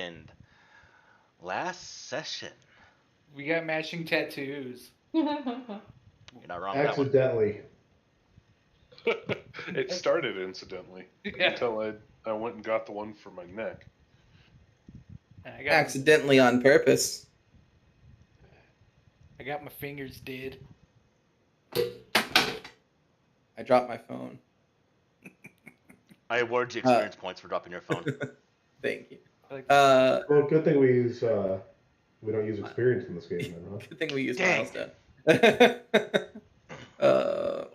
end. Last session. We got matching tattoos. You're not wrong with that one. Accidentally. It started incidentally Yeah. until I went and got the one for my neck. I got Accidentally on purpose. I got my fingers dead. I dropped my phone. I award you experience points for dropping your phone. Thank you. Like, Well, good thing we don't use experience in this game, then, huh? Good thing we use Dang. milestone.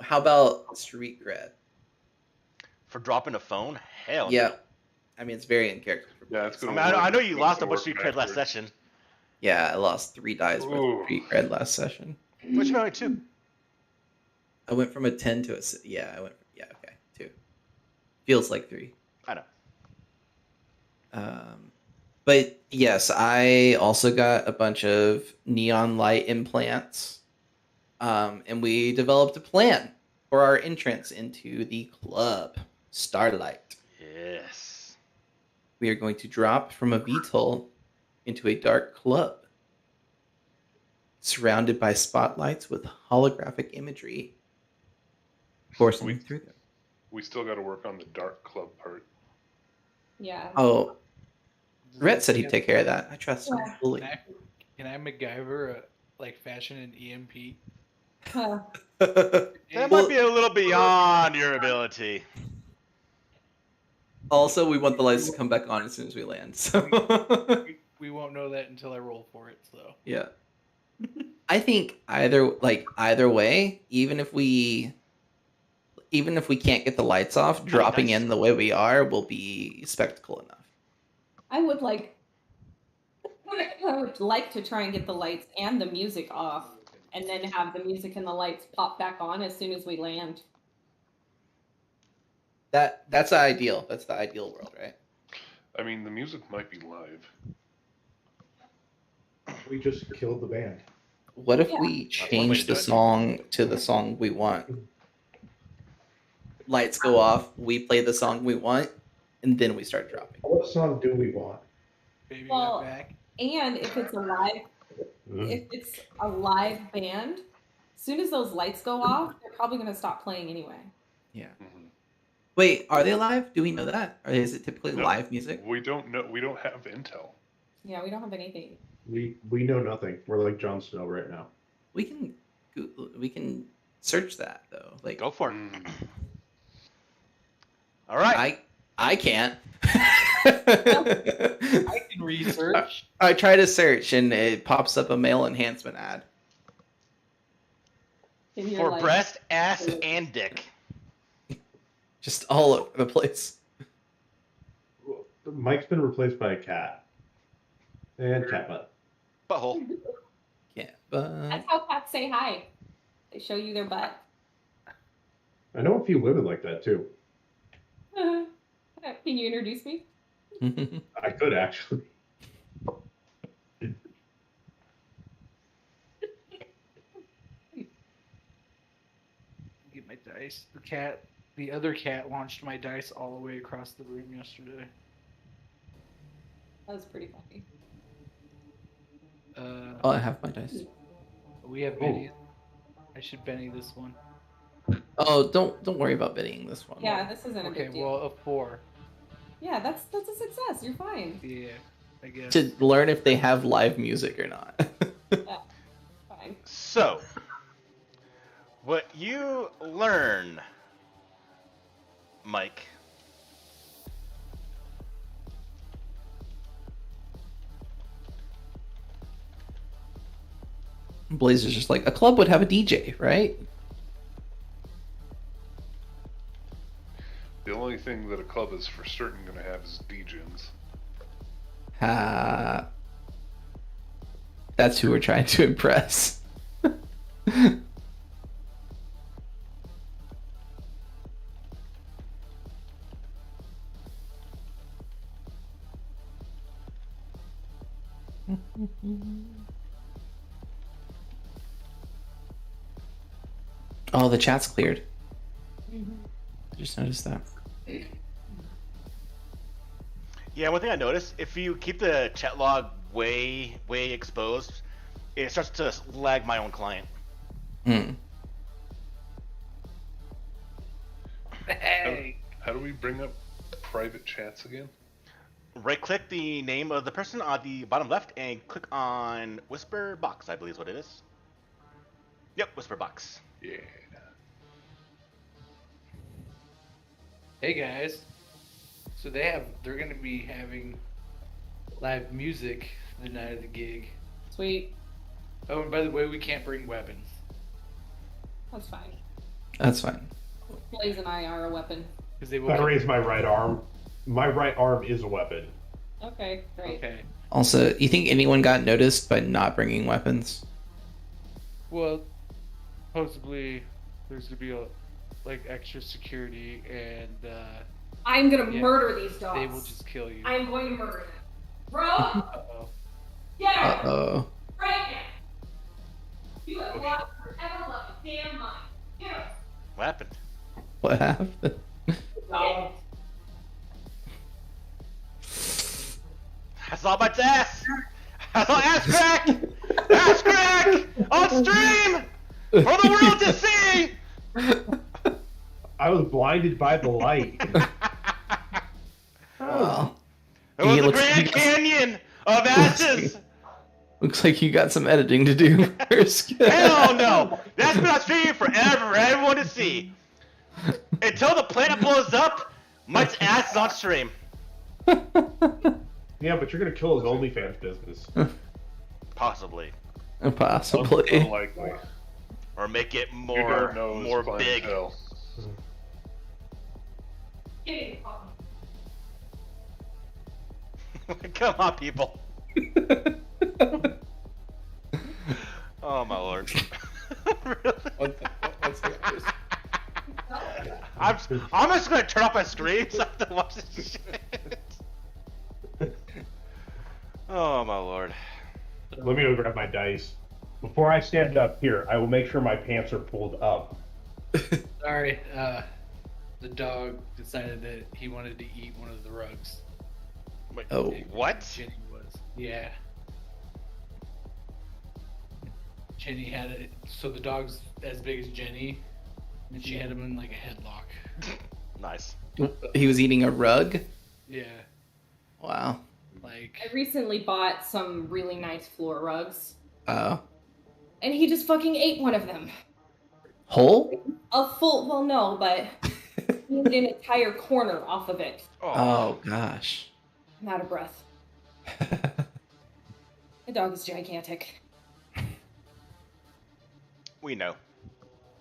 How about street cred? For dropping a phone? Hell Yeah. no. I mean, it's very in character for Yeah, it's I, gonna mean, I know you It's lost a gonna bunch of work street cred last backwards. session. Yeah, I lost 3 dice worth Ooh. of street cred last session. Which you only 2. I went from a 10 to a 6. Yeah, okay, 2. Feels like 3. I know. But yes, I also got a bunch of neon light implants. And we developed a plan for our entrance into the club, Starlight. Yes. We are going to drop from a VTOL into a dark club, surrounded by spotlights with holographic imagery coursing We- through them. We still got to work on the dark club part. Yeah. Oh, Rhett said he'd take care of that. I trust him Yeah. fully. Can I MacGyver like fashion an EMP? Huh. That might be a little beyond your ability. Also, we want the lights to come back on as soon as we land. So We won't know that until I roll for it. So yeah, I think either way, even if we can't get the lights off, dropping nice. in the way we are will be spectacle enough. I would like to try and get the lights and the music off, and then have the music and the lights pop back on as soon as we land. That's the ideal. That's the ideal world, right? I mean, the music might be live. We just killed the band. What if Yeah. we one way change to do the it. song to the song we want? Lights go off, we play the song we want, and then we start dropping. What song do we want? baby Well- got back. And if it's a live band, as soon as those lights go off, they're probably going to stop playing anyway. Yeah. Mhm. Wait, are they live? Do we know that? Or is it typically No. live music? We don't know. We don't have intel. Yeah, we don't have anything. We know nothing. We're like Jon Snow right now. We can search that though. Like Go for it. Mm. All right. I can't. I can research. I try to search and it pops up a male enhancement ad. And you're For like, breast, ass, and dick. Just all over the place. Mike's been replaced by a cat. And cat butt. Butthole. Yeah, but That's how cats say hi. They show you their butt. I know a few women like that too. Can you introduce me? I could actually. Get my dice. The other cat launched my dice all the way across the room yesterday. That was pretty funny. Oh, I have my dice. We have Benny. I should Benny this one. Oh, don't worry about bidding this one. Yeah, this isn't a Okay, big deal. well, a 4. Yeah, that's a success. You're fine. Yeah, I guess. To learn if they have live music or not. Fine. So, what you learn, Mike, Blazer's just like, a club would have a DJ, right? The only thing that a club is for certain going to have is DJs. That's who we're trying to impress. Oh, the chat's cleared. I just noticed that. Yeah, one thing I noticed, if you keep the chat log way exposed, it starts to lag my own client. Hmm. Hey. How do we bring up private chats again? Right-click the name of the person on the bottom left and click on Whisper Box, I believe is what it is. Yep, Whisper Box. Yeah. Hey guys. So they're gonna be having live music the night of the gig. Sweet. Oh, and by the way, we can't bring weapons. That's fine. That's fine. Blaze and I are a weapon. Because they If will. I raise my right arm, my right arm is a weapon. Okay, great. Okay. Also, you think anyone got noticed by not bringing weapons? Well, possibly there's gonna be like extra security, and I'm gonna Yeah. murder these dogs. they will just kill you. I'm going to murder them. Bro, Uh-oh. get out Uh-oh. right now. You have lost forever love a damn mind. Get out. What happened? What happened? Dog. I saw my ass! I saw ass crack! Ass crack! On stream! For the world to see! I was blinded by the light. Well, It was He the looks- Grand Canyon of ashes! looks like you got some editing to do first. Hell no! That's been on stream forever for everyone to see. Until the planet blows up, Mike's ass is on stream. Yeah, but you're gonna kill his OnlyFans business. Possibly. Possibly. Unlikely. Or make it You more don't know his more big. clientele. Get in, Papa. Come on, people. Oh my lord. Really? I'm just gonna turn off my screen so I have to watch this shit. Oh my lord. Let me go grab my dice. Before I stand up here, I will make sure my pants are pulled up. Sorry, the dog decided that he wanted to eat one of the rugs. Wait, Oh. what? Jenny was. Yeah. Jenny had it. So the dog's as big as Jenny, and she had him in like a headlock. Nice. He was eating a rug? Yeah. Wow. Like. I recently bought some really nice floor rugs, Oh. and he just fucking ate one of them. Whole? A full, well, no, but he ate an entire corner off of it. Oh, gosh. I'm out of breath. The dog is gigantic. We know.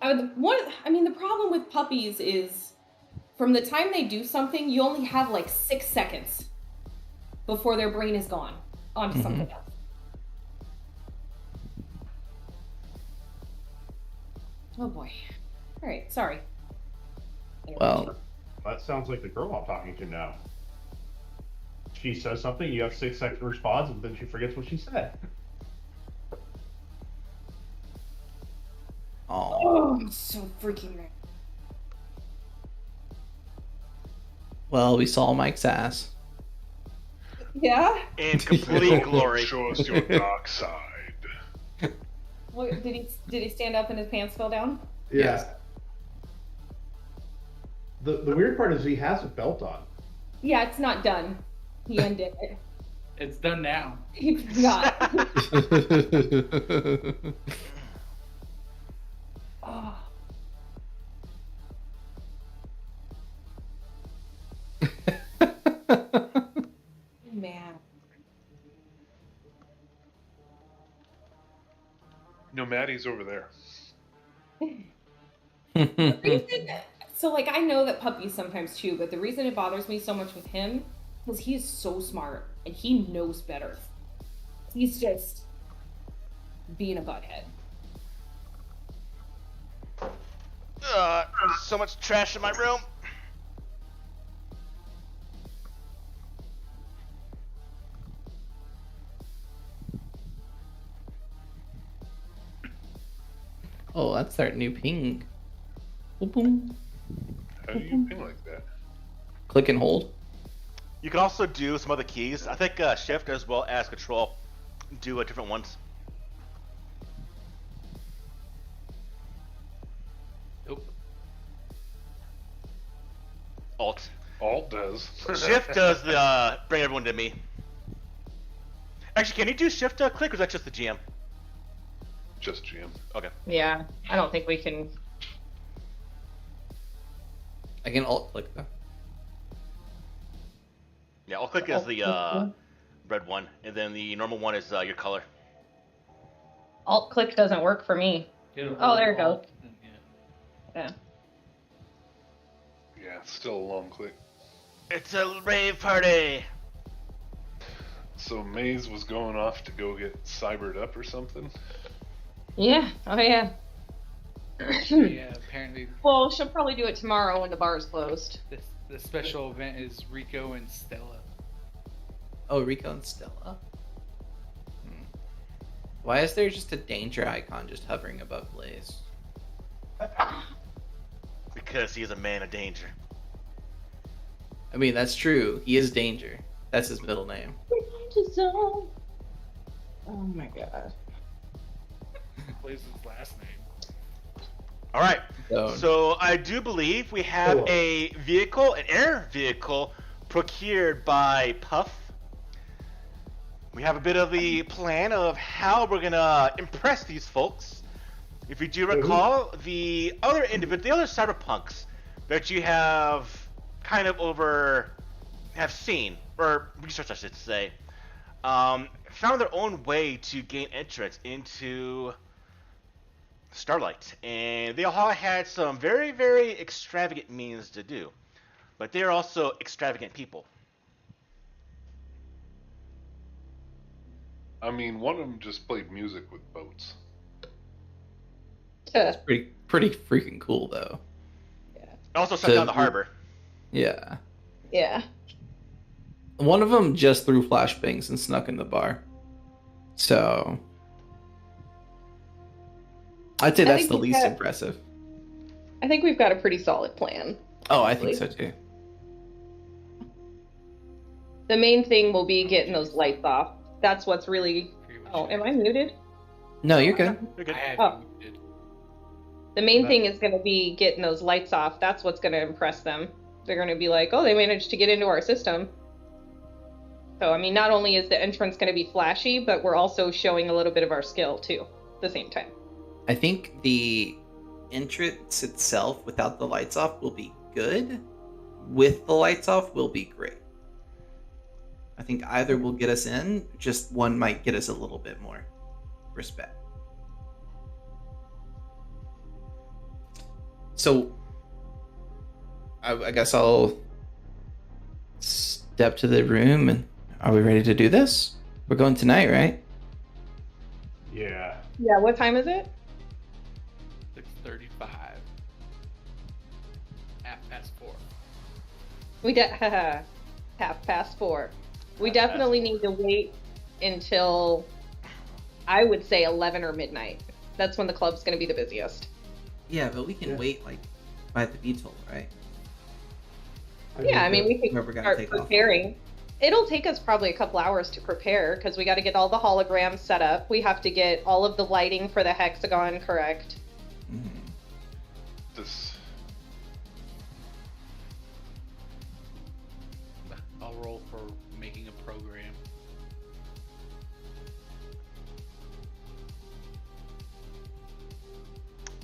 The problem with puppies is from the time they do something, you only have like 6 seconds before their brain is gone onto something else. Oh boy. Alright, sorry. Well, That sounds like the girl I'm talking to now. She says something, you have 6 seconds to respond, and then she forgets what she said. oh. Oh, I'm so freaking mad. Well, we saw Mike's ass. Yeah? In complete glory. Show us your dark side. What, did he stand up and his pants fell down? Yes. The weird part is he has a belt on. Yeah, it's not done. He undid it. It's done now. He forgot. Oh. Man. No, Maddie's over there. So, like, I know that puppies sometimes chew, but the reason it bothers me so much with him is he's so smart and he knows better. He's just being a butthead. So much trash in my room. Oh, that's our new ping. Boom, boom. How do you ping like that? Click and hold. You can also do some other keys. I think Shift as well as Control do different ones. Nope. Alt. Alt does. Shift does the bring everyone to me. Actually, can you do Shift click, or is that just the GM? Just GM. Okay. Yeah, I don't think we can. I can alt click though. Yeah, alt click is the red one, and then the normal one is your color. Alt click doesn't work for me. You Oh, there it goes. Alt, and- yeah. Yeah. Yeah, it's still a long click. It's a rave party. So Maze was going off to go get cybered up or something. Yeah. Oh yeah. Yeah, apparently Well, she'll probably do it tomorrow when the bar's closed. the special event is Rico and Stella. Oh, Rico and Stella. Why is there just a danger icon just hovering above Blaze? Because he is a man of danger. I mean, that's true. He is Danger. That's his middle name. Oh my god. Plays his last name. All right. So, So I do believe we have a vehicle, an air vehicle, procured by Puff. We have a bit of the plan of how we're gonna impress these folks. If you do recall, the other cyberpunks that you have kind of have seen, or researched I should say, found their own way to gain entrance into Starlight, and they all had some very, very extravagant means to do, but they are also extravagant people. I mean, one of them just played music with boats. pretty freaking cool though. Also shut So- down the harbor. Yeah. Yeah. One of them just threw flashbangs and snuck in the bar. So I'd say I that's think the we least have- impressive. I think we've got a pretty solid plan. Oh, I think so too. The main thing will be getting those lights off. That's what's really. Pretty much Oh, it. am I muted? No, you're good. You're I good. have Oh. you muted. The main thing is going to be getting those lights off. That's what's going to impress them. They're going to be like, oh, they managed to get into our system. So, I mean, not only is the entrance going to be flashy, but we're also showing a little bit of our skill, too, at the same time. I think the entrance itself without the lights off will be good. With the lights off will be great. I think either will get us in, just one might get us a little bit more respect. So I guess I'll step to the room, and are we ready to do this? We're going tonight, right? Yeah. Yeah, what time is it? 6:35. 4:30. We half past 4. We Half past definitely 4. need to wait until I would say 11 or midnight. That's when the club's going to be the busiest. Yeah, but we can wait like by the VTOL, right? Yeah, I mean, we Where we're could gonna start take off. preparing. It'll take us probably a couple hours to prepare because we got to get all the holograms set up. We have to get all of the lighting for the hexagon correct. Mhm. This I'll roll for making a program.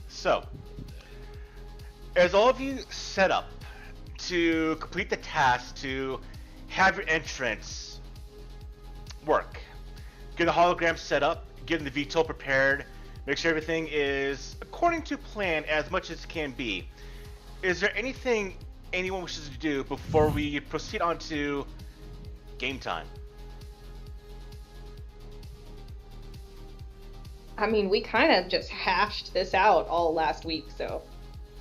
So, as all of you set up to complete the task to have your entrance work, get the hologram set up, getting the VTOL prepared, make sure everything is according to plan as much as can be. Is there anything anyone wishes to do before we proceed on to game time? I mean, we kind of just hashed this out all last week, so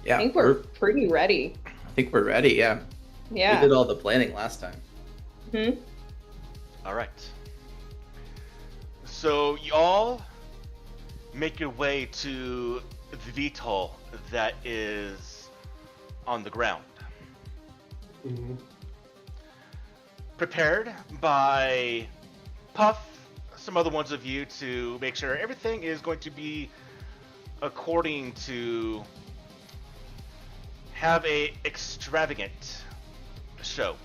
Yeah, I think we're pretty ready. I think we're ready. Yeah, Yeah. we did all the planning last time. Hmm? All right. So you all make your way to the VTOL that is on the ground. Mhm. prepared by Puff, some other ones of you, to make sure everything is going to be according to have a extravagant show.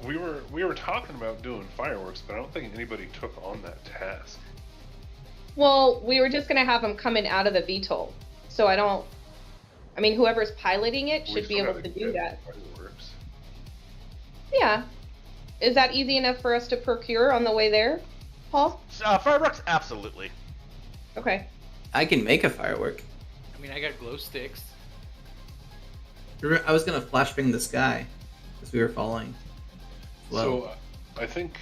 We were talking about doing fireworks, but I don't think anybody took on that task. Well, we were just gonna have them coming out of the VTOL, so I mean, whoever's piloting it We should be still able gotta to do get that. Fireworks. Yeah. Is that easy enough for us to procure on the way there, Paul? Fireworks, absolutely. Okay. I can make a firework. I mean, I got glow sticks. I was gonna flashbang the sky as we were falling. Well, So I think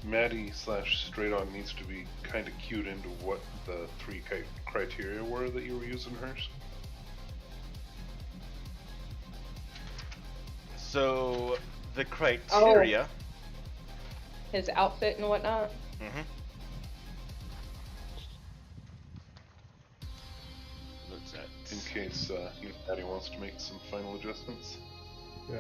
Maddie / Stray Dog needs to be kind of cued into what the 3 criteria were that you were using hers. So the criteria. His outfit and whatnot. Mm-hmm. Looks at. In case Maddie wants to make some final adjustments. Yeah.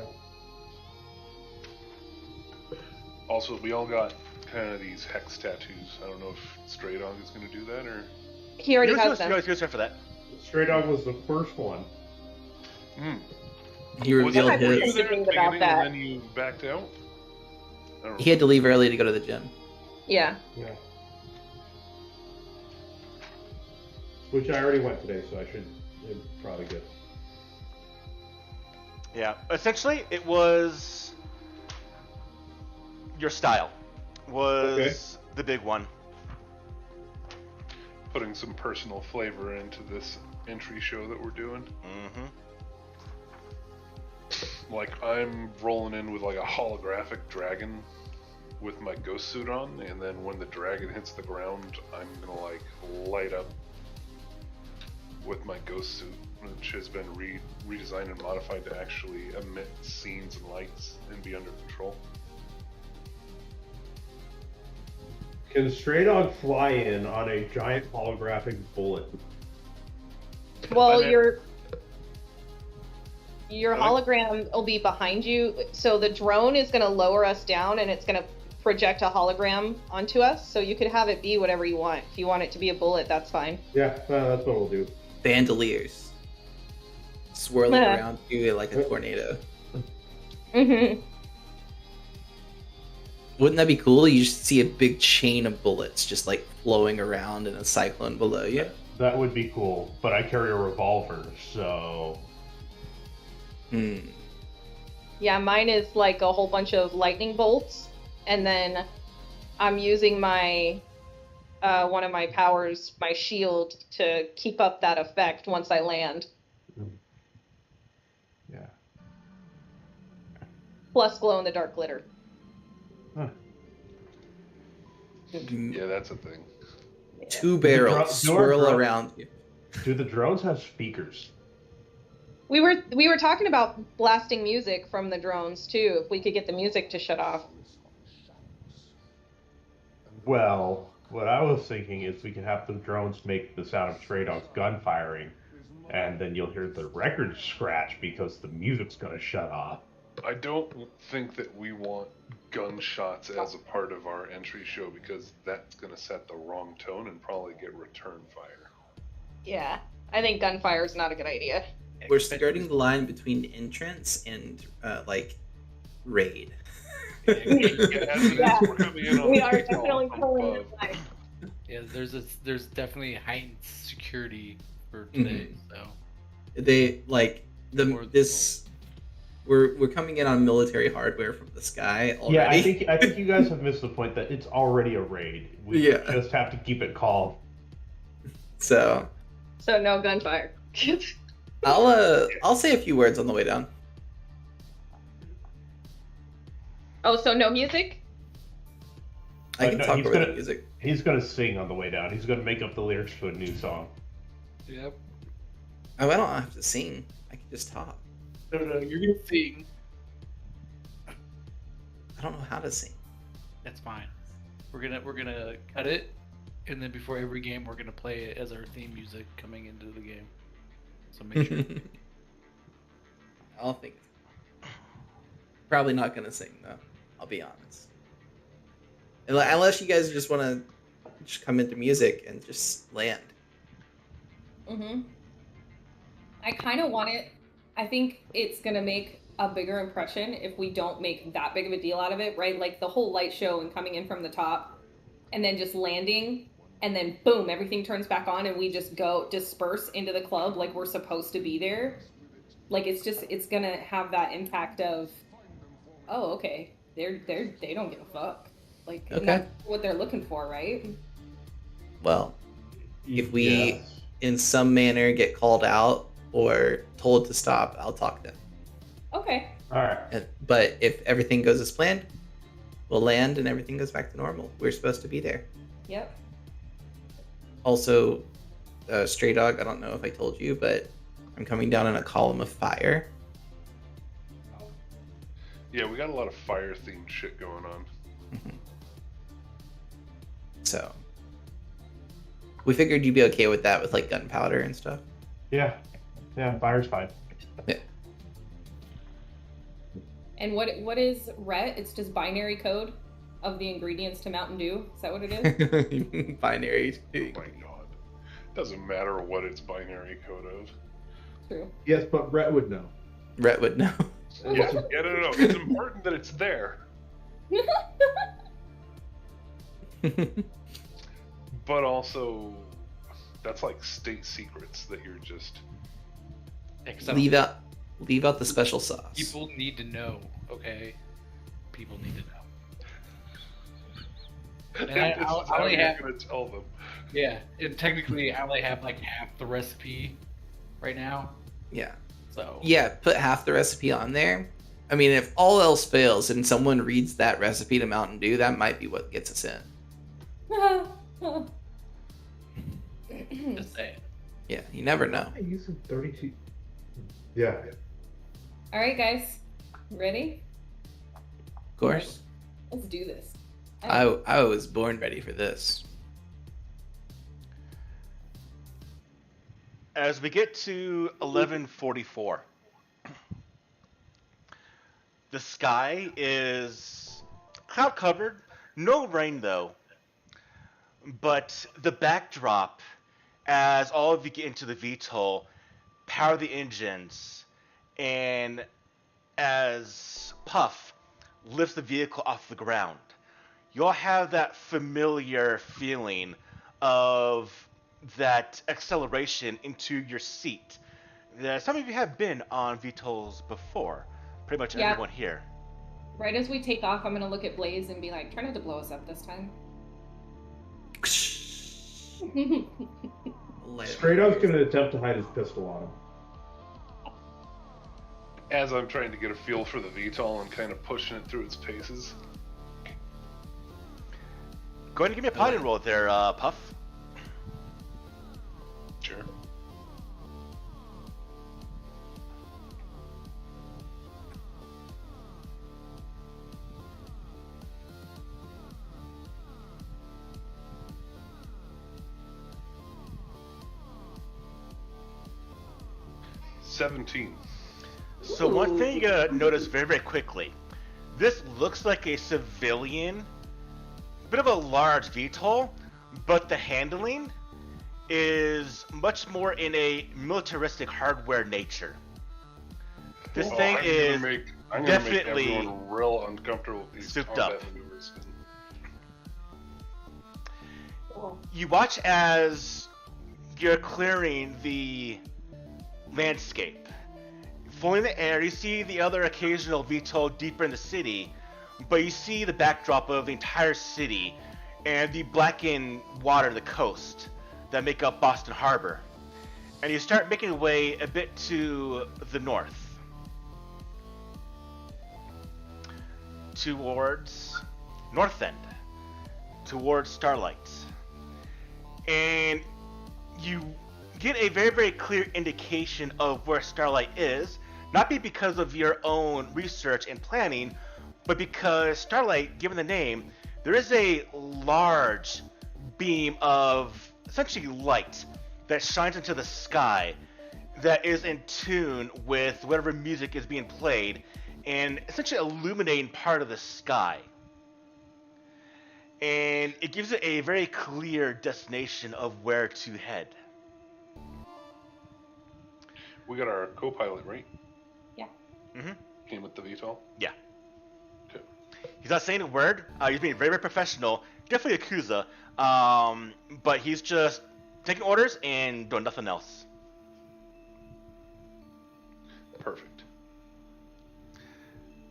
Also, we all got kind of these hex tattoos. I don't know if Stray Dog is going to do that or. He already Yours has was- them. yours for that. Stray Dog was the first one. he Was revealed that, were you his. there at the Thinking about beginning that. and then you backed out? I don't He had to leave early to go to the gym. Yeah. Yeah. Which I already went today, so it's probably good. Yeah. Essentially, it was your style was the big one. Putting some personal flavor into this entry show that we're doing. Mm-hmm. Like, I'm rolling in with like a holographic dragon with my ghost suit on, and then when the dragon hits the ground, I'm gonna like light up with my ghost suit, which has been redesigned and modified to actually emit scenes and lights and be under control. Can Stray Dog fly in on a giant holographic bullet? Well, I mean- your I like- hologram will be behind you, so the drone is going to lower us down and it's going to project a hologram onto us, so you could have it be whatever you want. If you want it to be a bullet, that's fine. Yeah, that's what we'll do. Bandoliers. Swirling Yeah. around you like a tornado. Mm-hmm. Wouldn't that be cool? You just see a big chain of bullets just like flowing around in a cyclone below you. That would be cool, but I carry a revolver, so... Yeah, mine is like a whole bunch of lightning bolts, and then I'm using my one of my powers, my shield, to keep up that effect once I land. Yeah. Plus glow in the dark glitter. Huh. Yeah, that's a thing. Two barrels Do our swirl drone- around you. Do the drones have speakers? We were talking about blasting music from the drones too, if we could get the music to shut off. Well, what I was thinking is we could have the drones make the sound of Stray Dog's gun firing, and then you'll hear the record scratch because the music's gonna shut off. I don't think that we want gunshots as a part of our entry show because that's going to set the wrong tone and probably get return fire. Yeah, I think gunfire is not a good idea. We're skirting the line between entrance and like raid. Yeah, as it Yeah. is, we're coming in on We the are big definitely wall pulling above. this line. Yeah, there's definitely heightened security for today. So They like Or- this. We're coming in on military hardware from the sky already. Yeah, I think you guys have missed the point that it's already a raid. We Yeah. just have to keep it calm. So So no gunfire. I'll say a few words on the way down. Oh, so no music? I can no, talk he's over gonna- the music. He's gonna sing on the way down. He's gonna make up the lyrics to a new song. yep. Oh, I don't have to sing. I can just talk. No, you're gonna sing. I don't know how to sing. That's fine. We're gonna cut it, and then before every game, we're gonna play it as our theme music coming into the game. So make sure. I'll think. Probably not gonna sing though. I'll be honest. Unless you guys just want to just come into music and just land. Mm-hmm. I kind of want it. I think it's gonna make a bigger impression if we don't make that big of a deal out of it, right? Like the whole light show and coming in from the top, and then just landing, and then boom, everything turns back on, and we just go disperse into the club like we're supposed to be there. Like it's gonna have that impact of, oh, okay, they don't give a fuck. Like, Okay. and that's what they're looking for, right? Well, if we in some manner get called out or told to stop, I'll talk then. Okay. All right. But if everything goes as planned, we'll land and everything goes back to normal. We're supposed to be there. Yep. Also, Stray Dog, I don't know if I told you, but I'm coming down in a column of fire. Yeah, we got a lot of fire themed shit going on. So we figured you'd be okay with that, with like gunpowder and stuff. Yeah. Fire's fine. Yeah. And what is RET? It's just binary code of the ingredients to Mountain Dew. Is that what it is? Binary. Oh my god. Doesn't matter what its binary code of. True. Yes, but Brett would know. Rhett would know. Yeah, no. It's important that it's there. But also, that's like state secrets that you're just. Except leave out the special sauce. people need to know, okay? People need to know. And I It's how only you're have, gonna tell them. yeah, and technically I only have like half the recipe right now, Yeah. so. Yeah, put half the recipe on there. I mean, if all else fails and someone reads that recipe to Mountain Dew, that might be what gets us in. Just saying. Yeah, you never know. I use some 32. Yeah. All right, guys. Ready? Of course. Let's do this. I was born ready for this. As we get to 11:44, the sky is cloud covered, no rain though. But the backdrop, as all of you get into the VTOL, power the engines, and as Puff lifts the vehicle off the ground, you'll have that familiar feeling of that acceleration into your seat. Some of you have been on VTOLs before, pretty much Yeah. everyone here. Right as we take off, I'm gonna look at Blaze and be like, "Try not to blow us up this time." Straight up's gonna attempt to hide his pistol on him. As I'm trying to get a feel for the VTOL and kind of pushing it through its paces. Go ahead and give me a piloting roll there, Puff. Sure. $17. So one thing you gotta notice very, very quickly, this looks like a civilian, bit of a large VTOL, but the handling is much more in a militaristic hardware nature. This thing is I'm gonna definitely make everyone real uncomfortable with these souped combat up. maneuvers. You watch as you're clearing the landscape. Floating in the air, you see the other occasional VTOL deeper in the city, but you see the backdrop of the entire city and the blackened water of the coast that make up Boston Harbor. And you start making your way a bit to the north. Towards North End. Towards Starlight. And you get a very, very clear indication of where Starlight is, not be because of your own research and planning, but because Starlight, given the name, there is a large beam of essentially light that shines into the sky that is in tune with whatever music is being played, and essentially illuminating part of the sky. And it gives it a very clear destination of where to head. We got our co-pilot, right? Yeah. Mm-hmm. Came with the VTOL. Yeah. Okay. He's not saying a word. He's being very, very professional. Definitely Yakuza. But he's just taking orders and doing nothing else. Perfect.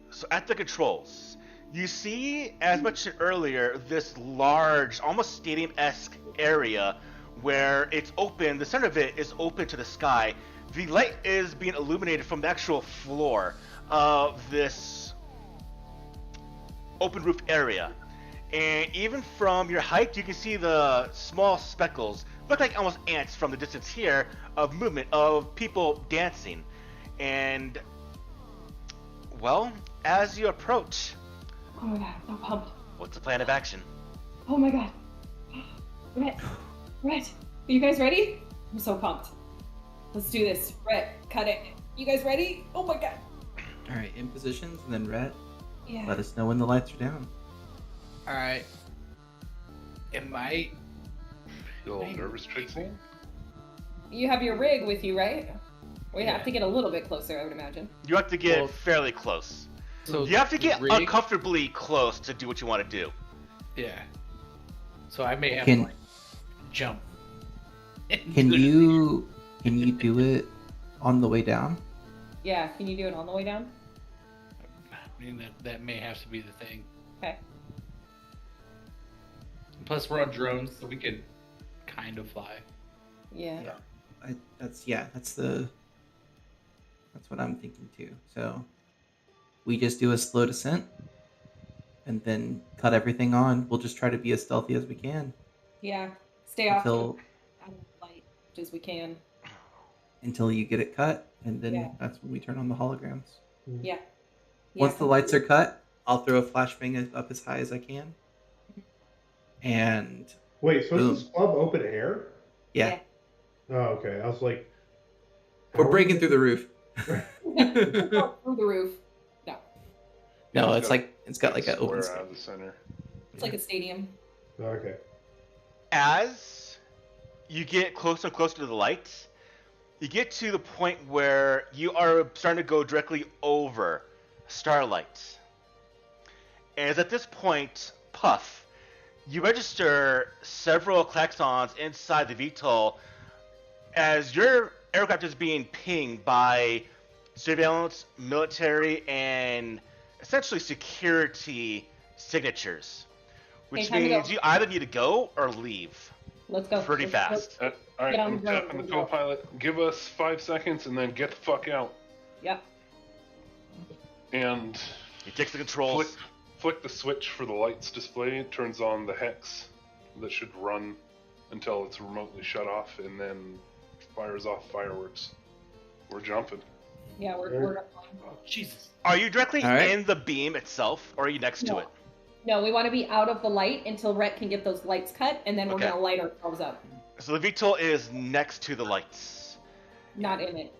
So at the controls, you see, as mentioned earlier, this large, almost stadium-esque area where it's open. The center of it is open to the sky. The light is being illuminated from the actual floor of this open roof area. And even from your height, you can see the small speckles, look like almost ants from the distance here, of movement, of people dancing. And, well, as you approach, Oh my god, I'm so pumped. what's the plan of action? Oh my god. Rhett, are you guys ready? I'm so pumped. Let's do this. Rhett, cut it. You guys ready? Oh my god. All right, in positions, and then Rhett, Yeah. let us know when the lights are down. All right. Am I? You a little nervous, Trixie? You have your rig with you, right? We have to get a little bit closer, I would imagine. You have to get Well, fairly close. So You have to get rig- uncomfortably close to do what you want to do. Yeah. So I may have Can- to like jump. Can you do it on the way down? Yeah, can you do it on the way down? I mean that may have to be the thing. Okay. Plus we're on drones, so we could kind of fly. Yeah. That's what I'm thinking too. So we just do a slow descent and then cut everything on. We'll just try to be as stealthy as we can Yeah. Stay off until out of the light as we can. you get it cut, and then Yeah. that's when we turn on the holograms. Yeah. Once the lights are cut, I'll throw a flashbang up as high as I can. And Wait, so Boom. is this club open air? yeah, Oh, okay. I was like, we're breaking through the roof. Through the roof. No. No, Yeah, it's like it's got like an square open out space. of the center. It's like a stadium. Okay. As you get closer and closer to the lights, you get to the point where you are starting to go directly over Starlight. And it's at this point, Puff, you register several klaxons inside the VTOL as your aircraft is being pinged by surveillance, military, and essentially security signatures. Which time to means go. you either need to go or leave Let's go. pretty Let's fast. go. All right, Get on I'm the drone, tapping the let's go. co-pilot. Give us 5 seconds and then get the fuck out. Yep. And He takes the controls. flick the switch for the lights display. It turns on the hex that should run until it's remotely shut off, and then fires off fireworks. We're jumping. Yeah, we're Oh, Jesus. Are you directly All right. in the beam itself, or are you next to No. it? No, we want to be out of the light until Rhett can get those lights cut, and then we're Okay. gonna light ourselves up. So the VTOL is next to the lights. Not in it.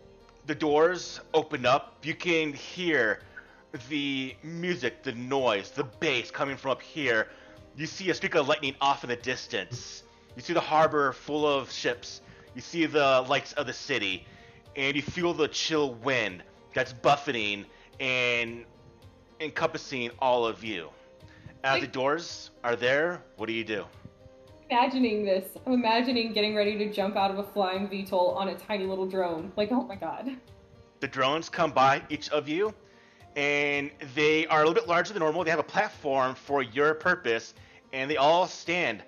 The doors open up. You can hear the music, the noise, the bass coming from up here. You see a streak of lightning off in the distance. You see the harbor full of ships. You see the lights of the city. And you feel the chill wind that's buffeting and encompassing all of you. As the doors are there, what do you do? Imagining this, I'm imagining getting ready to jump out of a flying VTOL on a tiny little drone. Like, oh my god. The drones come by each of you, and they are a little bit larger than normal. They have a platform for your purpose, and they all stand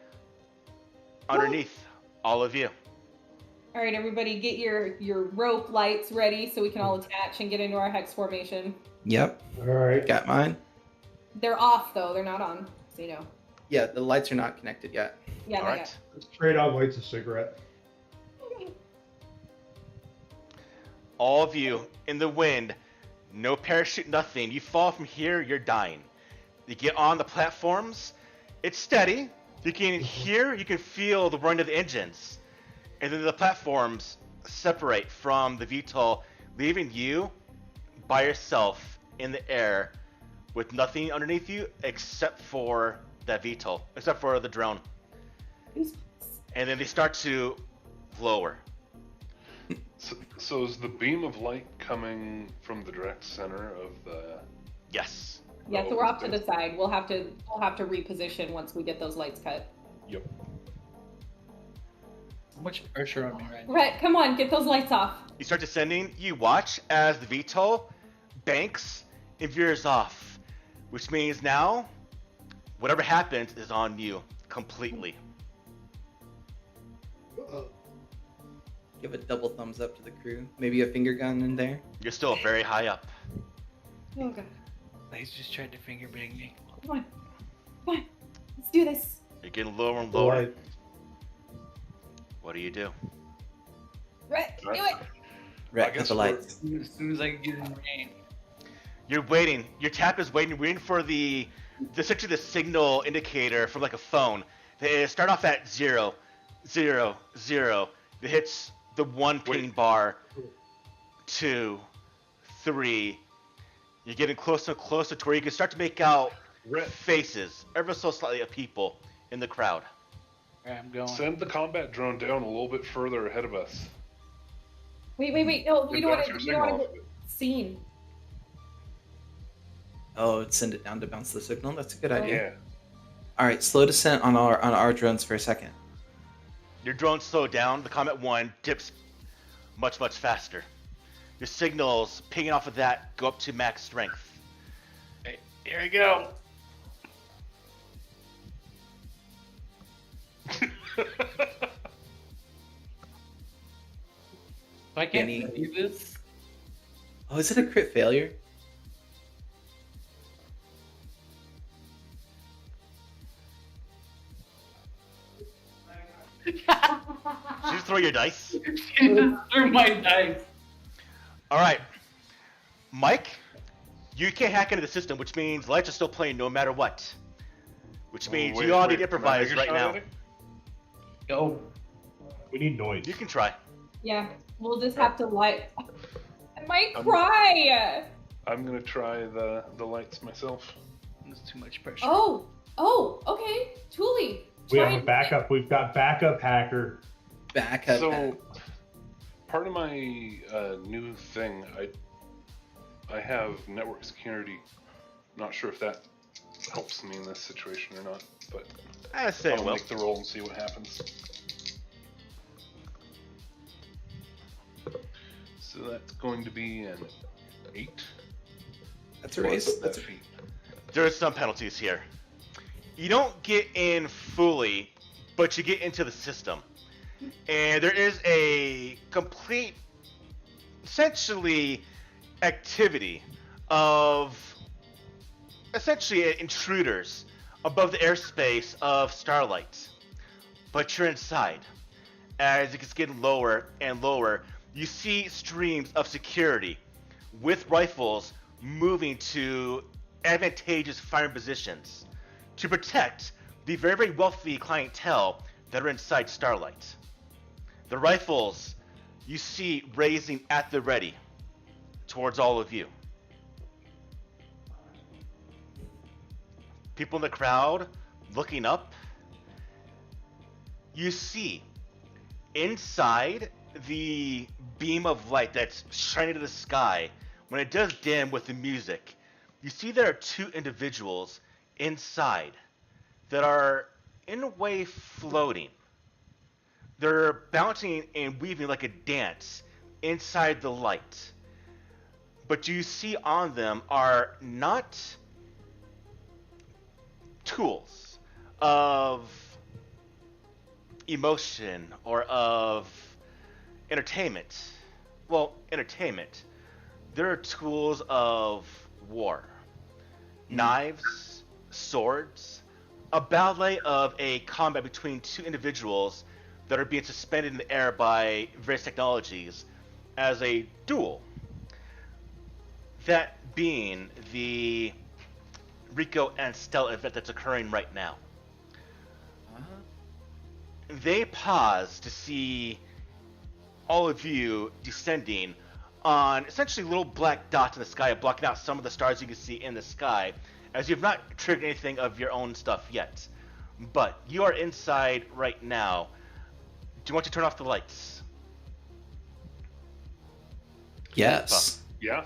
underneath all of you. All right, everybody, get your rope lights ready so we can all attach and get into our hex formation. Yep, All right. got mine. They're off though; they're not on. So you know. Yeah, the lights are not connected yet. Yeah, All not right. yet. Trade dog lights a cigarette. All of you in the wind, no parachute, nothing. You fall from here, you're dying. You get on the platforms, it's steady. You can hear, you can feel the run of the engines. And then the platforms separate from the VTOL, leaving you by yourself in the air with nothing underneath you except for that VTOL, except for the drone. And then they start to lower. So is the beam of light coming from the direct center of the? Yes. Yeah, so we're off to the side. We'll have to reposition once we get those lights cut. Yep. So much pressure on me right now. Rhett, come on, get those lights off. You start descending. You watch as the VTOL banks and veers off, which means now, whatever happens is on you completely. Give a double thumbs up to the crew. Maybe a finger gun in there. You're still very high up. Oh god. He's just trying to finger bang me. Come on, let's do this. You're getting lower and lower. Light. What do you do? Rhett, do it. Right, guess the lights. As soon as I can get in range. You're waiting. Your tap is waiting. You're waiting for essentially the signal indicator from like a phone. They start off at 0, 0, 0. It hits the 1 ping bar. 2, 3. You're getting closer and closer to where you can start to make out faces, ever so slightly, of people in the crowd. Alright, I'm going. Send the combat drone down a little bit further ahead of us. Wait. No, we don't want Bounce to. your We don't signal want off to of get seen. Oh, send it down to bounce the signal. That's a good idea. Yeah. All right, slow descent on our drones for a second. Your drone slowed down. The Comet 1 dips much, much faster. Your signals pinging off of that go up to max strength. Hey, here we go. If I can't Any- do this, Oh, is it a crit failure? Should you throw your dice? through my dice. All right, Mike, you can't hack into the system, which means lights are still playing no matter what. Which means you all need to improvise right now. Go. We need noise. You can try. Yeah, we'll just have to light. I might cry. I'm gonna try the lights myself. There's too much pressure. Oh, okay. Thule. We try have a and- backup. We've got backup hacker. Back up. So, part of my new thing, I have network security. Not sure if that helps me in this situation or not, but I say I'll well. make the roll and see what happens. So that's going to be an 8. That's a raise. Plus That's that a feat. There's some penalties here. You don't get in fully, but you get into the system. And there is a complete, essentially, activity of essentially intruders above the airspace of Starlight. But you're inside. As it gets getting lower and lower, you see streams of security with rifles moving to advantageous firing positions to protect the very, very wealthy clientele that are inside Starlight. The rifles you see raising at the ready towards all of you. People in the crowd looking up. You see inside the beam of light that's shining to the sky, when it does dim with the music, you see there are two individuals inside that are in a way floating. They're bouncing and weaving like a dance inside the light. But you see on them are not tools of emotion or of entertainment. Well, entertainment. There are tools of war. Knives, swords, a ballet of a combat between two individuals that are being suspended in the air by various technologies as a duel. That being the Rico and Stella event that's occurring right now. They pause to see all of you descending on essentially little black dots in the sky, blocking out some of the stars you can see in the sky, as you've not triggered anything of your own stuff yet. But you are inside right now. Do you want to turn off the lights? Yes. Yeah.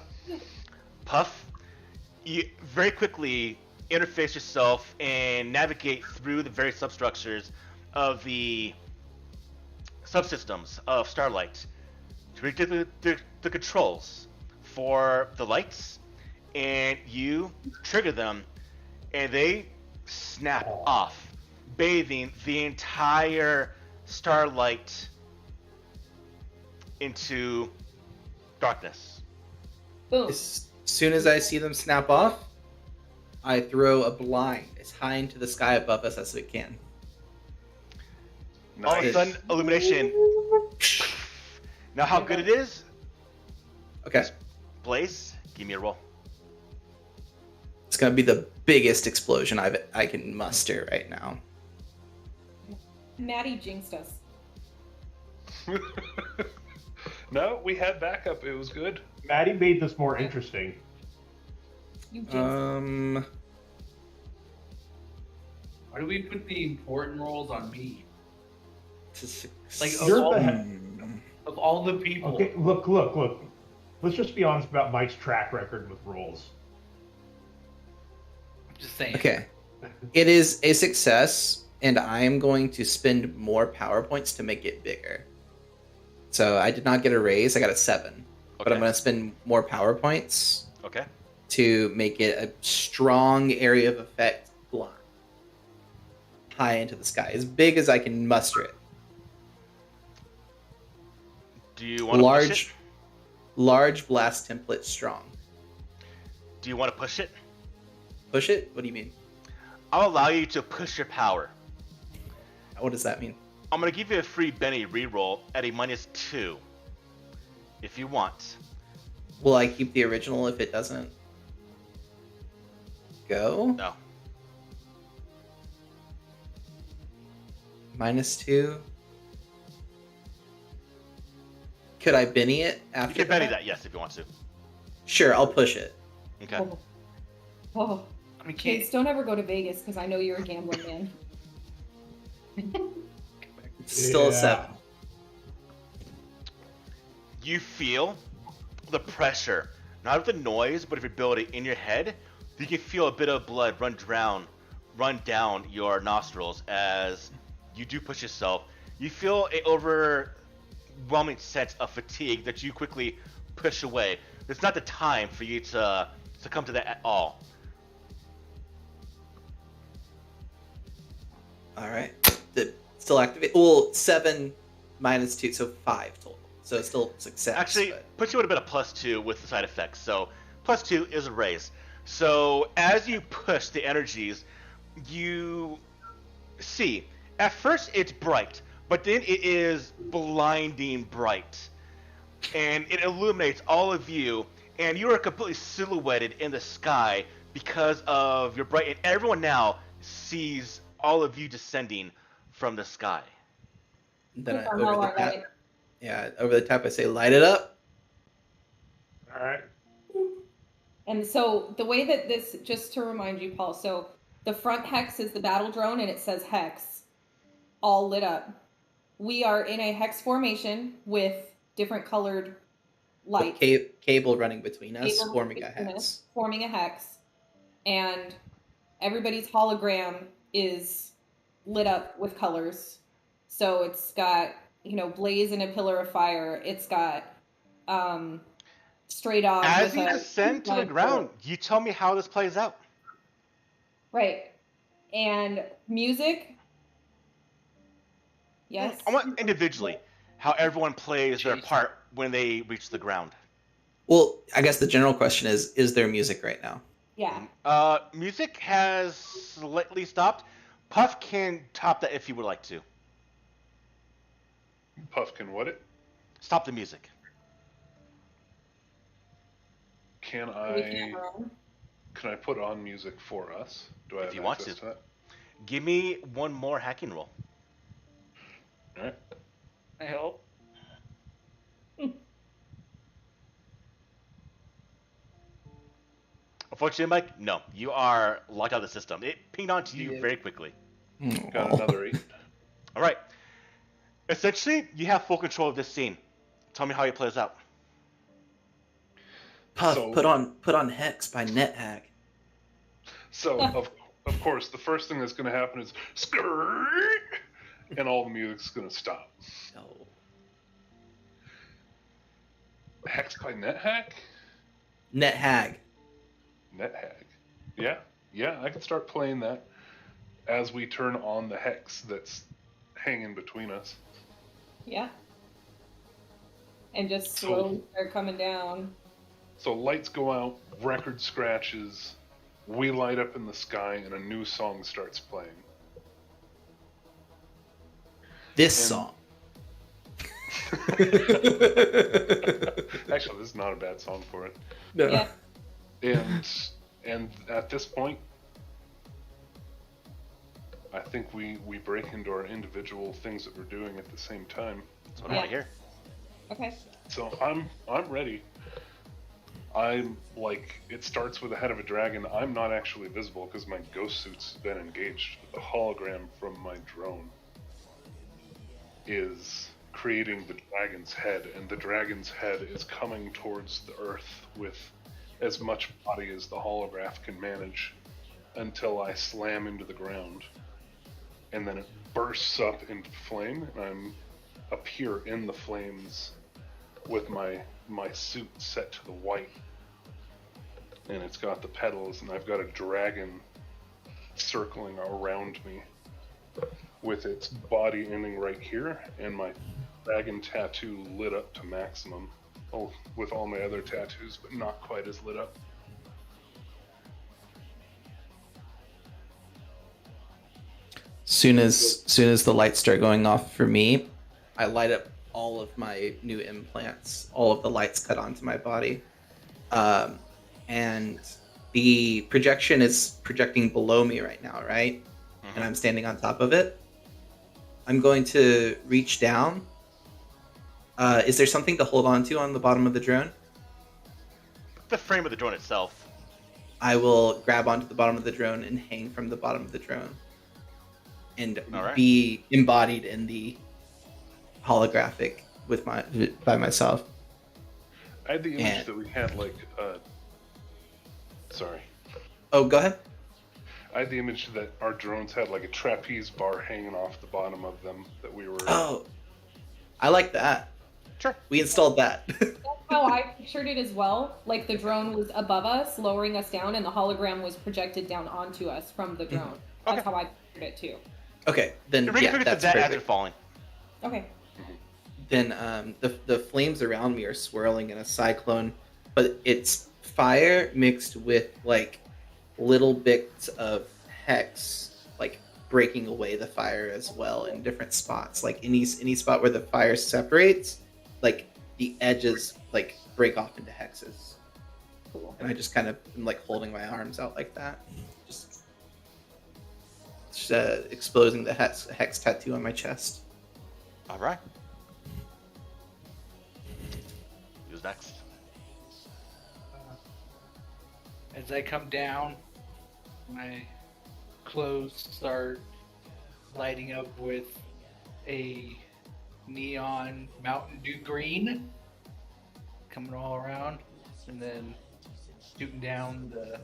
Puff, you very quickly interface yourself and navigate through the various substructures of the subsystems of Starlight to reach the controls for the lights, and you trigger them, and they snap off, bathing the entire Starlight into darkness. Boom. As soon as I see them snap off, I throw a blind as high into the sky above us as we can. All of a Nice. sudden, illumination. Now, how good it is, Okay. Blaze, give me a roll. It's gonna be the biggest explosion I can muster right now. Maddie jinxed us. No, we had backup. It was good. Maddie made this more interesting. You jinxed us. Why do we put the important roles on me? Like You're of all, the of all the people. Okay, look. Let's just be honest about Mike's track record with rolls. I'm just saying. Okay. It is a success, and I am going to spend more power points to make it bigger. So I did not get a raise, I got a 7. But I'm Okay. going to spend more power points Okay. to make it a strong area of effect blind. High into the sky, as big as I can muster it. Do you want to push it? Large blast template strong. Do you want to push it? Push it? What do you mean? I'll allow you to push your power. What does that mean? I'm gonna give you a free Benny reroll at a -2, if you want. Will I keep the original if it doesn't go? No. -2. Could I Benny it You after can Benny that, yes, if you want to. Sure, I'll push it. Okay. Oh. Oh. I mean, Kids, don't ever go to Vegas because I know you're a gambling man. It's still a Yeah. 7. You feel the pressure, not of the noise, but of your ability in your head. You can feel a bit of blood run down your nostrils as you do push yourself. You feel a overwhelming sense of fatigue that you quickly push away. It's not the time for you to succumb to that at all. Alright. Still activate. Well, 7 -2, so 5 total. So it's still success. Actually, but- puts you at a bit of +2 with the side effects. So +2 is a raise. So as you push the energies, you see, at first it's bright, but then it is blinding bright. And it illuminates all of you, and you are completely silhouetted in the sky because of your bright, and everyone now sees all of you descending from the sky. Then Click on over lower the tap. right. Yeah, over the top I say light it up. All right. And so the way that this, just to remind you, Paul, so the front hex is the battle drone and it says hex, all lit up. We are in a hex formation with different colored lights. Cable running between us, Cable forming a between hex. us, forming a hex. And everybody's hologram is lit up with colors. So it's got, Blaze in a pillar of fire. It's got straight on. As with you a descend to the line ground, pole. you tell me how this plays out. Right. And music. Yes. I want individually how everyone plays their Jeez. part when they reach the ground. Well, I guess the general question is there music right now? Yeah. Music has slightly stopped. Puff can top that if you would like to. Puffkin, what it? Stop the music. Can We can't I run. can I put on music for us? Do I If have you want access to. to that? Give me one more hacking roll. All right. I help. Unfortunately, Mike, no. You are locked out of the system. It pinged onto you Yeah. very quickly. Got another 8. All right. Essentially, you have full control of this scene. Tell me how it plays out. Puff, So- put on Hex by NetHack. So of course, the first thing that's going to happen is skirt, and all the music's going to stop. No. Hex by NetHack? NetHag. NetHack. Yeah, I can start playing that as we turn on the hex that's hanging between us. Yeah. And just So- slowly start coming down. So lights go out, record scratches, we light up in the sky, and a new song starts playing. This And- song. Actually, this is not a bad song for it. No. Yeah. And at this point, I think we break into our individual things that we're doing at the same time. That's what I want to hear. Okay. So I'm ready. I'm like, it starts with the head of a dragon. I'm not actually visible because my ghost suit's been engaged. The hologram from my drone is creating the dragon's head, and the dragon's head is coming towards the earth with as much body as the holograph can manage until I slam into the ground. And then it bursts up into flame, and I appear in the flames with my suit set to the white. And it's got the petals, and I've got a dragon circling around me with its body ending right here, and my dragon tattoo lit up to maximum. Oh, with all my other tattoos, but not quite as lit up. Soon as the lights start going off for me, I light up all of my new implants. All of the lights cut onto my body, and the projection is projecting below me right now, right? And I'm standing on top of it. I'm going to reach down. Is there something to hold on to on the bottom of the drone? The frame of the drone itself. I will grab onto the bottom of the drone and hang from the bottom of the drone, and All right. be embodied in the holographic by myself. I had the image And- that we had like, sorry. Oh, go ahead. I had the image that our drones had like a trapeze bar hanging off the bottom of them that we were. Oh, I like that. Sure. We installed that. That's how I pictured it as well. Like the drone was above us, lowering us down, and the hologram was projected down onto us from the drone. That's Okay. how I pictured it too. Okay, then You're making yeah, figures that's that as they're perfect. falling. Okay. Then the flames around me are swirling in a cyclone, but it's fire mixed with like little bits of hex, like breaking away the fire as well in different spots. Like any spot where the fire separates, like the edges like break off into hexes. Cool. And I just kind of am like holding my arms out like that, just exposing the hex tattoo on my chest. All right. Who's next? As I come down, my clothes start lighting up with a neon Mountain Dew green coming all around, and then shooting down the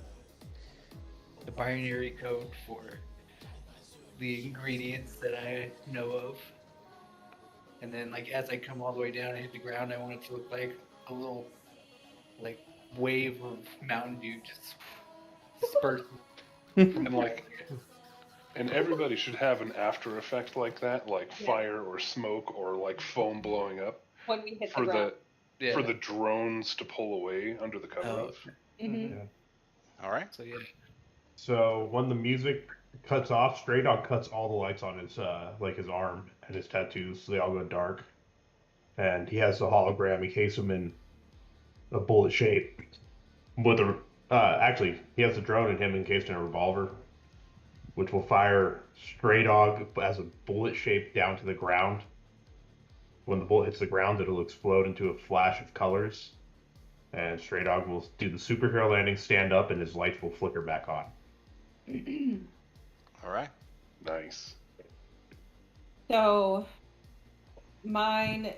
binary code for the ingredients that I know of. And then, like, as I come all the way down and hit the ground, I want it to look like a little, like, wave of Mountain Dew just spurts. And like, and everybody should have an after effect like that, like fire or smoke or like foam blowing up When we hit the for ground. the for the drones to pull away under the cover Oh, of. Mhm. Yeah. All right. So, yeah. So when the music cuts off, Stray Dog cuts all the lights on his like his arm and his tattoos. So they all go dark, and he has the hologram encase him in a bullet shape with a. Actually, he has the drone and him encased in a revolver, which will fire Stray Dog as a bullet shape down to the ground. When the bullet hits the ground, it'll explode into a flash of colors, And Stray Dog will do the superhero landing, stand up, and his lights will flicker back on. All right. Nice. So mine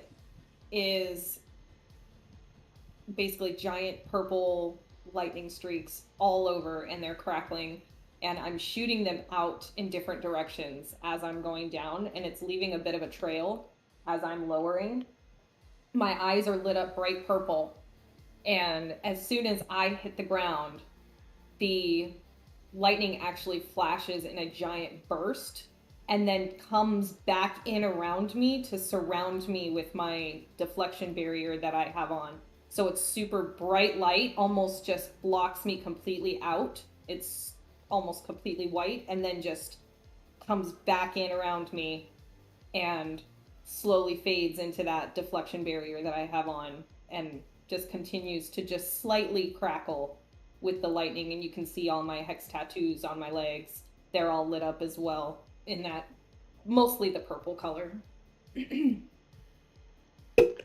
is basically giant purple lightning streaks all over, and they're crackling, and I'm shooting them out in different directions as I'm going down, and it's leaving a bit of a trail as I'm lowering. My eyes are lit up bright purple, and as soon as I hit the ground, the lightning actually flashes in a giant burst and then comes back in around me to surround me with my deflection barrier that I have on. So it's super bright light, almost just blocks me completely out. It's almost completely white, and then just comes back in around me and slowly fades into that deflection barrier that I have on, and just continues to just slightly crackle with the lightning. And you can see all my hex tattoos on my legs. They're all lit up as well in that mostly the purple color.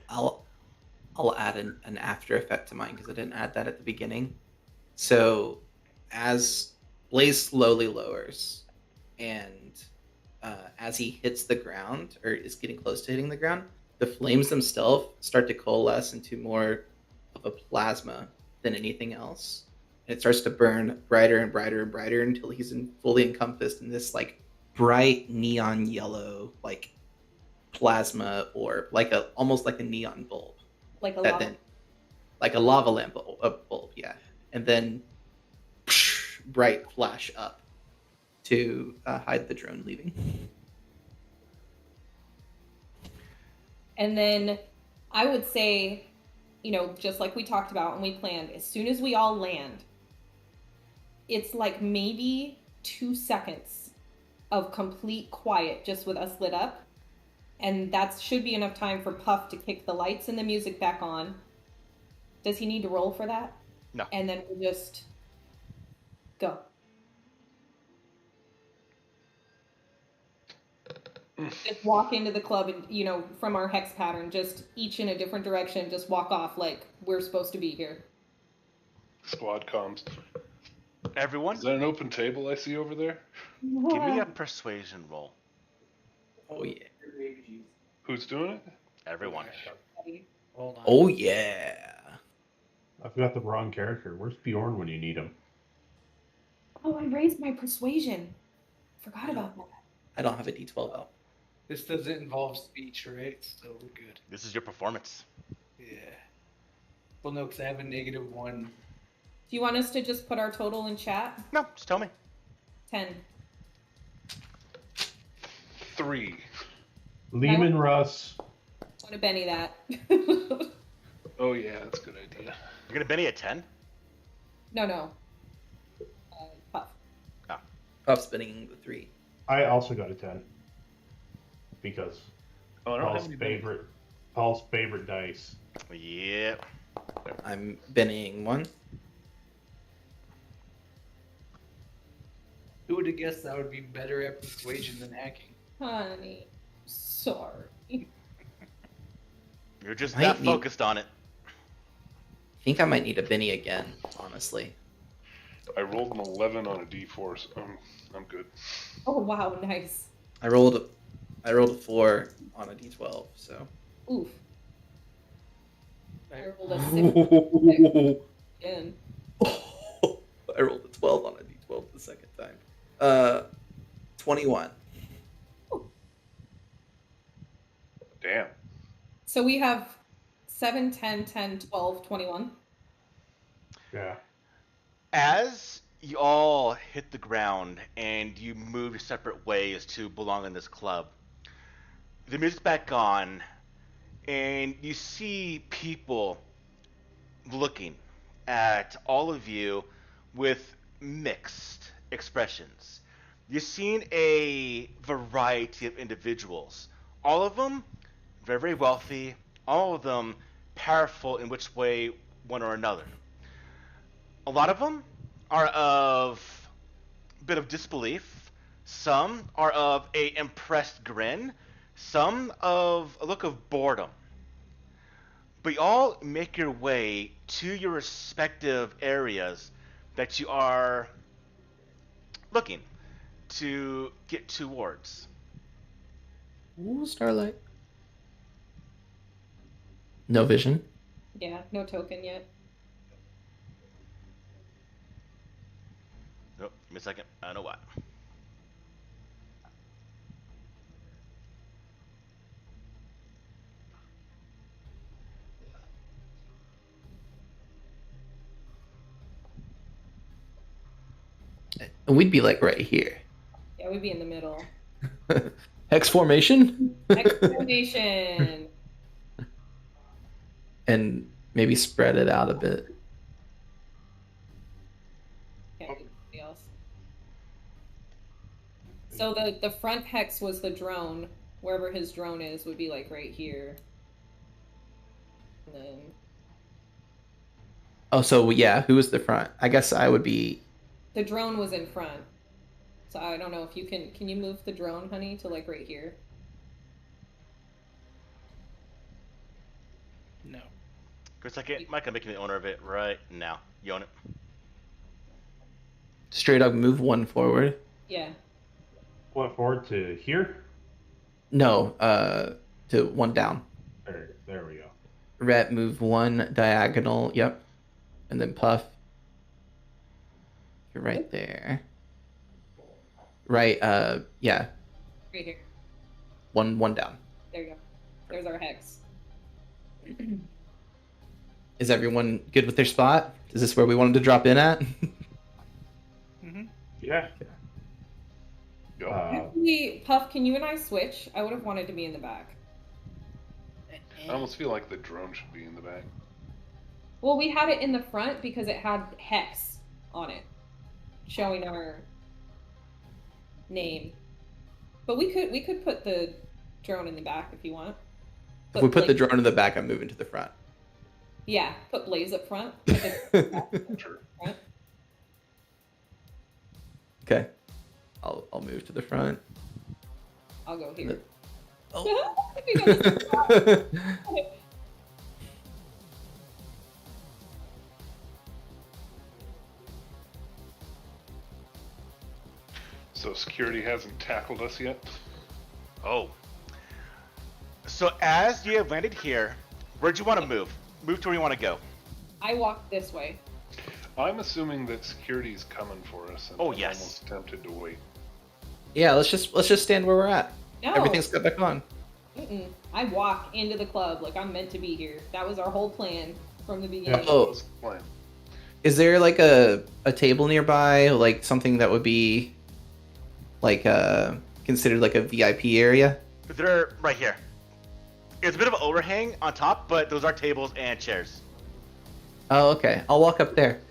I'll add an after effect to mine because I didn't add that at the beginning. So as Blaze slowly lowers, and as he hits the ground or is getting close to hitting the ground, the flames themselves start to coalesce into more of a plasma than anything else. And it starts to burn brighter and brighter and brighter until he's fully encompassed in this like bright neon yellow like plasma orb, like a almost like a neon bulb, Like a that lava. then like a lava lamp bulb, yeah, and then bright flash up to hide the drone leaving. And then I would say, just like we talked about and we planned, as soon as we all land, it's like maybe 2 seconds of complete quiet just with us lit up. And that should be enough time for Puff to kick the lights and the music back on. Does he need to roll for that? No. And then we'll just go. Just walk into the club and, from our hex pattern, just each in a different direction, just walk off like we're supposed to be here. Squad comms. Everyone, Is that an open table I see over there? give me a persuasion roll. Oh yeah. Who's doing it? Everyone. Hold on. Oh yeah. I forgot the wrong character. Where's Bjorn when you need him? Oh, I raised my persuasion. Forgot about that. I don't have a D12 out. This doesn't involve speech, right? So we're good. This is your performance. Yeah. Well, no, because I have a -1. Do you want us to just put our total in chat? No, just tell me. 10. 3. Lehman Russ. Want to Benny that? Oh yeah, that's a good idea. You're gonna Benny at 10? No. Puff. Puff spinning the 3. I also got a 10. Because Oh, I don't have Paul's favorite dice. Yep. I'm Bennying 1. Who would have guessed that would be better at persuasion than hacking? Honey, sorry. You're just Might that need- focused on it. I think I might need a Benny again, honestly. I rolled an 11 on a D4, so I'm good. Oh wow, nice. I rolled a 4 on a D12, so. Oof. I rolled a 6 I again. rolled a 12 on a D12 the second time. 21. Damn. So we have 7, 10, 10, 12, 21. Yeah. As you all hit the ground and you move your separate ways to belong in this club, the music's back on, and you see people looking at all of you with mixed expressions. You've seen a variety of individuals, all of them very, very wealthy, all of them powerful in which way one or another. A lot of them are of a bit of disbelief. Some are of a impressed grin. Some of a look of boredom. but you all make your way to your respective areas that you are looking to get towards. Ooh, Starlight. No vision. Yeah, no token yet. Oh, give me a second. I know why. And we'd be like right here. Yeah, we'd be in the middle. Hex formation? Exclamation! And maybe spread it out a bit. Can't do anything else. So the front hex was the drone. Wherever his drone is would be like right here. And then Oh, so yeah, who was the front? I guess I would be. the drone was in front. So I don't know if you can you move the drone, honey, to like right here? No. For a second, Mike, I'm making the owner of it right now. You own it. Straight up move one forward. Yeah. What, forward to here? No, to one down. There we go. Rhett, move one diagonal. Yep. And then Puff. You're right there. Right, yeah. Right here. One down. There you go. There's our hex. Is everyone good with their spot? Is this where we wanted to drop in at? Mm-hmm. Yeah. Go. Actually, Puff, can you and I switch? I would have wanted to be in the back. I almost feel like the drone should be in the back. Well, we had it in the front because it had hex on it, showing our name. But we could put the drone in the back if you want. If we put the drone in the back, I'm moving to the front. Yeah, put Blaze up front. Sure. Front. Okay. I'll move to the front. I'll go here. Oh. We got this spot. So security hasn't tackled us yet? Oh. So as you have landed here, where'd you want to move? Move to where you want to go. I walked this way. I'm assuming that security's coming for us, and Oh, I'm yes. almost tempted to wait. Yeah, let's just stand where we're at. No. Everything's got back on. Mm-mm. I walk into the club like I'm meant to be here. That was our whole plan from the beginning. Yeah. Oh. What's the plan? Is there like a table nearby, like something that would be like considered like a VIP area? They're right here. It's a bit of an overhang on top, but those are tables and chairs. Oh, okay. I'll walk up there.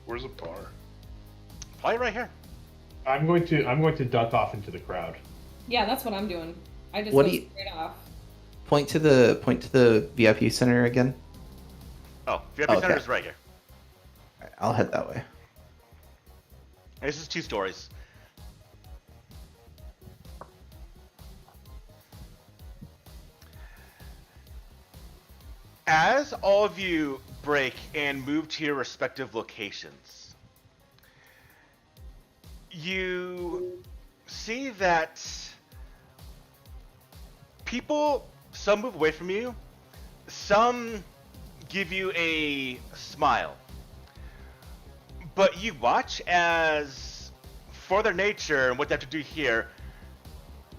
Where's a bar? Probably right here. I'm going to duck off into the crowd. Yeah, that's what I'm doing. I just What go do you- straight off. Point to the VIP center again. Oh, VIP Okay. Center is right here. All right, I'll head that way. And this is 2 stories. As all of you break and move to your respective locations, you see that people, some move away from you, some give you a smile. But you watch as, for their nature and what they have to do here,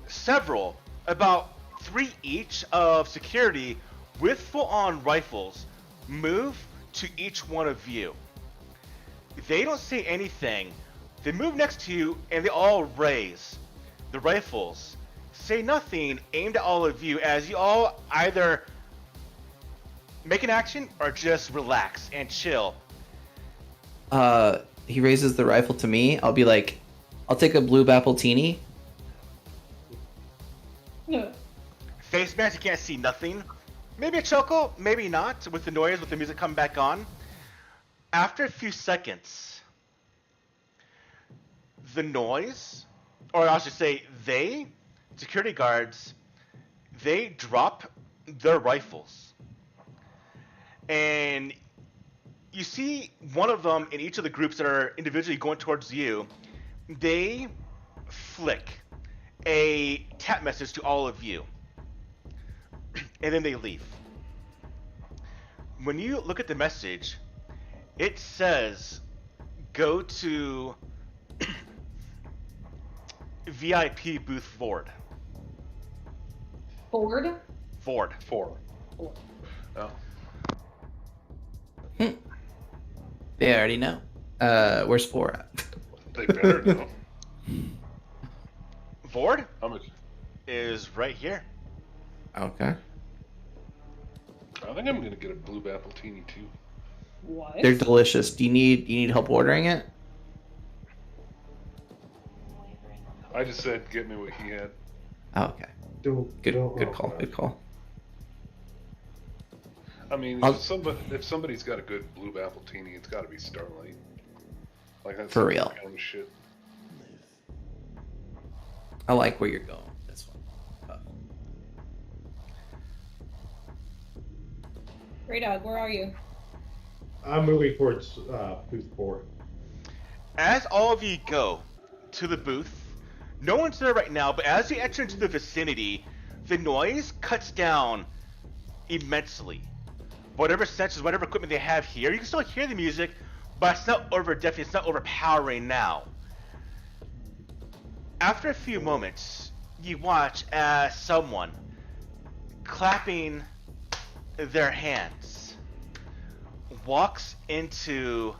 several, about 3 each of security with full-on rifles, move to each one of you. They don't say anything. They move next to you and they all raise the rifles. Say nothing, aimed at all of you as you all either make an action or just relax and chill. He raises the rifle to me. I'll be like, I'll take a blue apple teeny. Face mask, you can't see nothing. Maybe a chuckle, maybe not, with the noise, with the music coming back on. After a few seconds, the noise, or I should say they, security guards, they drop their rifles. and you see one of them in each of the groups that are individually going towards you. They flick a tap message to all of you, and then they leave. When you look at the message, it says, go to VIP booth Ford. Ford? Ford. 4. Ford. Oh. They already know. Where's 4 at? They better know. Ford How much? is right here. Okay. I think I'm gonna get a blue appletini too. What? They're delicious. Do you need help ordering it? I just said get me what he had. Oh, okay. Good call. I mean, I'll- if somebody's got a good blue appletini, it's got to be Starlight. Like that's For some real. kind of shit. I like where you're going with this one. Grey Dog, where are you? I'm moving towards booth 4. As all of you go to the booth, no one's there right now, but as you enter into the vicinity, the noise cuts down immensely. Whatever sensors, whatever equipment they have here, you can still hear the music, but it's not deafening, it's not overpowering now. After a few moments, you watch as someone clapping their hands walks into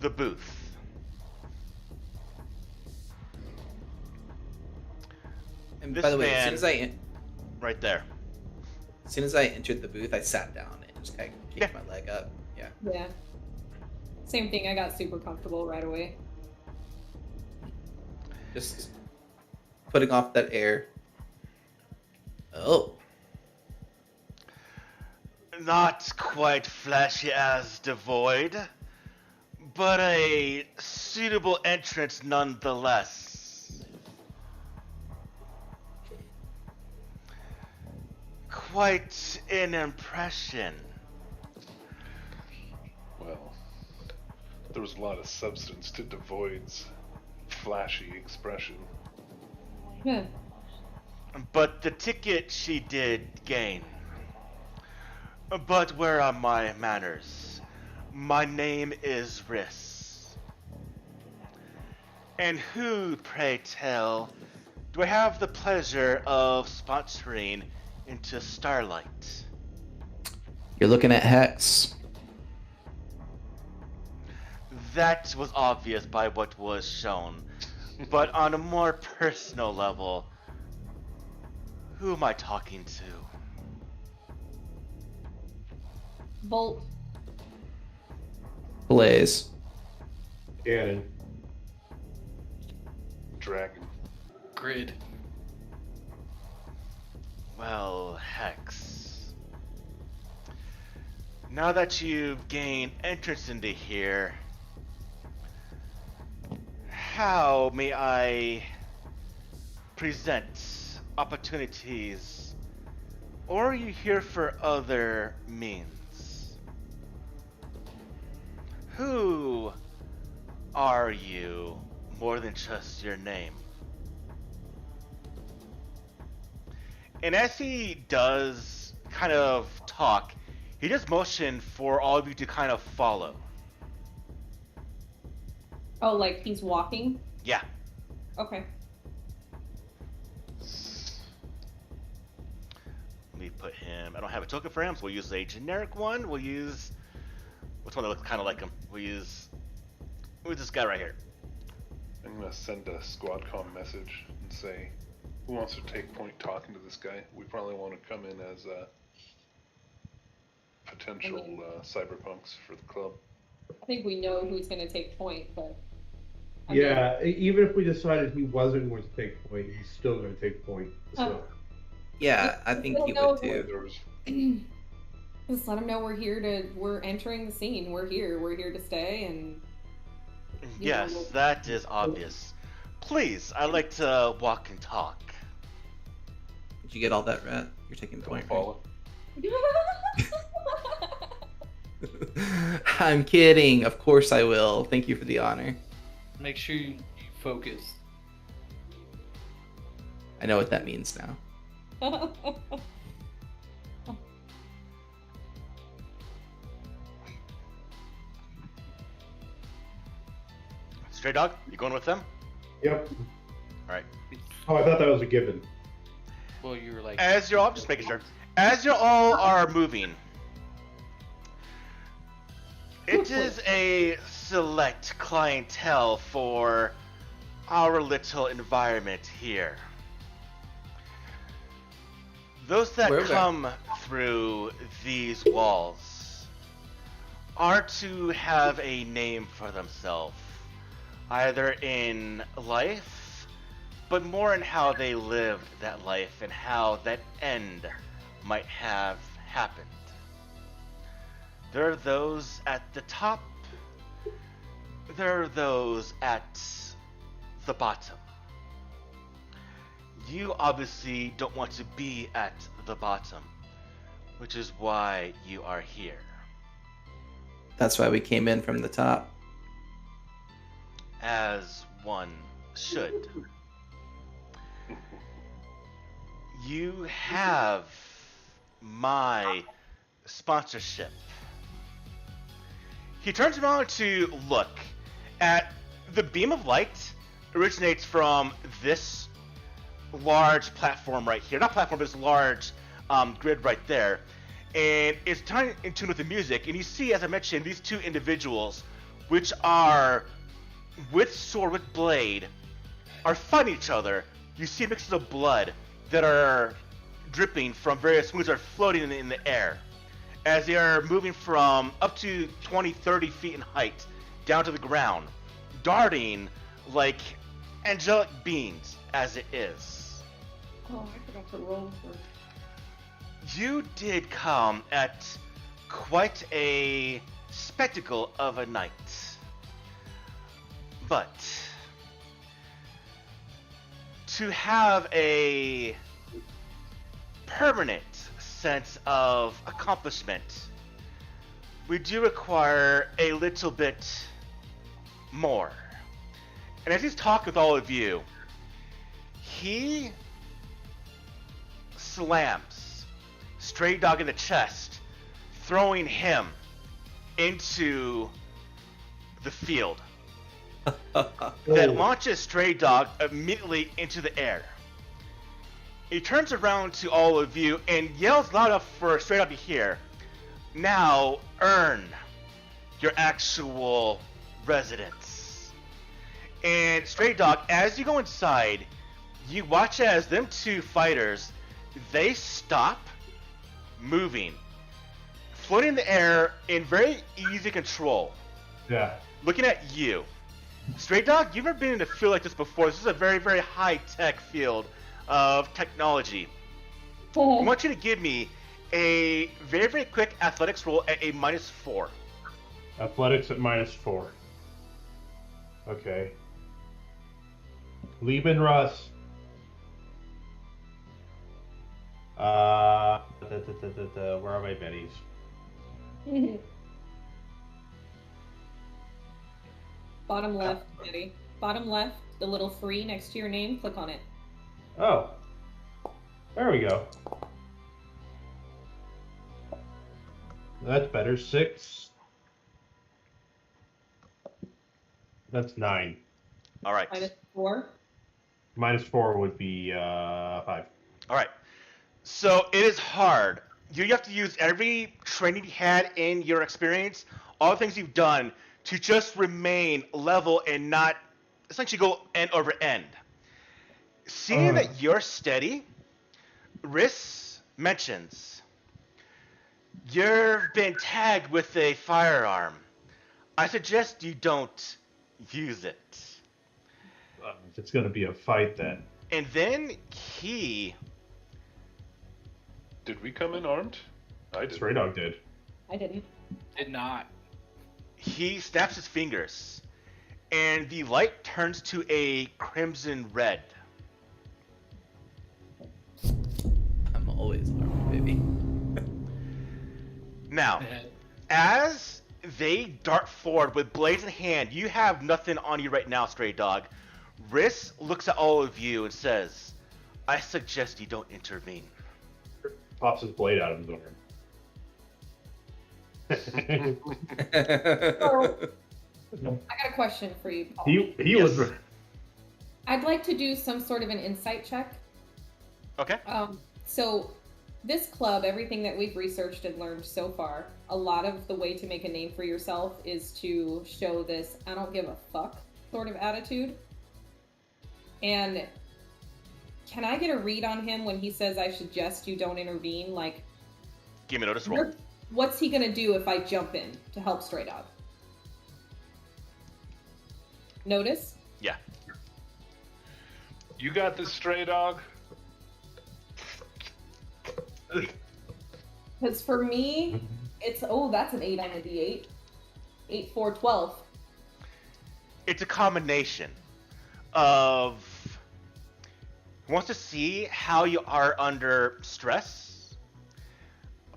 the booth. And This by the way, man- as Right there. soon as I entered the booth, I sat down and just kind of kicked Yeah. my leg up. Yeah. Yeah. Same thing, I got super comfortable right away. Just putting off that air. Oh. Not quite flashy as devoid, but a suitable entrance nonetheless. Quite an impression. Well, there was a lot of substance to Devoid's flashy expression. Yeah. But the ticket she did gain. But where are my manners? My name is Riss. And who, pray tell, do I have the pleasure of sponsoring into Starlight? You're looking at Hex. That was obvious by what was shown. But on a more personal level, who am I talking to? Bolt. Blaze. Cannon. Dragon. Grid. Well, Hex. Now that you've gained entrance into here, how may I present opportunities? Or are you here for other means? Who are you more than just your name? And as he does kind of talk, he just motioned for all of you to kind of follow. Oh, like he's walking? Yeah. Okay. Let me put him. I don't have a token for him, so we'll use a generic one. We'll use. Which one that looks kind of like him? We'll use this guy right here. I'm gonna send a squad comm message and say, who wants to take point talking to this guy? We probably want to come in as potential cyberpunks for the club. I think we know who's going to take point, but. I Yeah, even if we decided he wasn't going to take point, he's still going to take point. So. Yeah, I think don't he know would too. There was Just let him know we're entering the scene. We're here to stay, and. Yes, we'll- that is obvious. Please, I'd like to walk and talk. Did you get all that, Rat? You're taking don't point. Right? follow. I'm kidding. Of course I will. Thank you for the honor. Make sure you focus. I know what that means now. Stray Dog, you going with them? Yep. All right. Oh, I thought that was a given. Well, you were like, As you're all just making sure. As you all are moving, it is a select clientele for our little environment here. Those that Where are they? come through these walls are to have a name for themselves, either in life, but more in how they lived that life and how that end might have happened. There are those at the top, there are those at the bottom. You obviously don't want to be at the bottom, which is why you are here. That's why we came in from the top. As one should. You have my sponsorship. He turns around to look at the beam of light originates from this large platform right here. Not platform, but this large grid right there. And it's tying in tune with the music. And you see, as I mentioned, these two individuals, which are with sword, with blade, are fighting each other. You see mixes of blood that are dripping from various wounds that are floating in the air as they are moving from up to 20, 30 feet in height down to the ground, darting like angelic beings as it is. Oh, I forgot to roll for. You did come at quite a spectacle of a night. But to have a permanent sense of accomplishment, we do require a little bit more. And as he's talking with all of you, he slams Stray Dog in the chest, throwing him into the field. That launches Stray Dog immediately into the air. He turns around to all of you and yells loud enough for Stray Dog to hear. Now earn your actual residence. And Stray Dog, as you go inside, you watch as them two fighters, they stop moving, floating in the air in very easy control. Yeah. Looking at you. Stray Dog, you've never been in a field like this before. This is a very, very high-tech field of technology. I want you to give me a very, very quick athletics roll at a -4. Athletics at -4. Okay. Lieben Russ. Where are my bennies? Bottom left, Eddie. Bottom left, the little free next to your name. Click on it. Oh. There we go. That's better. 6. That's 9. All right. -4. -4 would be 5. All right. So it is hard. You have to use every training you had in your experience, all the things you've done, to just remain level and not essentially go end over end. Seeing that you're steady, Riss mentions you've been tagged with a firearm. I suggest you don't use it. If it's going to be a fight, then. And then he... Did we come in armed? I did. Stray Dog did. I didn't. did not. He snaps his fingers, and the light turns to a crimson red. I'm always armed, baby. Now, As they dart forward with blades in hand, you have nothing on you right now, Stray Dog. Riss looks at all of you and says, I suggest you don't intervene. Pops his blade out of his arm. I got a question for you, Paul. he Yes. was. I'd like to do some sort of an insight check. Okay. So this club, everything that we've researched and learned so far, a lot of the way to make a name for yourself is to show this I don't give a fuck sort of attitude. And can I get a read on him when he says I suggest you don't intervene? Like, Give me a notice roll. what's he gonna do if I jump in to help Stray Dog? Notice? Yeah. You got this, Stray Dog? Because for me, it's that's an 8 on the D8. 8, 4, 12. It's a combination of he wants to see how you are under stress,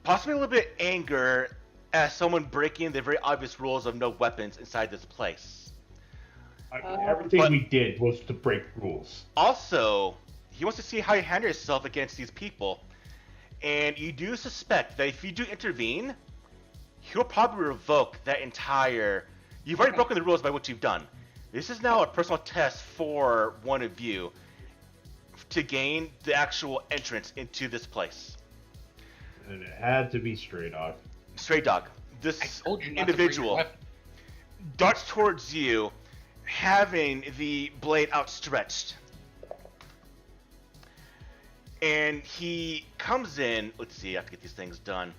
possibly a little bit anger as someone breaking the very obvious rules of no weapons inside this place. I mean, everything But- we did was to break rules. Also, he wants to see how you handle yourself against these people, and you do suspect that if you do intervene, he'll probably revoke that entire. You've already Okay. broken the rules by what you've done. This is now a personal test for one of you to gain the actual entrance into this place. And it had to be Stray Dog. Stray Dog, I this told you not individual to bring your weapon. darts towards you, having the blade outstretched. And he comes in. Let's see, I have to get these things done.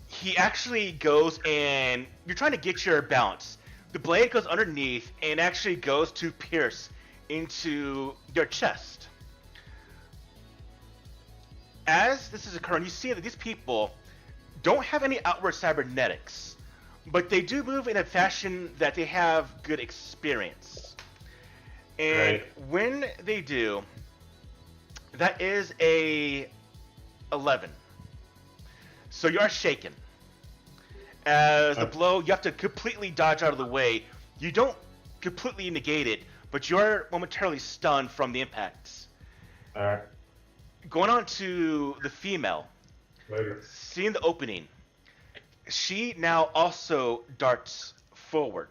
He actually goes and you're trying to get your balance. The blade goes underneath and actually goes to pierce into your chest. As this is occurring, you see that these people don't have any outward cybernetics, but they do move in a fashion that they have good experience. And Right. when they do, that is a 11. So you are shaken. As the Okay. blow, you have to completely dodge out of the way. You don't completely negate it, but you're momentarily stunned from the impacts. Alright. Going on to the female, Later. seeing the opening, she now also darts forward.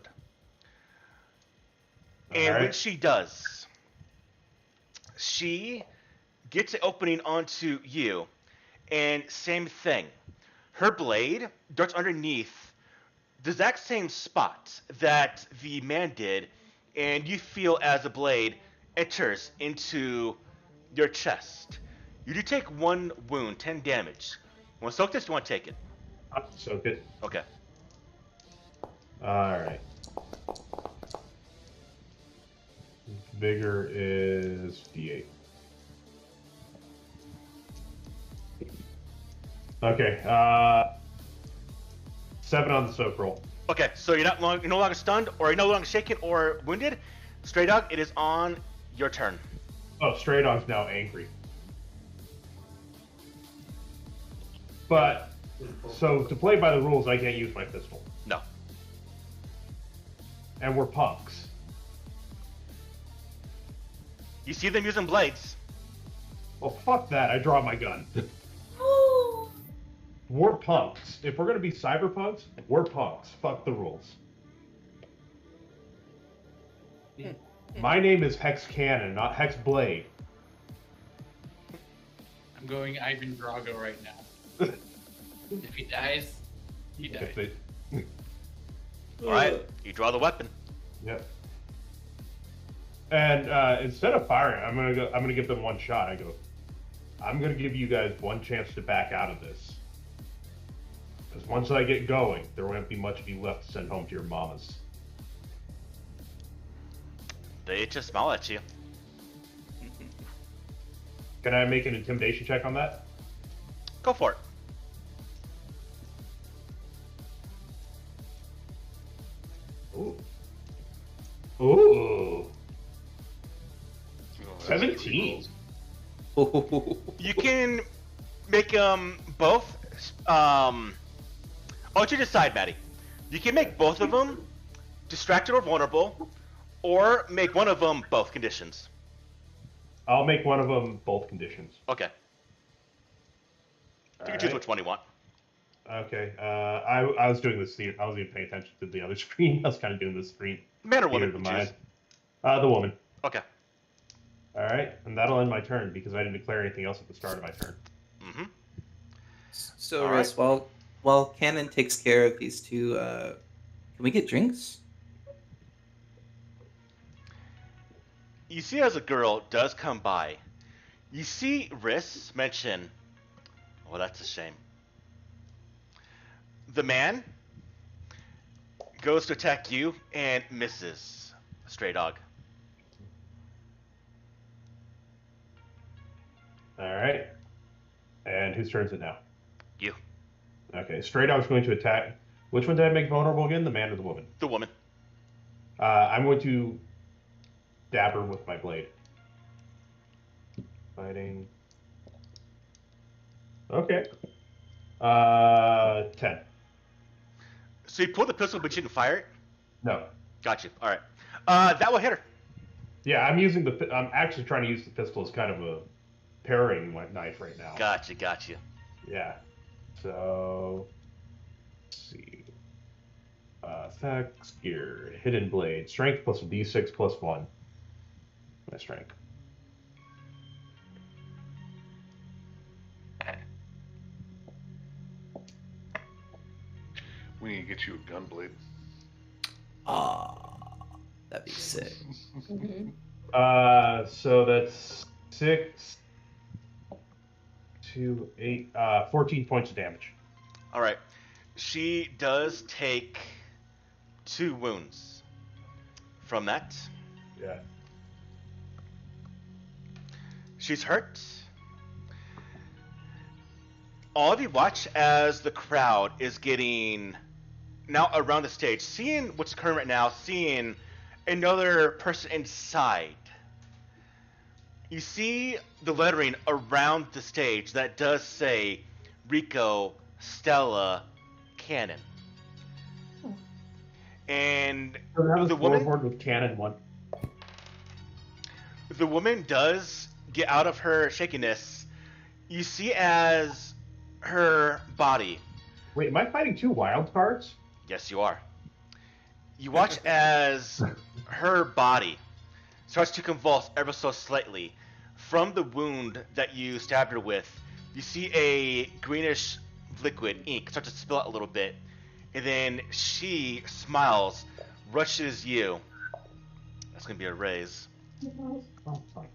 And when Alright. she does, she gets an opening onto you, and same thing. Her blade darts underneath the exact same spot that the man did, and you feel as the blade enters into your chest. You do take 1 wound, 10 damage. You want to soak this? You want to take it? I'll soak it. Okay. Alright. Vigor is D8. Okay, 7 on the soak roll. Okay, so you're no longer stunned, or you're no longer shaken or wounded. Stray Dog, it is on your turn. Oh, Stray Dog's now angry. But, so to play by the rules, I can't use my pistol. No. And we're punks. You see them using blades. Well, fuck that. I draw my gun. We're punks. If we're gonna be cyberpunks, we're punks. Fuck the rules. My name is Hex Cannon, not Hex Blade. I'm going Ivan Drago right now. If he dies, he dies. If they- All right, you draw the weapon. Yep. And instead of firing, I'm gonna give them one shot. I go, I'm gonna give you guys one chance to back out of this. Because once I get going, there won't be much of you left to send home to your mamas. They just smile at you. Can I make an intimidation check on that? Go for it. Ooh. Ooh. You know, that's 17. You can make them both I'll let you decide, Maddie. You can make both of them distracted or vulnerable, or make one of them both conditions. I'll make one of them both conditions. Okay. You can choose which one you want. Okay. I was doing this. I wasn't even paying attention to the other screen. I was kind of doing this screen. Man or woman? The Choose. The woman. Okay. All right, and that'll end my turn because I didn't declare anything else at the start of my turn. Mm-hmm. So, All Riz, while Cannon takes care of these two, can we get drinks? You see, as a girl does come by, you see Riss mention, "Oh, that's a shame." The man goes to attack you and misses. Stray dog. All right. And whose turn is it now? You. Okay. Stray Dog's going to attack. Which one did I make vulnerable again? The man or the woman? The woman. I'm going to dab her with my blade. Fighting. Okay. 10. So you pull the pistol, but you can fire it? No. Got you. All right. That will hit her. Yeah, I'm actually trying to use the pistol as kind of a paring knife right now. Got you. Yeah. So, let's see. Effects, gear, hidden blade, strength plus a d6 plus 1. My strength. We need to get you a gun blade. That'd be sick. Mm-hmm. So that's 6 to 8, 14 points of damage. All right. She does take 2 wounds from that. Yeah. She's hurt. All of you watch as the crowd is getting now around the stage, seeing what's occurring right now, seeing another person inside. You see the lettering around the stage that does say Rico, Stella, Cannon. And So that was the woman, floorboard with cannon 1. the woman does get out of her shakiness. You see as her body. Wait, am I fighting 2 wild cards? Yes, you are. You watch as her body starts to convulse ever so slightly. From the wound that you stabbed her with, you see a greenish liquid, ink, start to spill out a little bit. And then she smiles, rushes you. That's going to be a raise. Oh, fine.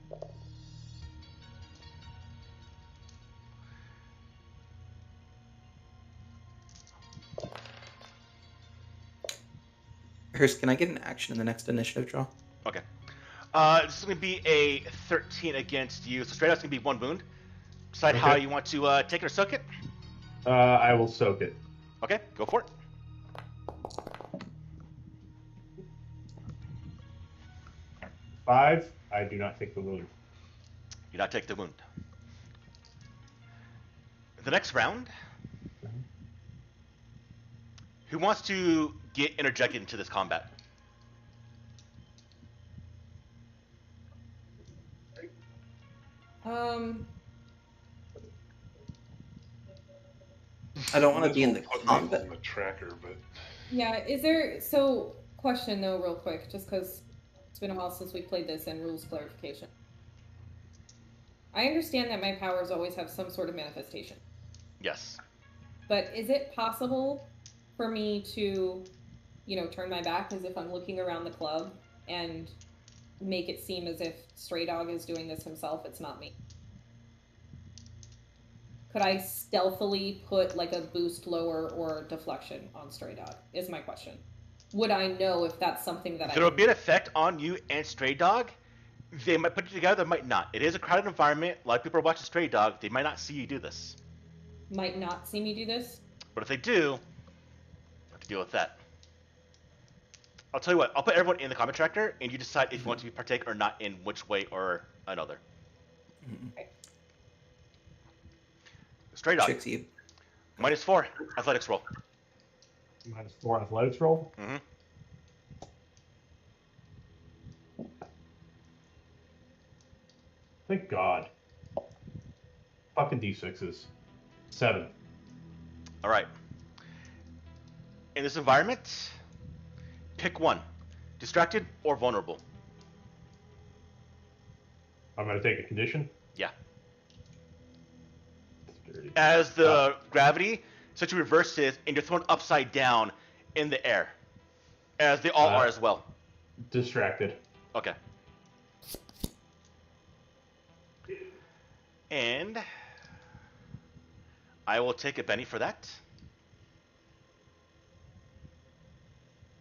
Hurst, can I get an action in the next initiative draw? Okay. This is going to be a 13 against you. So straight out's going to be 1 wound. Decide how you want to take it or soak it. I will soak it. Okay, go for it. Five. I do not take the wound. You not take the wound. The next round. Who wants to get interjected into this combat? I don't want to be in the Put combat. on the tracker, but Yeah, is there, so, question though, real quick, just because it's been a while since we played this and rules clarification. I understand that my powers always have some sort of manifestation, Yes. but is it possible for me to, turn my back as if I'm looking around the club and make it seem as if Stray Dog is doing this himself, it's not me? Could I stealthily put like a boost lower or deflection on Stray Dog, is my question. Would I know if that's something that There will be an effect on you and Stray Dog. They might put it together, they might not. It is a crowded environment. A lot of people are watching Stray Dog. They might not see you do this. might not see me do this? But if they do, you have to deal with that. I'll tell you what, I'll put everyone in the comment tracker, and you decide if you want to be partake or not in which way or another. Okay. Stray Dog, Trixie. -4, athletics roll. -4 athletics roll. Mm-hmm. Thank God. Fucking D6s. 7. All right. In this environment, pick one: distracted or vulnerable. I'm gonna take a condition. Yeah. Dirty. As the gravity essentially reverses and you're thrown upside down in the air, as they all are as well. Distracted. Okay. And I will take a Benny for that.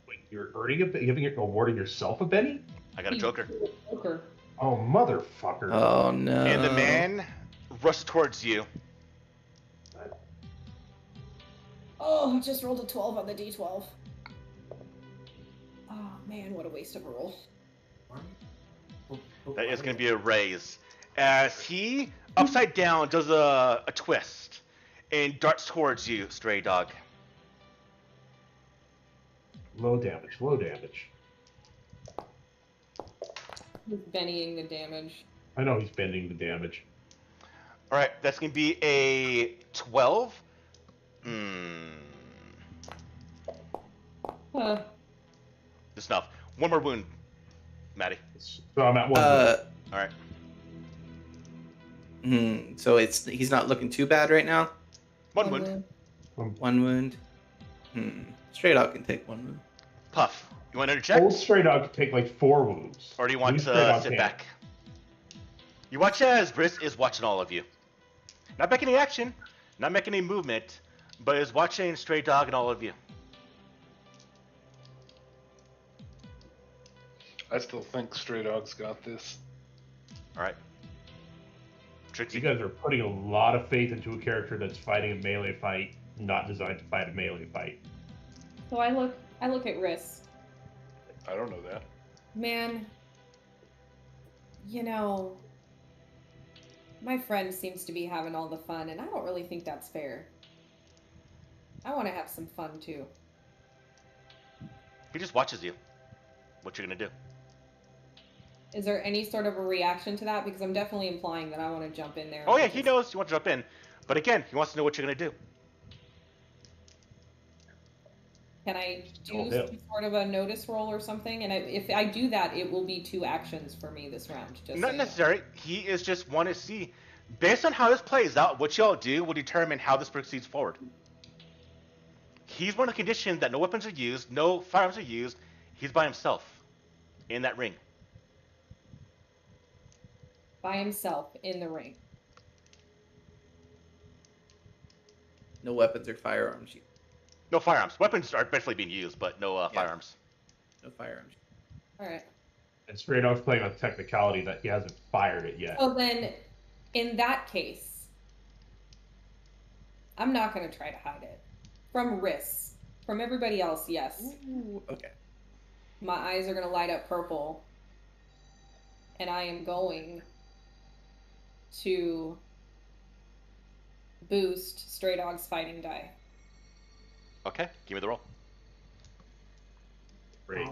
Wait, you're awarding yourself a Benny? I got a Joker. Joker. Oh, motherfucker. Oh no. And the man rushes towards you. Oh, I just rolled a 12 on the D12. Oh man, what a waste of a roll. That is going to be a raise. As he, upside down, does a twist and darts towards you, Stray Dog. Low damage, low damage. He's bennying the damage. I know he's bending the damage. Alright, that's going to be a 12. Just enough. One more wound, Maddie. So I'm at 1. Alright. So he's not looking too bad right now. One wound. One wound. Straight out can take one wound. Puff, you want to interject? Old Stray Dog could take like 4 wounds. Or do you want New Stray to Dog sit can't. back? You watch as Briss is watching all of you. Not making any action, not making any movement, but is watching Stray Dog and all of you. I still think Stray Dog's got this. Alright. You Trixie. guys are putting a lot of faith into a character that's fighting a melee fight, not designed to fight a melee fight. So I look at Riss. I don't know that. Man, you know, my friend seems to be having all the fun, and I don't really think that's fair. I want to have some fun too. He just watches you. What you gonna do? Is there any sort of a reaction to that? Because I'm definitely implying that I want to jump in there. Oh yeah, he knows you want to jump in. But again, he wants to know what you're gonna do. Can I Oh, do yeah. some sort of a notice roll or something? And if I do that, it will be 2 actions for me this round. Just so Not you know. necessary. He is just want to see, based on how this plays out, what y'all do will determine how this proceeds forward. He's one of the conditions that no weapons are used, no firearms are used. He's by himself in that ring. By himself in the ring. No weapons or firearms. No firearms. Weapons are definitely being used, but no firearms. No firearms. All right. And Stray Dog's playing on technicality that he hasn't fired it yet. So then, in that case, I'm not going to try to hide it. From Riss. From everybody else, yes. Ooh, okay. My eyes are going to light up purple. And I am going to boost Stray Dog's fighting die. Okay, give me the roll. Raise,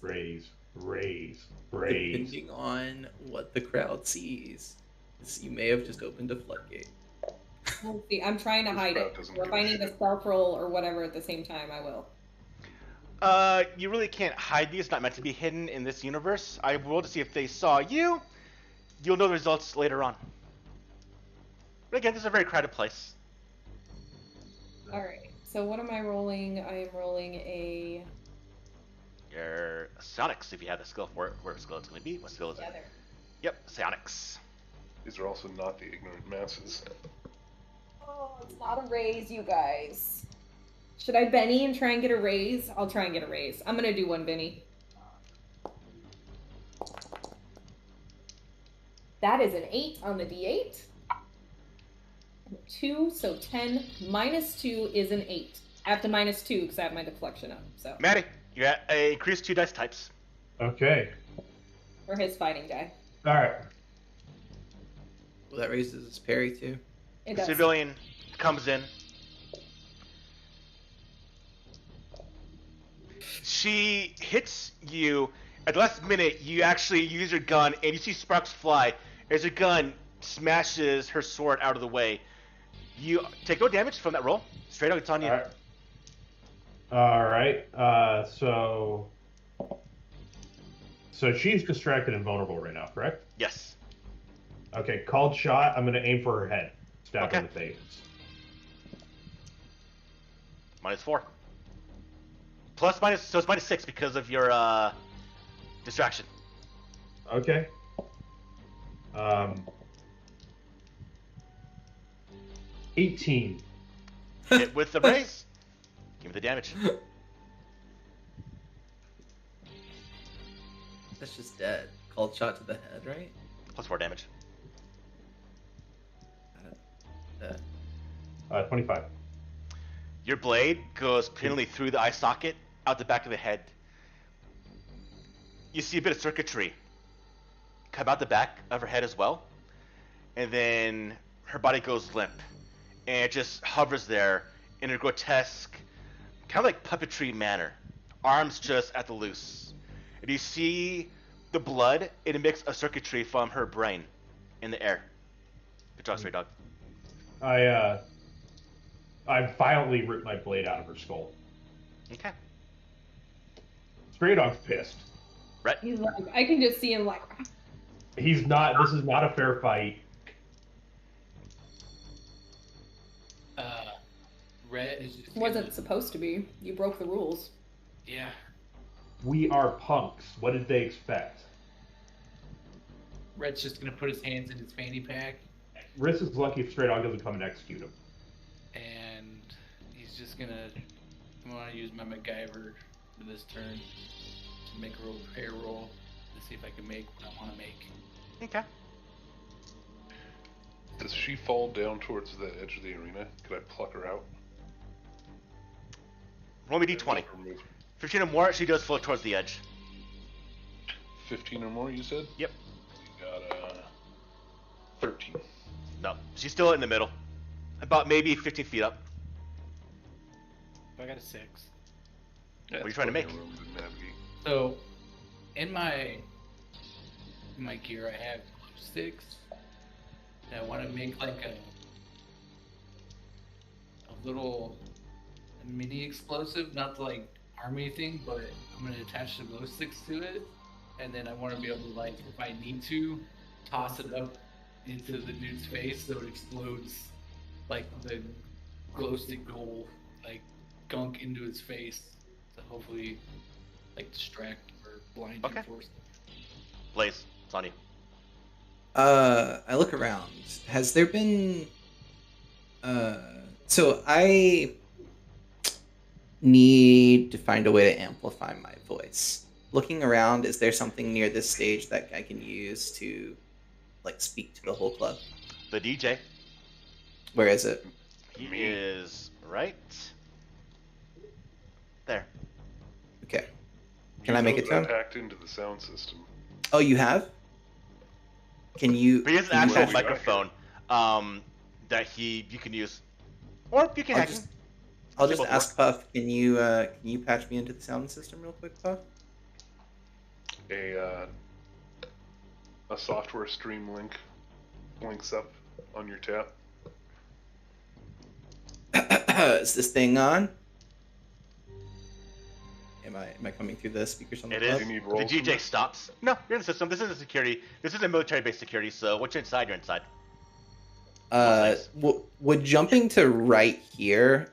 raise, raise, raise. Depending on what the crowd sees, you may have just opened a floodgate. We'll see. I'm trying to This hide crowd it. doesn't Or if give I a need a shit. stealth roll or whatever at the same time, I will. You really can't hide these. Not meant to be hidden in this universe. I rolled to see if they saw you. You'll know the results later on. But again, this is a very crowded place. Alright. So what am I rolling? I am rolling a... Your psionics, if you have the skill for it, where skill it's going to be. What skill is it? Together. Yep, psionics. These are also not the ignorant masses. Oh, it's not a raise, you guys. Should I Benny and try and get a raise? I'll try and get a raise. I'm gonna do one Benny. That is an 8 on the D8. 2, so 10 minus 2 is an 8. I have to minus 2 because I have my deflection up. So Maddie, you got a increased 2 dice types. Okay. for his fighting die. All right. Well, that raises his parry too. It The does. civilian comes in. She hits you. At the last minute, you actually use your gun, and you see sparks fly as your gun smashes her sword out of the way. You take no damage from that roll. Straight up, it's on you. All right. So she's distracted and vulnerable right now, correct? Yes. Okay. Called shot. I'm gonna aim for her head. Stab her Okay. in the face. -4. Plus minus, so it's -6 because of your distraction. Okay. 18. Hit with the raise. Give me the damage. That's just dead. Cold shot to the head, right? +4 damage. 25. Your blade goes cleanly through the eye socket, out the back of the head. You see a bit of circuitry come out the back of her head as well, and then her body goes limp, and it just hovers there in a grotesque, kind of like puppetry manner. Arms just at the loose. And you see the blood in a mix of circuitry from her brain in the air. Good job, Stray Dog. I violently ripped my blade out of her skull. Okay. Stray Dog's pissed. Right? He's like, I can just see him like. He's not. This is not a fair fight. Red is just Wasn't supposed to be. You broke the rules. Yeah. We are punks. What did they expect? Red's just gonna put his hands in his fanny pack, Riss is lucky if Stray Dog doesn't come and execute him. and he's just gonna. I'm gonna use my MacGyver for this turn to make a repair roll to see if I can make what I want to make. Okay. Does she fall down towards the edge of the arena? Could I pluck her out? Roll me d20. 15 or more, she does float towards the edge. 15 or more, you said? Yep. You got 13. No, she's still in the middle. About maybe 15 feet up. I got a 6. Yeah, What are you it's trying to plenty make? of room to navigate. So, in my gear, I have 6. And I want to make like a little mini explosive, not the like army thing, but I'm gonna attach the glow sticks to it, and then I want to be able to, like, if I need to, toss it up into the dude's face so it explodes like the glow stick gold like gunk into his face to hopefully like distract or blind Okay. him for something. Blaze, it's on you. I look around. Has there been so I need to find a way to amplify my voice. Looking around, is there something near this stage that I can use to like speak to the whole club? The DJ. Where is it? He Me. is right there. Okay. Can I make it to him? Packed into the sound system. Oh, you have? Can you? But he has an can you actual actually- microphone that you can use. Or you can I'll hack just- him. I'll just Both ask Puff. Can you patch me into the sound system real quick, Puff? A software stream link links up on your tab. Is this thing on? Am I coming through the speakers on the It club? is. Do you need The rolls from DJ this? stops. No, you're in the system. This isn't security. This isn't military-based security, so once you're inside, you're inside. Nice. Would jumping to right here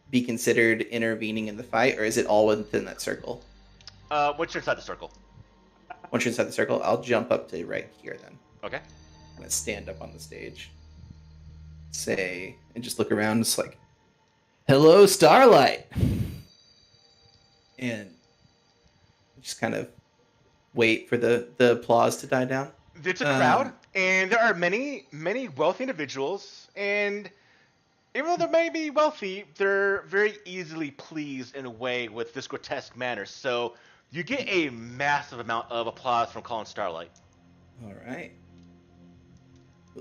be considered intervening in the fight, or is it all within that circle? Once you're inside the circle. Once you're inside the circle, I'll jump up to right here then. Okay. I'm gonna stand up on the stage. Say, and just look around, it's like, hello, Starlight! And just kind of wait for the applause to die down. It's a crowd, and there are many wealthy individuals, and even though they may be wealthy, they're very easily pleased in a way with this grotesque manner. So you get a massive amount of applause from Colin Starlight. All right.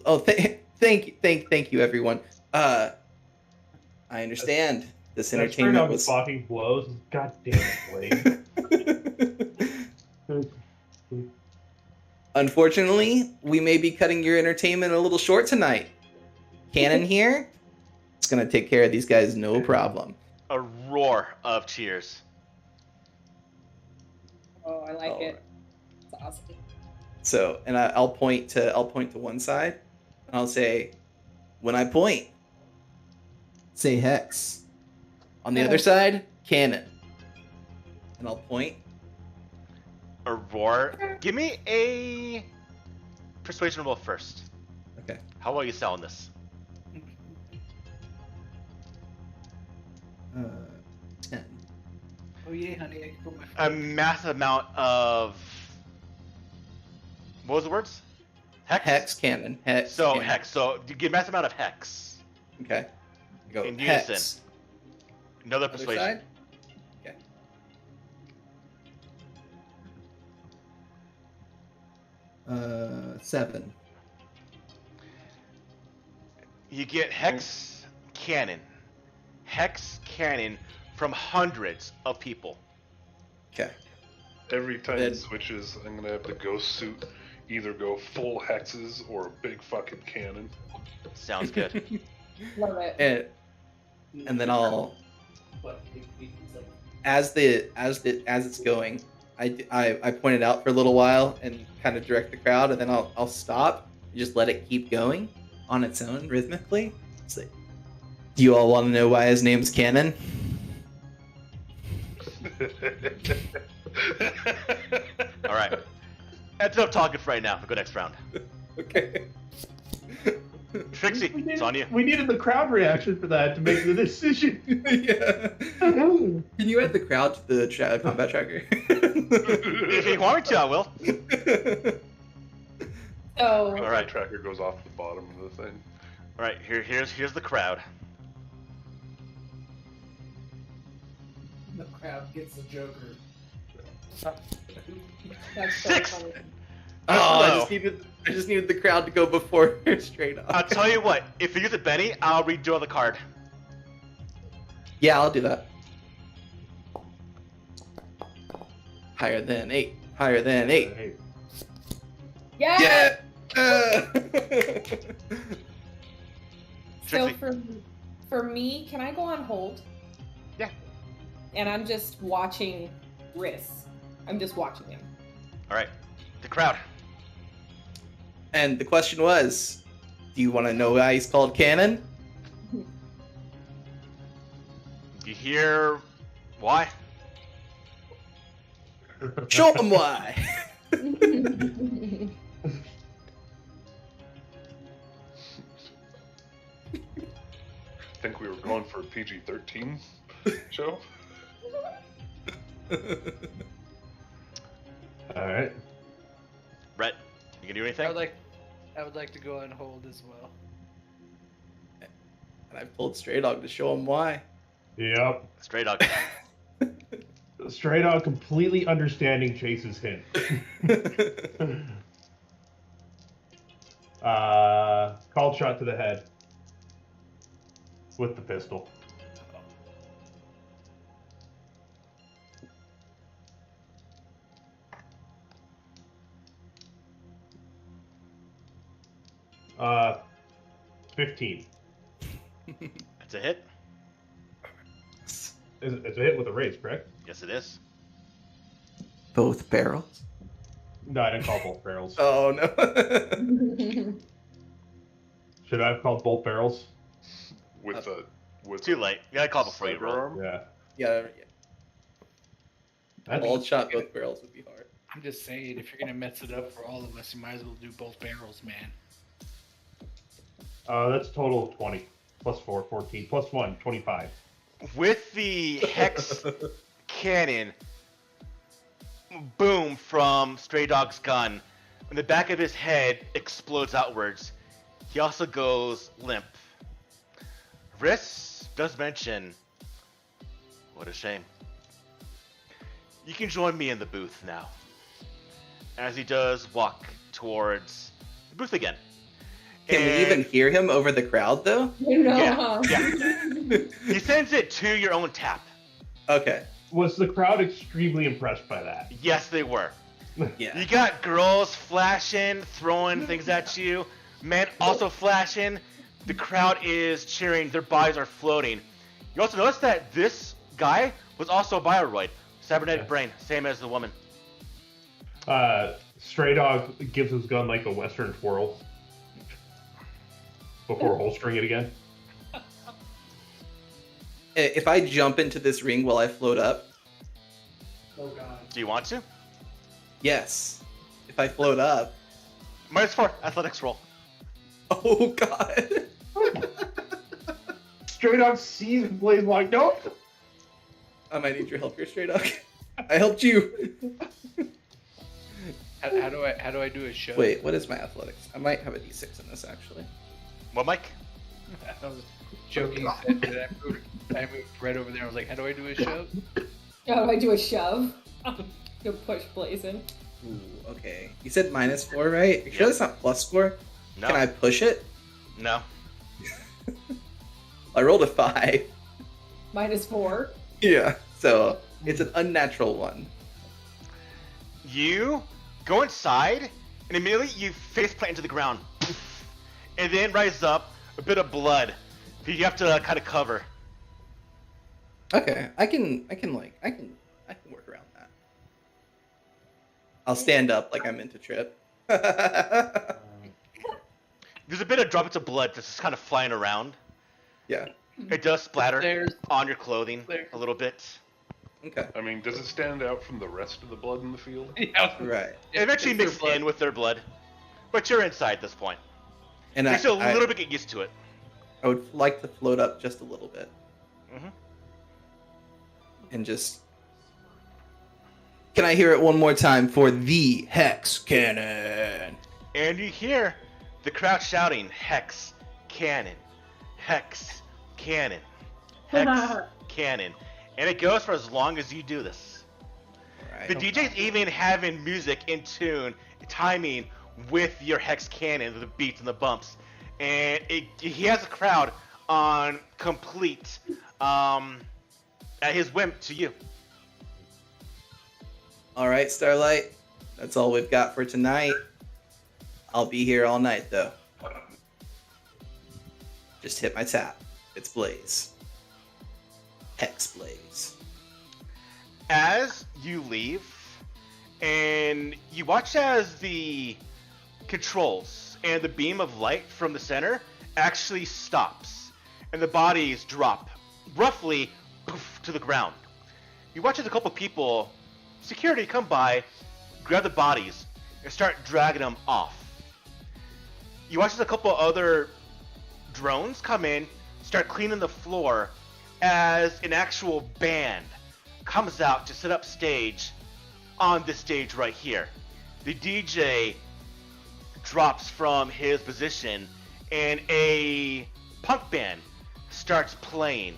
Oh, thank you, everyone. I understand. This That straight entertainment out was. fucking blows. God damn it, Blade. Unfortunately, we may be cutting your entertainment a little short tonight. Cannon here, it's gonna take care of these guys, no problem. A roar of cheers. Oh, I like All it. right. It's awesome. So, and I'll point to one side, and I'll say, when I point, say hex. On the other side, cannon. And I'll point. A roar. Give me a persuasion roll first. Okay. How well are you selling this? 10. Oh yeah, honey, I can put my. A massive amount of. What was the words? Hex cannon. Hex. So cannon. hex. So you get a massive amount of hex. Okay. Go In hex. unison. Another Other persuasion. side. Okay. Uh, 7. You get hex cannon. Hex cannon from hundreds of people. Okay. Every time Then- it switches, I'm gonna have the ghost suit either go full hexes or a big fucking cannon. Sounds good. Love it. And then I'll, as it's going, I point it out for a little while and kind of direct the crowd, and then I'll stop and just let it keep going on its own rhythmically. It's like, do you all want to know why his name's Cannon? All right. That's enough talking for right now. We'll go next round. Okay. Trixie, it's on you. We needed the crowd reaction for that to make the decision. Yeah. Can you add the crowd to the combat tracker? If you want me to, I will. So, All right. Tracker goes off the bottom of the thing. All right. Here's the crowd. The crowd gets the Joker. that's so 6. funny. Oh, I Hello. just needed the crowd to go before straight up. I'll tell you what. If you use a Benny, I'll redraw the card. Yeah, I'll do that. Higher than 8. Higher than 8. Hey, Yeah. Yeah. So Trixie. for me, can I go on hold? Yeah. And I'm just watching Riss. I'm just watching him. All right. The crowd. And the question was, do you want to know why he's called Cannon? You hear why? Show him why. Think we were going for a PG-13 show? all right. Brett, you can do I anything? would like to go on hold as well. And I've told Stray Dog to show him why. Yep. Straight dog. Straight out, completely understanding Chase's hint. Called shot to the head with the pistol. Uh, 15. That's a hit. It's a hit with a raise, correct? Yes, it is. Both barrels. No, I didn't call both barrels. Oh no. Should I have called both barrels? With Too late. You gotta call before you roll. sidearm? Yeah. Yeah. That's, Bald shot both barrels would be hard. I'm just saying, if you're gonna mess it up for all of us, you might as well do both barrels, man. that's a total of 20. Plus 4, 14. Plus 1, 25. With the hex cannon boom from Stray Dog's gun, when the back of his head explodes outwards, he also goes limp. Riss does mention, what a shame. You can join me in the booth now. As he does walk towards the booth again. Can we even hear him over the crowd, though? No, Yeah, huh? yeah. He sends it to your own tap. Okay. Was the crowd extremely impressed by that? Yes, they were. Yeah. You got girls flashing, throwing things at you. Men also flashing. The crowd is cheering. Their bodies are floating. You also notice that this guy was also a Bioroid. Cybernetic brain, same as the woman. Stray Dog gives his gun like a western twirl before holstering it again. If I jump into this ring while I float up, Oh god. Do you want to? yes. If I float up, -4, athletics roll. oh god. Stray Dog sees Blaze like, no. I might need your help here, Stray Dog. I helped you. How do I do a show? Wait, what is my athletics? I might have a d6 in this, actually. What, Mike? I was joking. I moved right over there. I was like, how do I do a show? How do I do a shove? Go push Blazin. Ooh, okay. You said -4, right? You sure Yep. that's not +4? No. Can I push it? No. I rolled a 5. -4. Yeah, so it's an unnatural one. You go inside, and immediately you face plant into the ground. And then rise up, a bit of blood. You have to kind of cover. Okay, I can work around that. I'll stand up like I'm meant to trip. There's a bit of droplets of blood just kind of flying around. Yeah. It does splatter There's on your clothing there. a little bit. Okay. I mean, does it stand out from the rest of the blood in the field? yeah, Right. It eventually It's their mixed blood. in with their blood. But you're inside at this point. And Takes you a little bit to get used to it. I would like to float up just a little bit Mhm. and just. Can I hear it one more time for the Hex Cannon? And you hear the crowd shouting, Hex Cannon, Hex Cannon, Hex Cannon. And it goes for as long as you do this. All The right. DJ's even having music in tune, timing with your Hex Cannon, the beats and the bumps. And he has a crowd on complete, at his whim to you. All right, Starlight. That's all we've got for tonight. I'll be here all night, though. Just hit my tap. It's Blaze. Hex Blaze. As you leave, and you watch as the controls and the beam of light from the center actually stops, and the bodies drop roughly poof, to the ground. You watch as a couple people, security, come by, grab the bodies, and start dragging them off. You watch as a couple other drones come in, start cleaning the floor, as an actual band comes out to set up stage on this stage right here. The DJ drops from his position and a punk band starts playing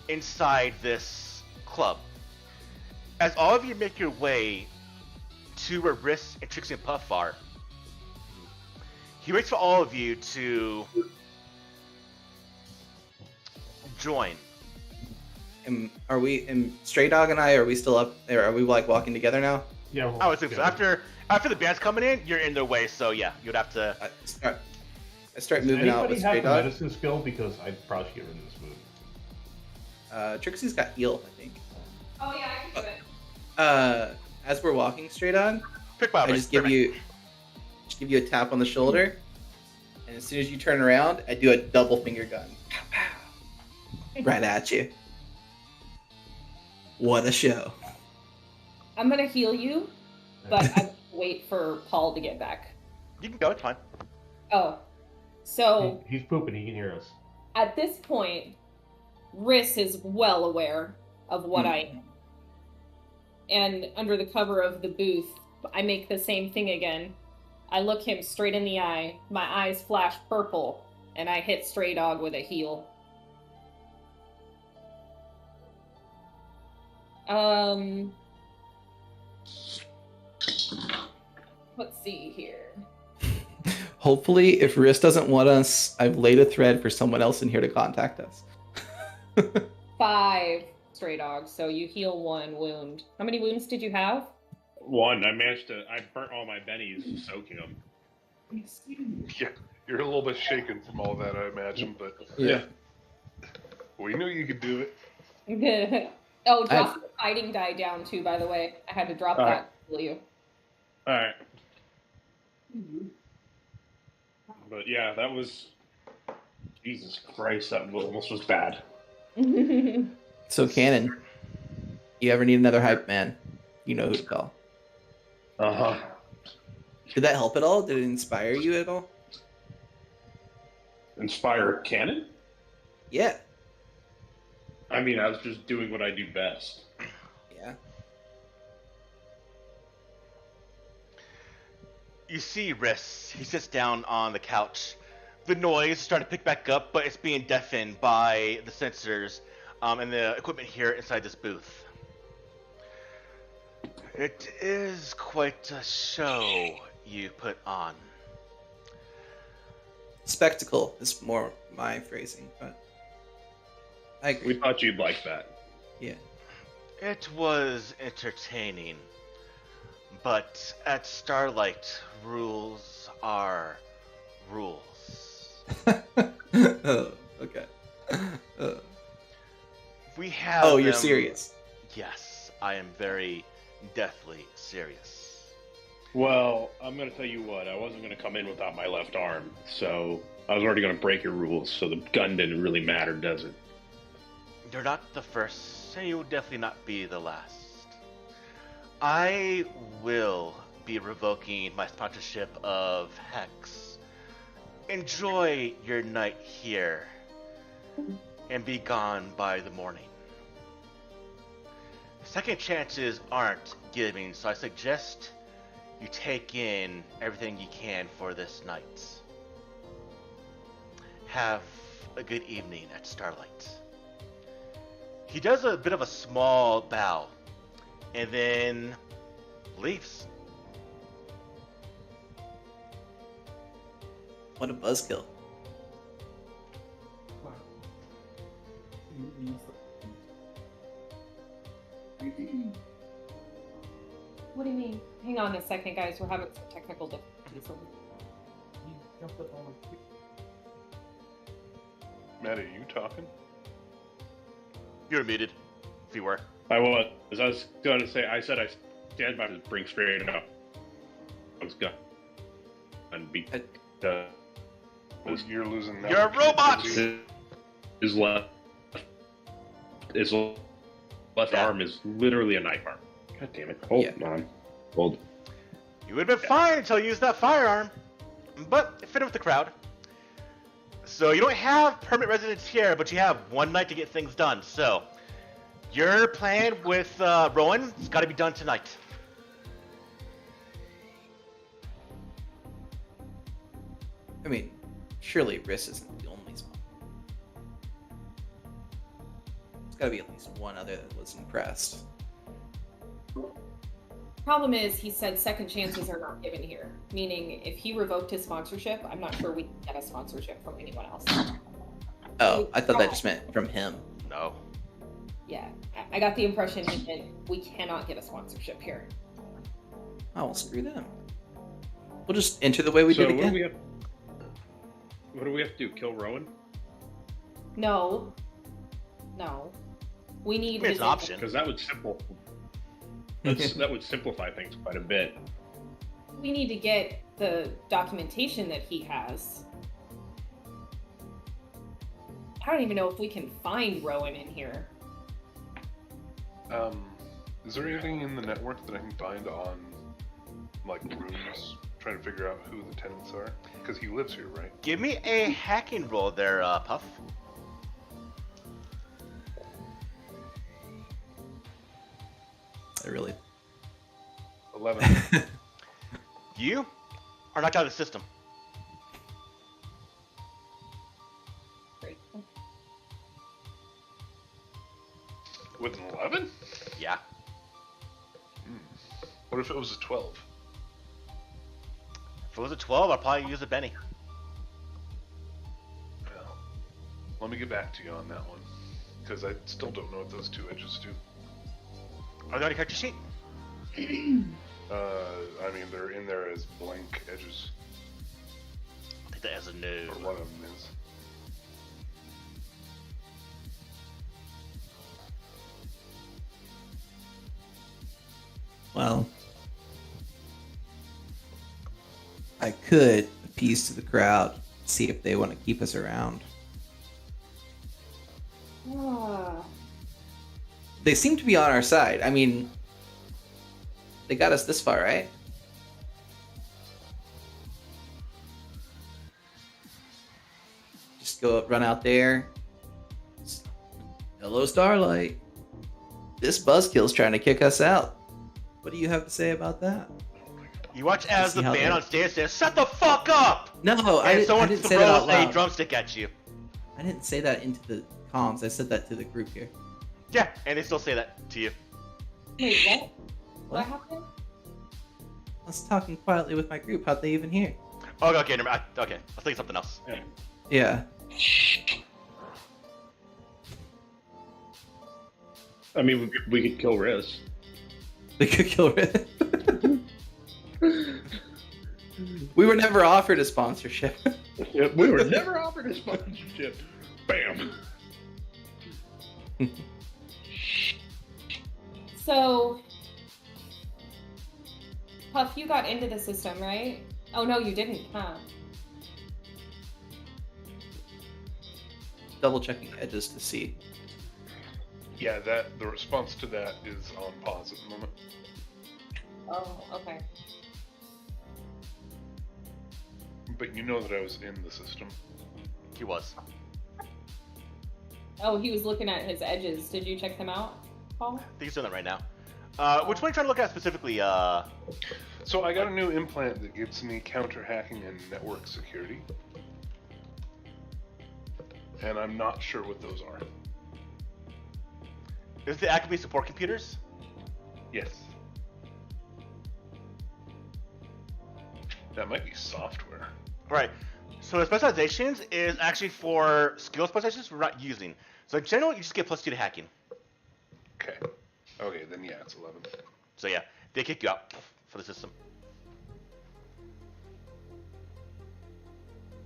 inside this club. As all of you make your way to where Riss and Trixie and Puff are, he waits for all of you to join. And Stray Dog and I, are we still up there? Are we like walking together now? Yeah. I would think so. After the band's coming in, you're in their way, so yeah, you'd have to. I start moving out Anybody with have Stray a Dog. medicine skill? Because I'd probably get rid of this move. Trixie's got heal, I think. Oh yeah, I can do it. As we're walking, Stray Dog, Pick my I just give you a tap on the shoulder, and as soon as you turn around, I do a double finger gun. Pow, pow. Right at you. What a show. I'm gonna heal you, but I wait for Paul to get back. You can go. It's fine. Oh, so He's pooping. He can hear us. at this point, Riss is well aware of what I am. And under the cover of the booth, I make the same thing again. I look him straight in the eye, my eyes flash purple, and I hit Stray Dog with a heal. Let's see here. Hopefully, if Riss doesn't want us, I've laid a thread for someone else in here to contact us. 5 stray dogs, so you heal 1 wound. How many wounds did you have? 1. I burnt all my bennies soaking them. Yeah, you're a little bit shaken from all that, I imagine, but Yeah. we knew you could do it. Oh, drop the fighting die down too, by the way. I had to drop that to heal you. Alright. But yeah, that was... Jesus Christ, that almost was bad. So, Cannon, you ever need another hype man, you know who to call. Uh-huh. Did that help at all? Did it inspire you at all? Inspire Cannon? Yeah. I mean, I was just doing what I do best. Yeah. You see Riss. He sits down on the couch. The noise is starting to pick back up, but it's being deafened by the sensors and the equipment here inside this booth. It is quite a show you put on. Spectacle is more my phrasing, but I agree. We thought you'd like that. Yeah. It was entertaining, but at Starlight, rules are rules. Oh, okay. We have. Oh, you're them- serious. Yes, I am very deathly serious. Well, I'm going to tell you what, I wasn't going to come in without my left arm, so I was already going to break your rules, so the gun didn't really matter, does it? You're not the first, and you'll definitely not be the last. I will be revoking my sponsorship of Hex. Enjoy your night here, and be gone by the morning. Second chances aren't giving, so I suggest you take in everything you can for this night. Have a good evening at Starlight. He does a bit of a small bow, and then leaves. What a buzzkill. What do you mean? Hang on a second, guys. We're having some technical difficulties. Matt, are you talking? You're muted, if you were. I was going to say, I said I stand by to bring straight up. I was going to be... Well, you're losing. You're a robot! His left arm is literally a knife arm. God damn it. Hold on. Hold. You would have been fine until you used that firearm, but it fit with the crowd. So you don't have permanent residence here, but you have one night to get things done. So your plan with Rowan has got to be done tonight. I mean, surely Riss isn't the only spot. There's gotta be at least one other that was impressed. Problem is, he said second chances are not given here. Meaning, if he revoked his sponsorship, I'm not sure we can get a sponsorship from anyone else. Oh, I thought that just meant from him. No. Yeah, I got the impression he meant we cannot get a sponsorship here. Oh, well, screw them. We'll just enter the way we did again. What do we have to do? Kill Rowan? No. We need It's his an option. Because that would simplify things quite a bit. We need to get the documentation that he has. I don't even know if we can find Rowan in here. Is there anything in the network that I can find on, like, rooms? Trying to figure out who the tenants are? Because he lives here, right? Give me a hacking roll there, Puff. I really... 11. You are knocked out of the system. Great. With an 11? Yeah. What if it was a 12? If it it was a 12, I'll probably use a Benny. Well, let me get back to you on that one, because I still don't know what those two edges do. Are they on your character sheet? I mean, they're in there as blank edges, I'll take that as a or no. one of them is. Well, I could appease to the crowd, see if they want to keep us around. Ah. They seem to be on our side. I mean, they got us this far, right? Just go run out there. Hello, Starlight. This buzzkill's trying to kick us out. What do you have to say about that? You watch as See the how band they're- on stage says, "Shut the fuck up!" No, I And someone didn't say that out throws a loud. drumstick at you. I didn't say that into the comms. I said that to the group here. Yeah, and they still say that to you. Wait, what? What What? happened? I was talking quietly with my group. How'd they even hear? Oh, okay, never mind. Okay, I was thinking something else. Yeah. I mean, we could kill Riz. We could kill Red. We were never offered a sponsorship. We were never offered a sponsorship. Bam. So, Puff, you got into the system, right? Oh no, you didn't, huh? Double checking edges to see. Yeah, the response to that is on pause at the moment. Oh, okay. But you know that I was in the system. He was. Oh, he was looking at his edges. Did you check them out, Paul? I think he's doing that right now. Which one are you trying to look at specifically? So I got a new implant that gives me counter hacking and network security. And I'm not sure what those are. Is the actively support computers? Yes. That might be software. Right. So the specializations is actually for skill specializations we're not using. So in general, you just get +2 to hacking. Okay. Okay, then yeah, it's 11. So yeah, they kick you out for the system.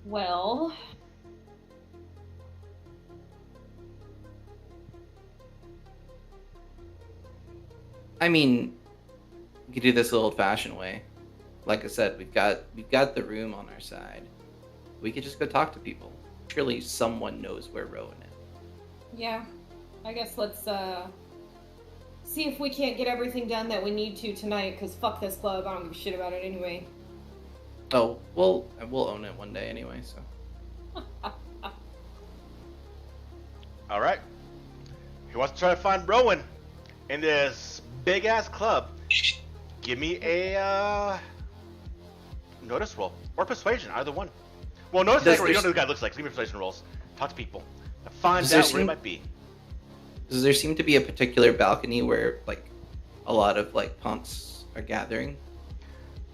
Well, I mean, we could do this the old-fashioned way. Like I said, we've got the room on our side. We could just go talk to people. Surely someone knows where Rowan is. yeah. I guess let's see if we can't get everything done that we need to tonight. Cause fuck this club. I don't give a shit about it anyway. Oh, well, we'll own it one day anyway. So All right. Who wants to try to find Rowan in this big ass club? Give me a notice roll or persuasion, either one. Well, notice Does roll. You there- don't know what the guy looks like. So give me persuasion rolls. Talk to people. And find Does there out where he seem- might be. does there seem to be a particular balcony where like a lot of like punks are gathering?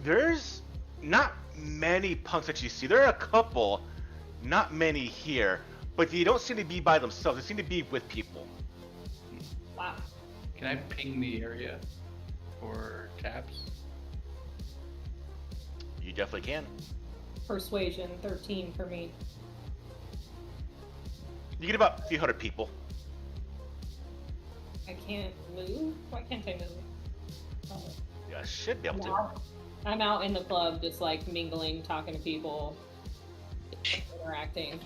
There's not many punks that you see. There are a couple, not many here, but they don't seem to be by themselves. They seem to be with people. Wow. Can I ping the area for taps? You definitely can. Persuasion 13 for me. You get about 300 people. I can't move. Why can't I move? Oh. Yeah, I should be able to. No. I'm out in the club, just like mingling, talking to people, interacting.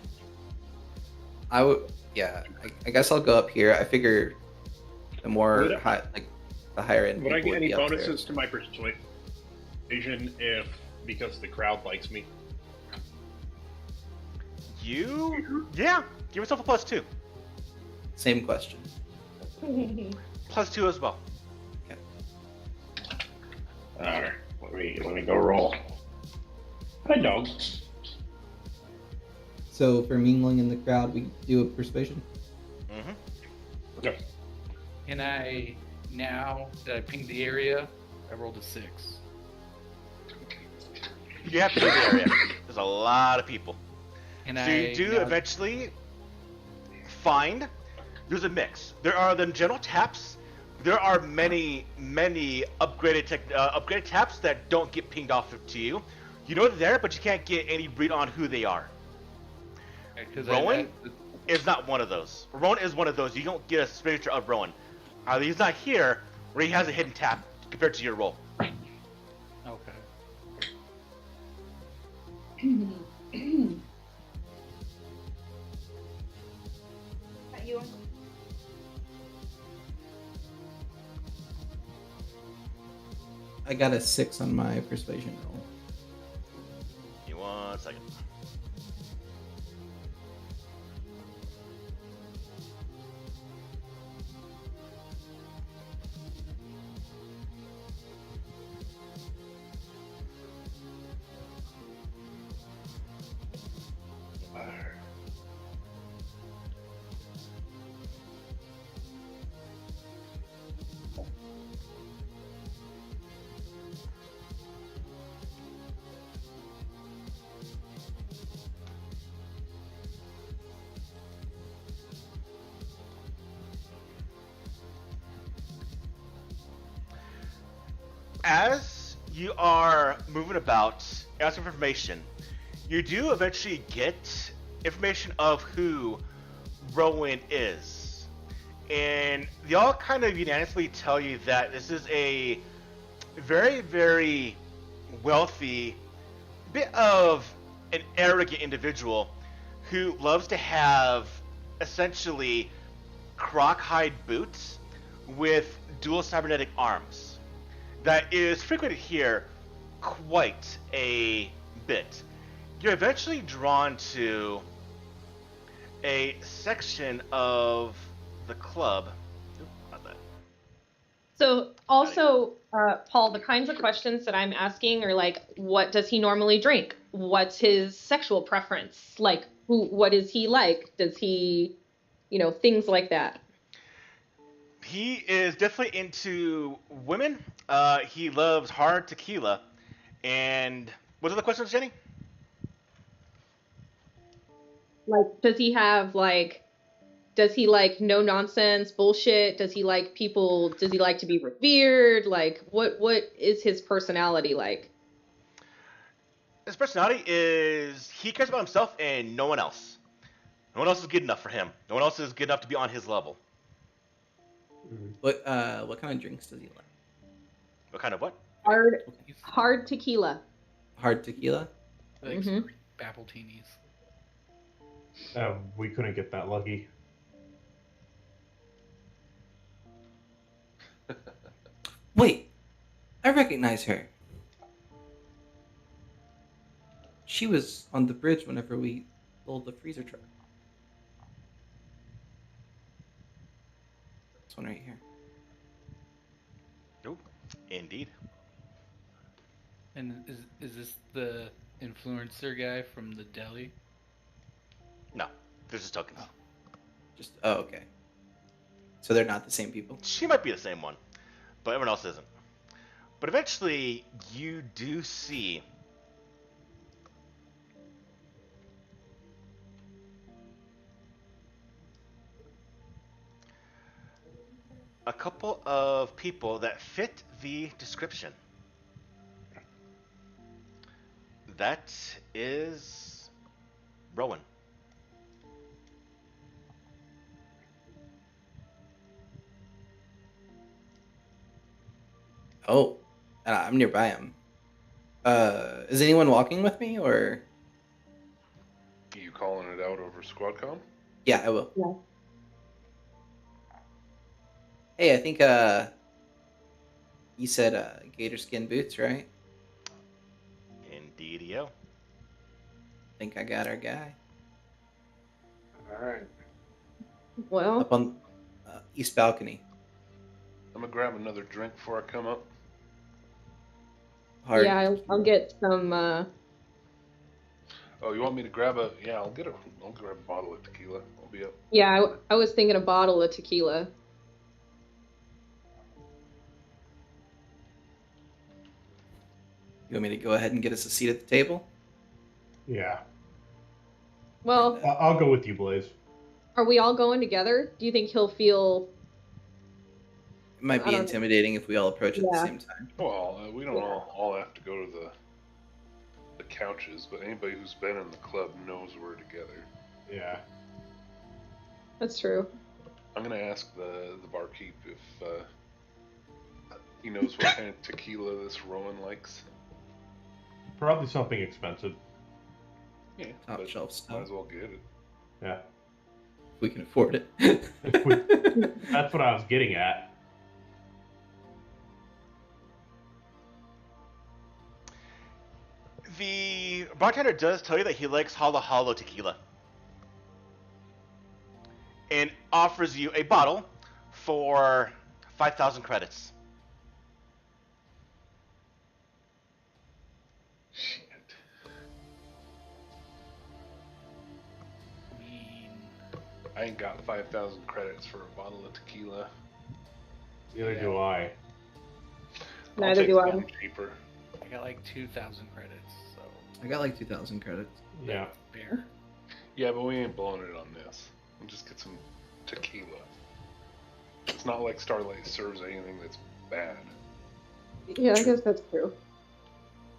I would, yeah. I guess I'll go up here. I figure the more Would I- high, like the higher end. Would I people get any be up there. bonuses to my persuasion if because the crowd likes me? You? Yeah. Give yourself a +2. Same question. +2 as well. Alright, let me go roll. Hi, dog. So for mingling in the crowd, we do a persuasion. Mm-hmm. Yep. Can I, now that I pinged the area, I rolled a 6. You have to leave the area. There's a lot of people. And So you do eventually find there's a mix. There are the general taps. There are many upgraded taps that don't get pinged off to you. You know they're there, but you can't get any read on who they are. Rowan is not one of those. Rowan is one of those. You don't get a signature of Rowan. Either he's not here, or he has a hidden tap compared to your role. Okay. I got a 6 on my persuasion roll. Give me 1 second. As you are moving about, asking for information, you do eventually get information of who Rowan is. And they all kind of unanimously tell you that this is a very, very wealthy, bit of an arrogant individual who loves to have essentially croc-hide boots with dual cybernetic arms. That is frequented here quite a bit. You're eventually drawn to a section of the club. Oop, not that. So also, Paul, the kinds of questions that I'm asking are like, what does he normally drink? What's his sexual preference? Like, what is he like? Does he, things like that. He is definitely into women. He loves hard tequila. And what are the questions, Jenny? Like, does he like no nonsense bullshit? Does he like people? Does he like to be revered? Like, what is his personality like? His personality is he cares about himself and no one else. No one else is good enough for him. No one else is good enough to be on his level. What kind of drinks does he like? What kind of what? Hard tequila. Hard tequila? Like Babbletinis. We couldn't get that lucky. Wait, I recognize her. She was on the bridge whenever we pulled the freezer truck. This one right here. Nope. Indeed. And is this the influencer guy from the deli? No. There's just tokens. Okay. So they're not the same people? She might be the same one, but everyone else isn't. But eventually, you do see a couple of people that fit the description. That is Rowan. Oh, I'm nearby him. Is anyone walking with me, or? You calling it out over SquadCom? Yeah, I will. Yeah. Hey, I think you said gator skin boots, right? Indeed-o. Think I got our guy. Alright. Well, Up on east balcony. I'm gonna grab another drink before I come up. Hard. yeah, I'll get some. Oh, you want me to grab a? Yeah, I'll grab a bottle of tequila. I'll be up. Yeah, I was thinking a bottle of tequila. You want me to go ahead and get us a seat at the table? Yeah. Well, I'll go with you, Blaze. are we all going together? Do you think he'll feel? It might I be don't know. intimidating if we all approach at the Yeah. same time. Well, we don't all have to go to the couches, but anybody who's been in the club knows we're together. Yeah. That's true. I'm gonna ask the barkeep if he knows what kind of tequila this Rowan likes. Probably something expensive. Yeah, Top but shelf might stuff. as well get it. Yeah. If we can afford it. That's what I was getting at. The bartender does tell you that he likes Halo Halo tequila. And offers you a bottle for 5,000 credits. Shit. I mean, I ain't got 5,000 credits for a bottle of tequila. Neither do I. I'll Neither take do I. something cheaper. I got like 2,000 credits, so I got like 2,000 credits. Yeah. fair. Yeah, but we ain't blowing it on this. We'll just get some tequila. It's not like Starlight serves anything that's bad. Yeah, I guess that's true.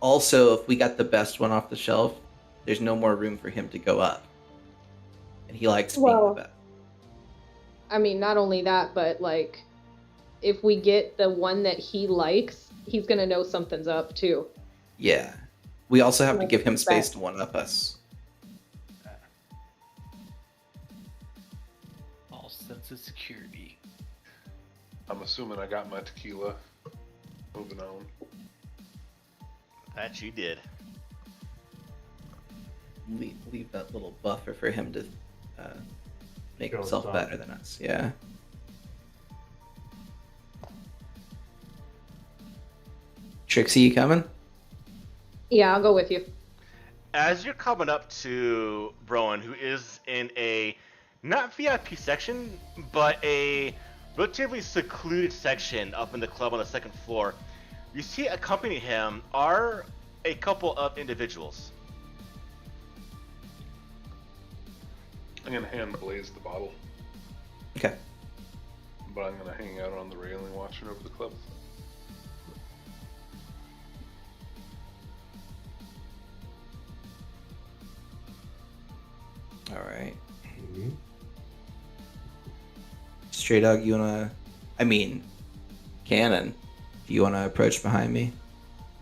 Also, if we got the best one off the shelf, there's no more room for him to go up. And he likes being Well- the best. I mean, not only that, but like, if we get the one that he likes, he's gonna know something's up too. Yeah. We also have to Like give him space that. to one up us. All sense of security. I'm assuming I got my tequila. Moving on. That you did. Leave that little buffer for him to make Go himself inside. better than us. Yeah. Trixie, you coming? Yeah, I'll go with you. As you're coming up to Rowan, who is in a not VIP section, but a relatively secluded section up in the club on the second floor, you see accompanying him are a couple of individuals. I'm gonna hand Blaze the bottle, Okay. but I'm gonna hang out on the railing watching over the club. All right. Mhm. Stray Dog, you wanna? I mean, Cannon, do you wanna approach behind me?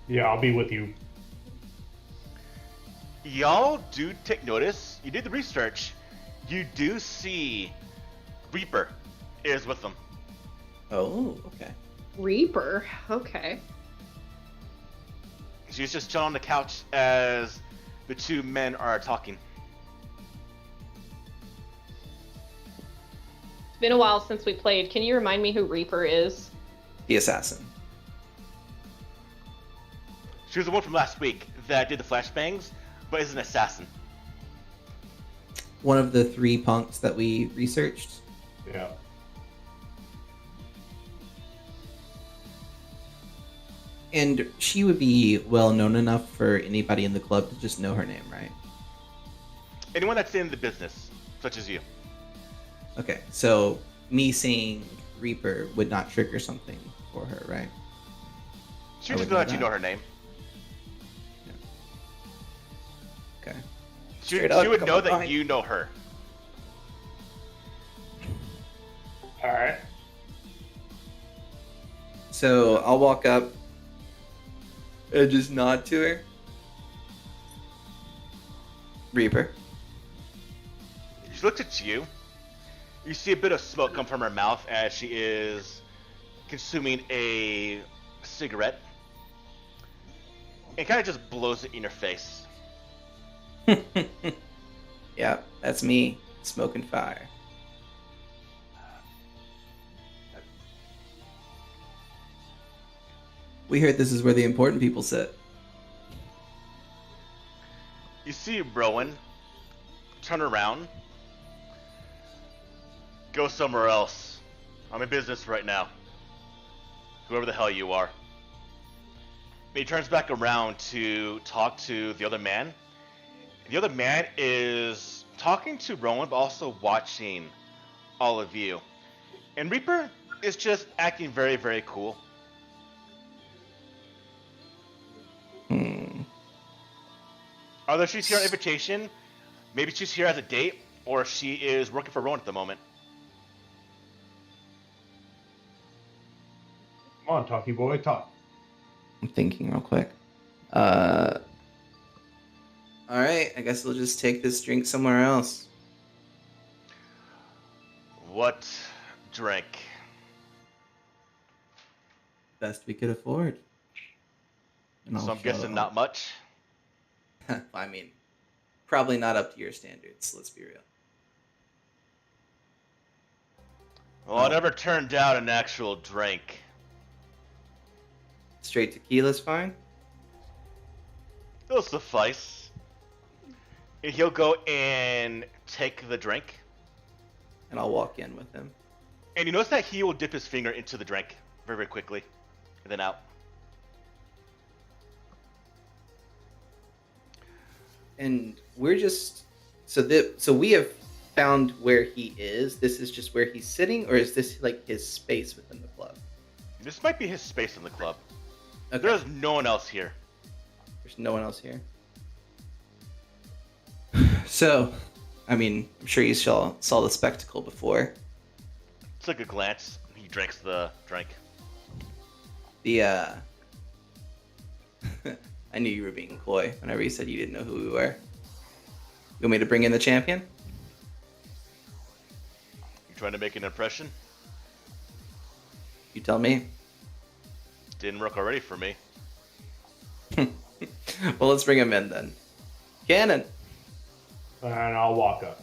Yeah, I'll be with you. Y'all do take notice. You did the research. You do see Reaper is with them. Oh, okay. Reaper. Okay. She's just chilling on the couch as the two men are talking. It's been a while since we played. Can you remind me who Reaper is? The assassin. She was the one from last week that did the flashbangs, but is an assassin. One of the 3 punks that we researched. Yeah. And she would be well known enough for anybody in the club to just know her name, right? Anyone that's in the business, such as you. Okay, so me saying Reaper would not trigger something for her, right? She I would just would know know that you that. know her name. Okay. She Straight up, would come know on, that fine. you know her. All right. So I'll walk up and just nod to her. Reaper. She looks at you. You see a bit of smoke come from her mouth as she is consuming a cigarette. And kind of just blows it in your face. Yeah, that's me, smoking fire. We heard this is where the important people sit. You see Rowan turn around, go somewhere else. I'm in business right now. Whoever the hell you are. He turns back around to talk to the other man. The other man is talking to Rowan, but also watching all of you. And Reaper is just acting very, very cool. Although she's here on invitation, maybe she's here as a date, or she is working for Rowan at the moment. Come on, talkie boy, talk. I'm thinking real quick. All right, I guess we'll just take this drink somewhere else. What drink? Best we could afford. And So I'll I'm guessing show- not much. I mean, probably not up to your standards. Let's be real. Well, I never turned down an actual drink. Straight tequila's fine. It'll suffice. And he'll go and take the drink. And I'll walk in with him. And you notice that he will dip his finger into the drink very, very quickly. And then out. And we're just so we have found where he is. This is just where he's sitting, or is this like his space within the club? This might be his space in the club. Okay. There's no one else here. There's no one else here. So, I mean, I'm sure you saw the spectacle before. Took a glance. He drinks the drink. I knew you were being coy whenever you said you didn't know who we were. You want me to bring in the champion? You trying to make an impression? You tell me. Didn't work already for me. Well, let's bring him in then. Cannon, And I'll walk up.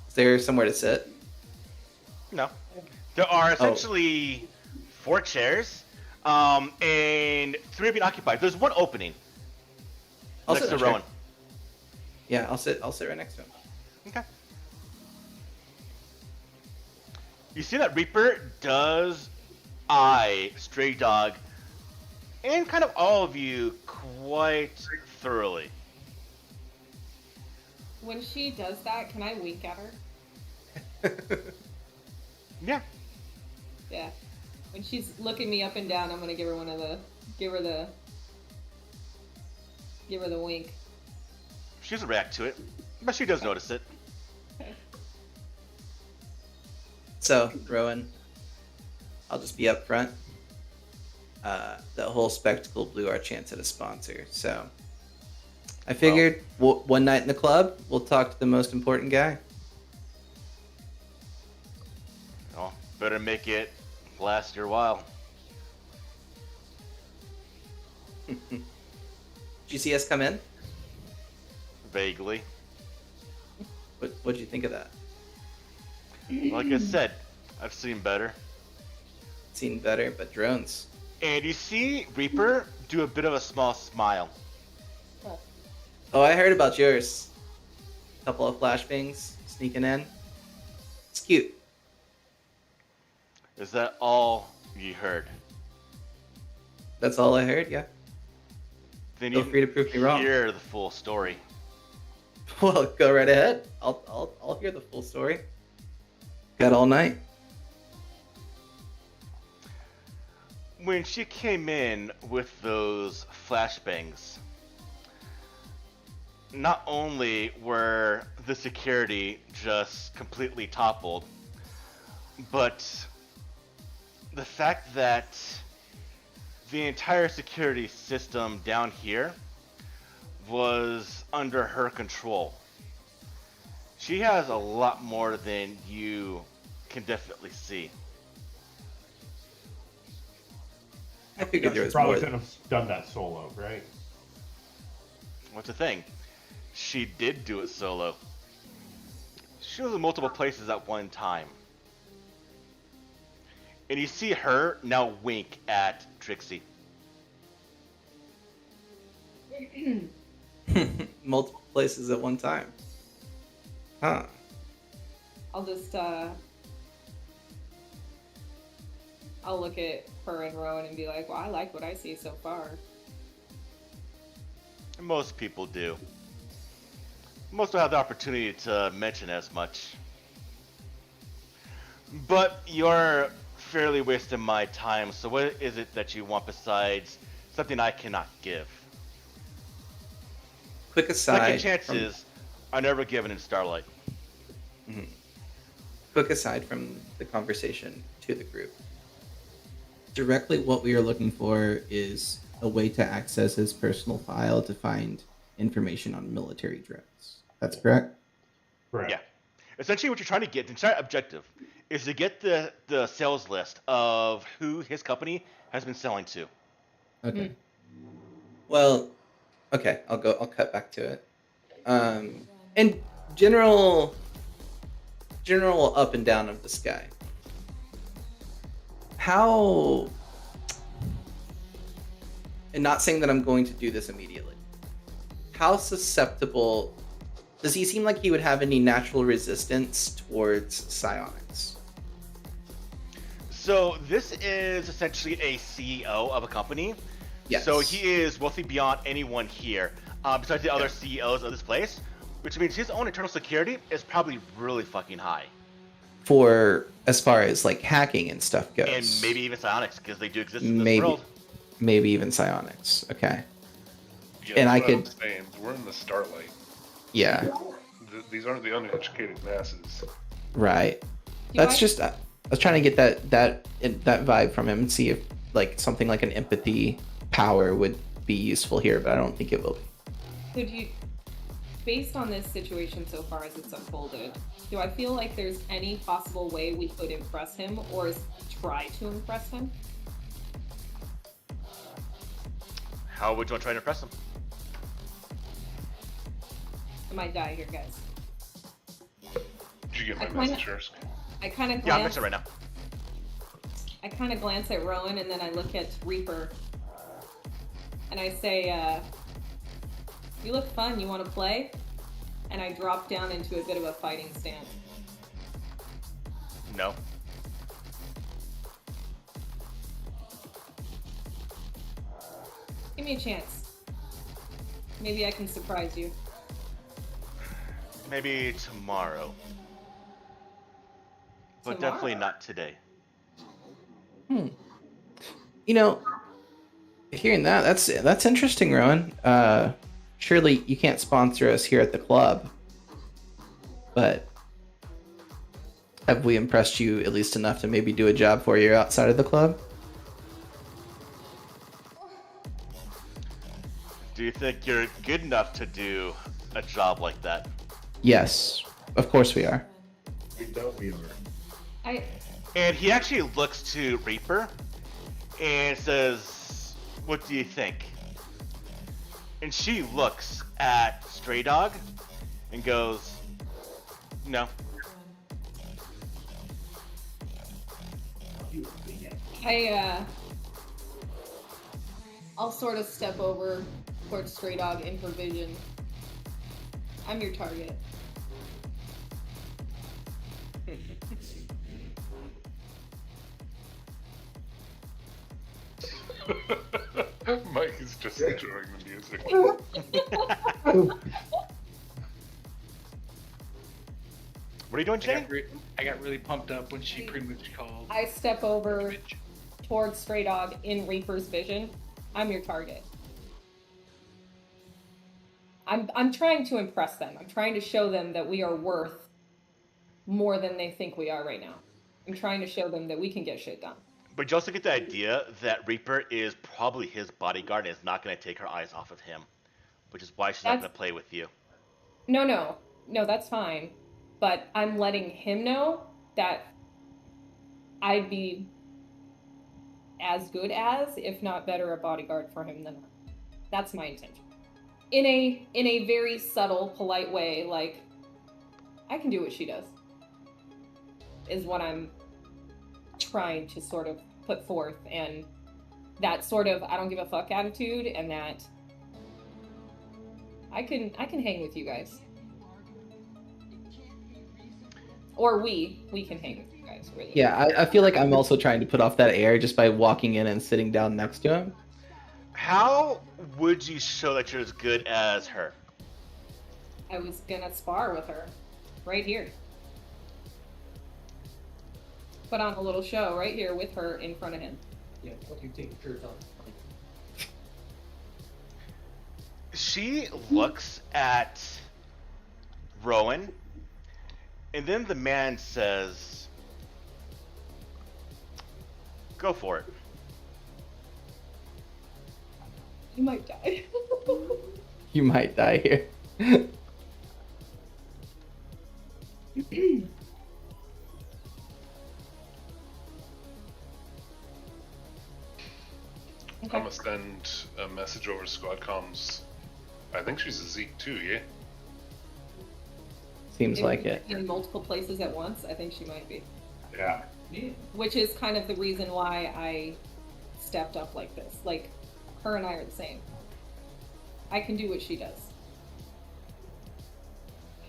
is there somewhere to sit? No. There are essentially 4 chairs, and 3 are being occupied. There's one opening I'll next sit to in a chair. Rowan. Yeah, I'll sit right next to him. Okay. You see that Reaper does eye Stray Dog and kind of all of you quite thoroughly. When she does that, can I wink at her? Yeah. Yeah. When she's looking me up and down, I'm gonna give her give her the wink. She doesn't react to it, but she does notice it. So, Rowan, I'll just be up front. The whole spectacle blew our chance at a sponsor, so I figured one night in the club, we'll talk to the most important guy. Well, better make it last your while. Did you see us come in? Vaguely. What'd you think of that? Like I said, I've seen better. Seen better, but drones. And you see Reaper do a bit of a small smile. Oh, I heard about yours. Couple of flashbangs sneaking in. It's cute. Is that all you heard? That's all I heard, yeah. Then Feel you free to prove me wrong. hear the full story. Well, go right ahead. I'll hear the full story. Got all night. When she came in with those flashbangs, not only were the security just completely toppled, but the fact that the entire security system down here was under her control. She has a lot more than you can definitely see. I figured there She was probably more. couldn't have done that solo, right? What's the thing? She did do it solo. She was in multiple places at one time. And you see her now wink at Trixie. Multiple places at one time. Huh. I'll just I'll look at her and Rowan and be like, well, I like what I see so far. Most people do. Most will have the opportunity to mention as much. But you're fairly wasting my time, so what is it that you want besides something I cannot give? Quick aside. Second chances are never given in Starlight. Quick aside from the conversation to the group. Directly what we are looking for is a way to access his personal file to find information on military drones. That's correct? Correct. Yeah. Essentially what you're trying to get, the entire objective, is to get the sales list of who his company has been selling to. Okay. Well, okay, I'll cut back to it. And general up and down of the sky. How, and not saying that I'm going to do this immediately, how susceptible does he seem like he would have any natural resistance towards psionics? So this is essentially a CEO of a company. Yes. So he is wealthy beyond anyone here, besides the other CEOs of this place, which means his own internal security is probably really fucking high. For as far as like hacking and stuff goes. And maybe even psionics, because they do exist in this world. Maybe even psionics. Okay. Yeah, And I that's what could. I'm saying. We're in the Starlight. Yeah. These aren't the uneducated masses. Right. That's just. I was trying to get that vibe from him and see if like something like an empathy power would be useful here, but I don't think it will be. Could you, based on this situation so far as it's unfolded, do I feel like there's any possible way we could impress him or try to impress him? How would you want to try to impress him? I might die here, guys. Did you get my I kinda- message, Ersk? I kind of Yeah, I'm glance. mixing right now. I kind of glance at Rowan and then I look at Reaper, and I say, "You look fun. You want to play?" And I drop down into a bit of a fighting stance. No. Give me a chance. Maybe I can surprise you. Maybe tomorrow. But Tomorrow? definitely not today. You know, hearing that's interesting, Rowan. Surely you can't sponsor us here at the club, but have we impressed you at least enough to maybe do a job for you outside of the club? Do you think you're good enough to do a job like that? Yes, of course we are. We know we are. And he actually looks to Reaper and says, "What do you think?" And she looks at Stray Dog and goes, "No." I'll sort of step over towards Stray Dog in her vision. I'm your target. Mike is just enjoying the music. What are you doing, Jay? I got really pumped up when she pretty much called. I step over towards Stray Dog in Reaper's vision. I'm your target. I'm trying to impress them. I'm trying to show them that we are worth more than they think we are right now. I'm trying to show them that we can get shit done. But you also get the idea that Reaper is probably his bodyguard and is not going to take her eyes off of him, which is why she's not going to play with you. No, that's fine. But I'm letting him know that I'd be as good as, if not better, a bodyguard for him than her. That's my intention. In a very subtle, polite way, like, I can do what she does, is what I'm trying to sort of put forth. And that sort of I don't give a fuck attitude, and that I can hang with you guys. Or we can hang with you. guys really. Yeah, I feel like I'm also trying to put off that air just by walking in and sitting down next to him. How would you show that you're as good as her? I was gonna spar with her, right here. Put on a little show right here with her in front of him. Yeah, what you take your shirt off. She looks at Rowan, and then the man says, "Go for it." You might die. You might die here. I'm gonna send a message over to squad comms. I think she's a Zeke too, yeah? Seems like it. In multiple places at once, I think she might be. Yeah. Yeah. Which is kind of the reason why I stepped up like this. Like, her and I are the same. I can do what she does.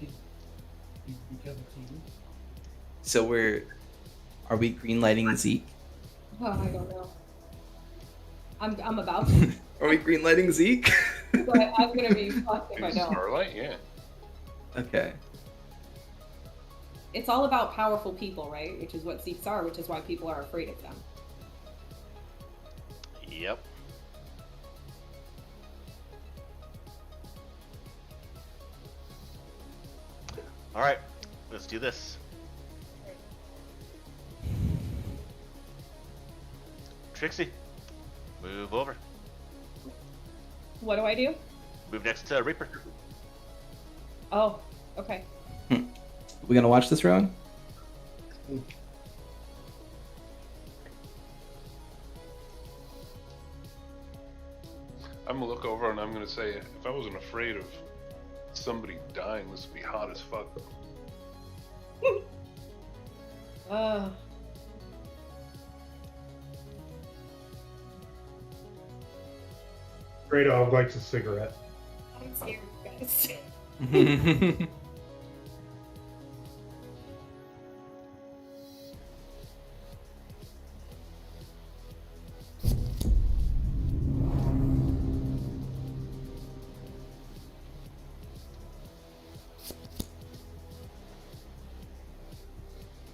You become a team. So are we greenlighting Zeke? Oh, I don't know. I'm about to, Are we greenlighting Zeke? but I'm gonna be fucked if I don't. Starlight, yeah. Okay. It's all about powerful people, right? Which is what Zeeks are, which is why people are afraid of them. Yep. All right, let's do this. Trixie, move over. What do I do? Move next to Reaper. Oh, okay. We gonna watch this, Rowan? I'm gonna look over and I'm gonna say, if I wasn't afraid of somebody dying, this would be hot as fuck. Uh, Great dog likes a cigarette. I'm scared, guys.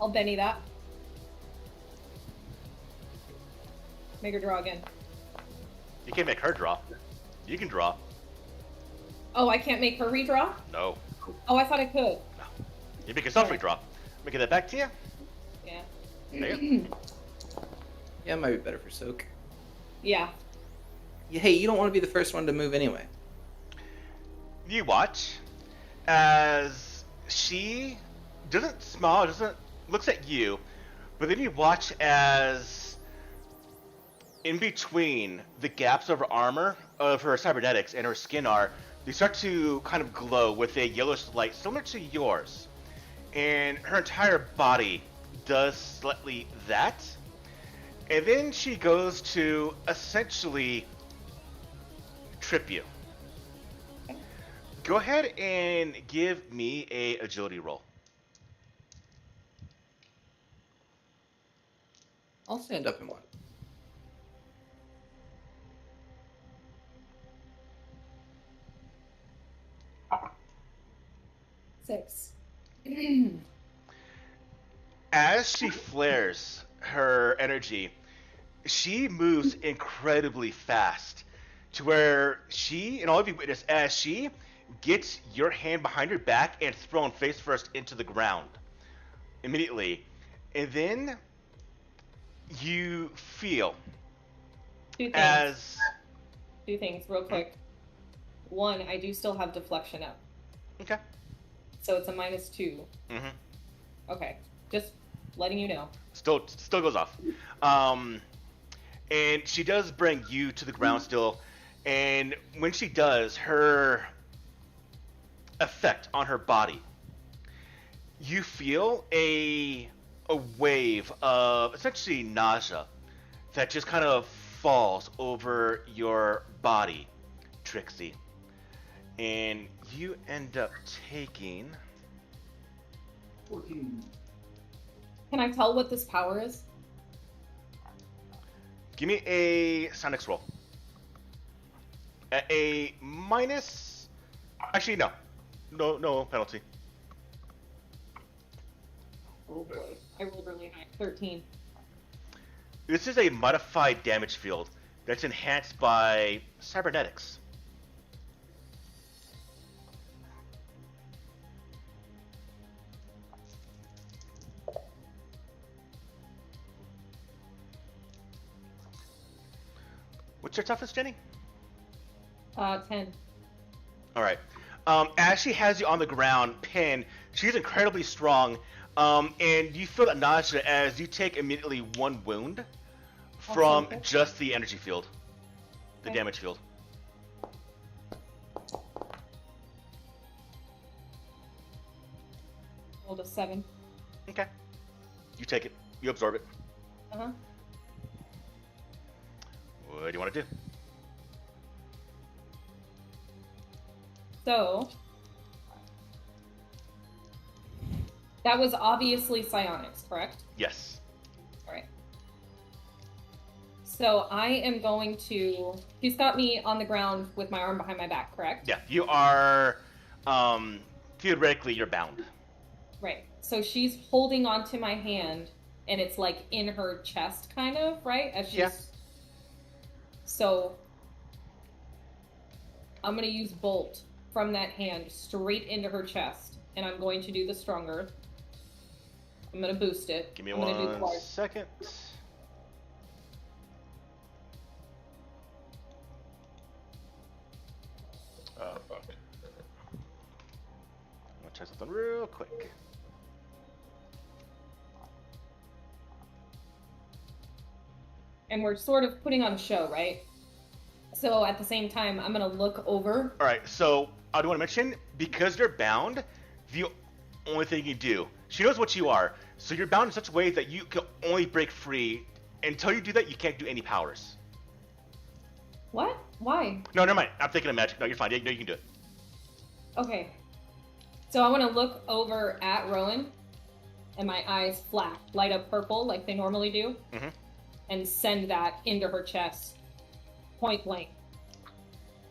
I'll Benny that. Make her draw again. You can't make her draw. You can draw. Oh, I can't make her redraw? No. Oh, I thought I could. You make yourself redraw. Let me get that back to you. Yeah. There you go. Yeah, it might be better for Soak. Yeah. Hey, you don't want to be the first one to move anyway. You watch as she doesn't smile, looks at you, but then you watch as in between the gaps of her armor, of her cybernetics and her skin they start to kind of glow with a yellowish light similar to yours. And her entire body does slightly that. And then she goes to essentially trip you. Go ahead and give me a agility roll. I'll stand up in one. Six. As she flares her energy, she moves incredibly fast to where she, and all of you witness, as she gets your hand behind her back and thrown face first into the ground immediately. And then you feel Two things. as... Two things, real quick. One, I do still have deflection up. Okay. So it's a -2. Mm-hmm. Okay. Just letting you know. Still goes off. And she does bring you to the ground still. And when she does, her effect on her body, you feel a wave of essentially nausea that just kind of falls over your body, Trixie. And you end up taking 14. Can I tell what this power is? Give me a Sonics roll. At a minus. Actually, no. No penalty. Oh boy. I rolled really high. 13. This is a modified damage field that's enhanced by cybernetics. What's your toughest, Jenny? 10. All right. As she has you on the ground, pinned, she's incredibly strong, and you feel that nausea as you take immediately one wound from Okay. just the energy field, the Okay. damage field. Rolled a 7. Okay. You take it. You absorb it. Uh-huh. What do you want to do? So, that was obviously psionics, correct? Yes. Alright. So I am going to... She's got me on the ground with my arm behind my back, correct? Yeah. You are, theoretically, you're bound. Right. So she's holding onto my hand, and it's like in her chest, kind of, right? As she's... Yeah. So I'm going to use Bolt from that hand straight into her chest, and I'm going to do the stronger. I'm going to boost it. Give me I'm gonna do the 1 large. second. Fuck. I'm gonna try something real quick. And we're sort of putting on a show, right? So at the same time, I'm going to look over. All right. So I do want to mention, because you're bound, the only thing you do. She knows what you are, so you're bound in such a way that you can only break free. Until you do that, you can't do any powers. What? Why? No, never mind. I'm thinking of magic. No, you're fine. No, you can do it. Okay. So I want to look over at Rowan, and my eyes flash, light up purple like they normally do, Mhm. and send that into her chest, point blank.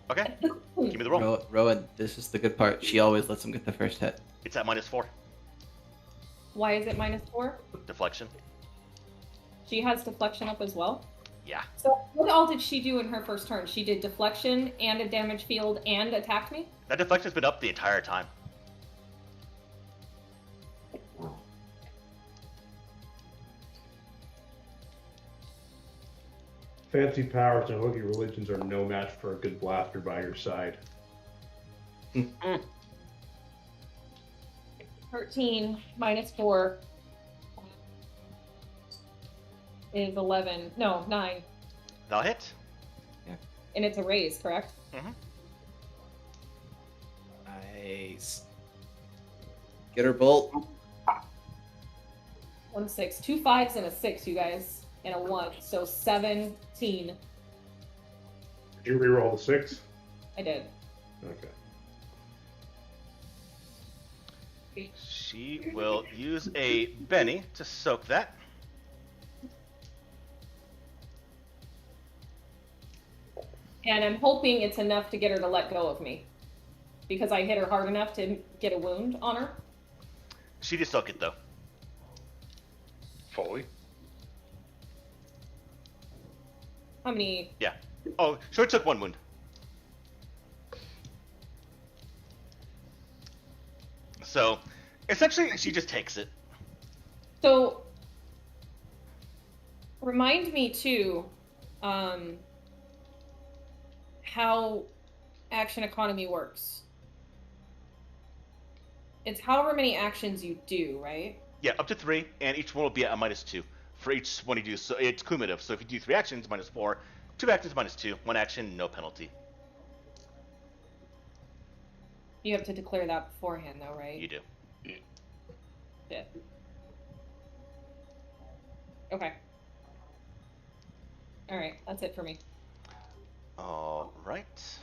Okay. Give me the roll. Rowan, this is the good part. She always lets him get the first hit. It's at -4. Why is it -4? Deflection. She has deflection up as well. Yeah. So what all did she do in her first turn? She did deflection and a damage field and attacked me? That deflection's been up the entire time. Fancy powers and hooky religions are no match for a good blaster by your side. 13 -4 is 11. No, 9. That'll hit. And it's a raise, correct? Nice. Get her bolt. 1 6. 2 5s and a 6, you guys. And a 1. So 17. Did you reroll the 6? I did. Okay. She will use a Benny to soak that. And I'm hoping it's enough to get her to let go of me. Because I hit her hard enough to get a wound on her. She did soak it though. Fully. How many? Yeah. Oh, so it took 1 wound. So, essentially, she just takes it. So, remind me too, how action economy works. It's however many actions you do, right? Yeah, up to 3, and each one will be at a -2 for each one you do. So it's cumulative. So if you do 3 actions, -4. 2 actions, -2. 1 action, no penalty. You have to declare that beforehand, though, right? You do. Yeah. Okay. Alright, that's it for me. All right.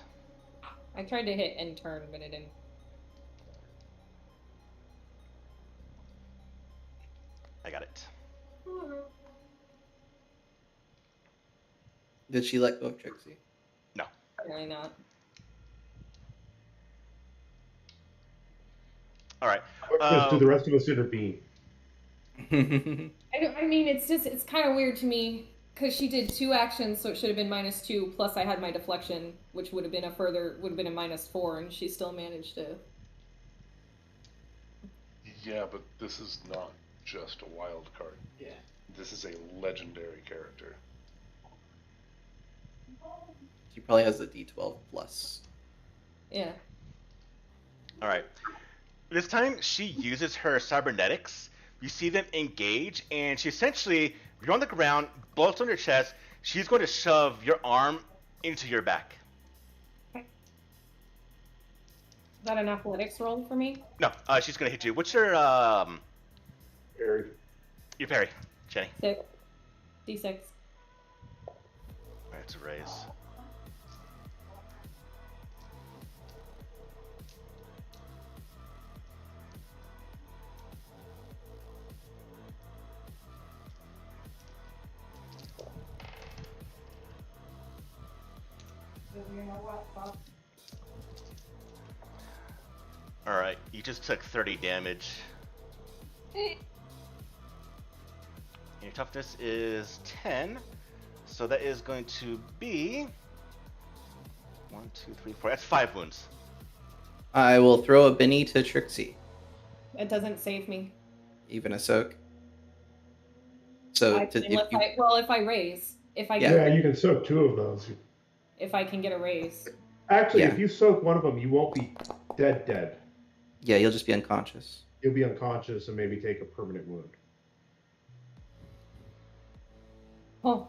I tried to hit end turn, but it didn't. I got it. Did she let go of Trixie? No. Really not. All right. Do the rest of us intervene? I mean, it's kind of weird to me because she did 2 actions, so it should have been -2. Plus, I had my deflection, which would have been a -4, and she still managed to. Yeah, but this is not just a wild card. Yeah. This is a legendary character. She probably has the D12 plus. Yeah. All right. This time she uses her cybernetics. You see them engage, and she essentially, you're on the ground, bullets on your chest. She's going to shove your arm into your back. Is that an athletics roll for me? No, she's going to hit you. What's your Harry. your parry, Jenny? 6. D6. All right, it's a raise. All right, you just took 30 damage. And your toughness is 10, so that is going to be 1, 2, 3, 4. That's 5 wounds. I will throw a Benny to Trixie. It doesn't save me. Even a soak. So If I raise, if I Yeah. get, Yeah, you can soak 2 of those. if I can get a raise. Actually, Yeah. if you soak one of them, you won't be dead. yeah, you'll just be unconscious. You'll be unconscious and maybe take a permanent wound. Oh,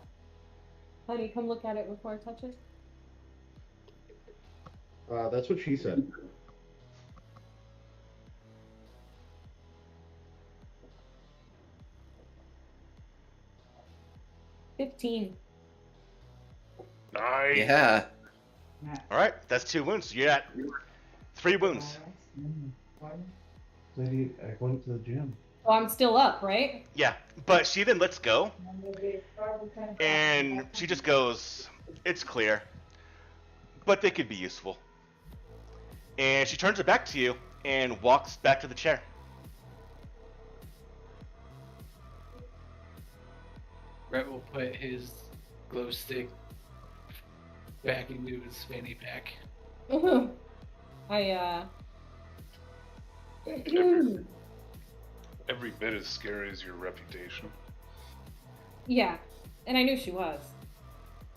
honey, come look at it before I touch it. That's what she said. $15. Nice. Yeah. All right, that's 2 wounds. You're at 3 wounds. Lady, I went to the gym. Oh, I'm still up, right? Yeah, but she then lets go, and she just goes, "It's clear, but they could be useful." And she turns her back to you and walks back to the chair. Brett will put his glow stick back into his fanny pack. Every bit as scary as your reputation. Yeah, and I knew she was.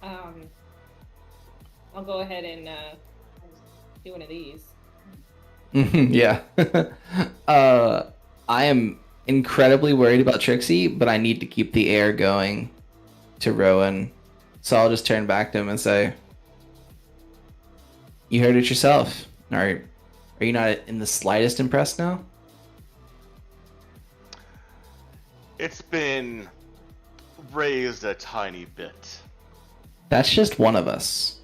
I'll go ahead and do one of these. yeah. I am incredibly worried about Trixie, but I need to keep the air going to Rowan. So I'll just turn back to him and say, "You heard it yourself. Are you not in the slightest impressed now?" It's been raised a tiny bit. That's just one of us.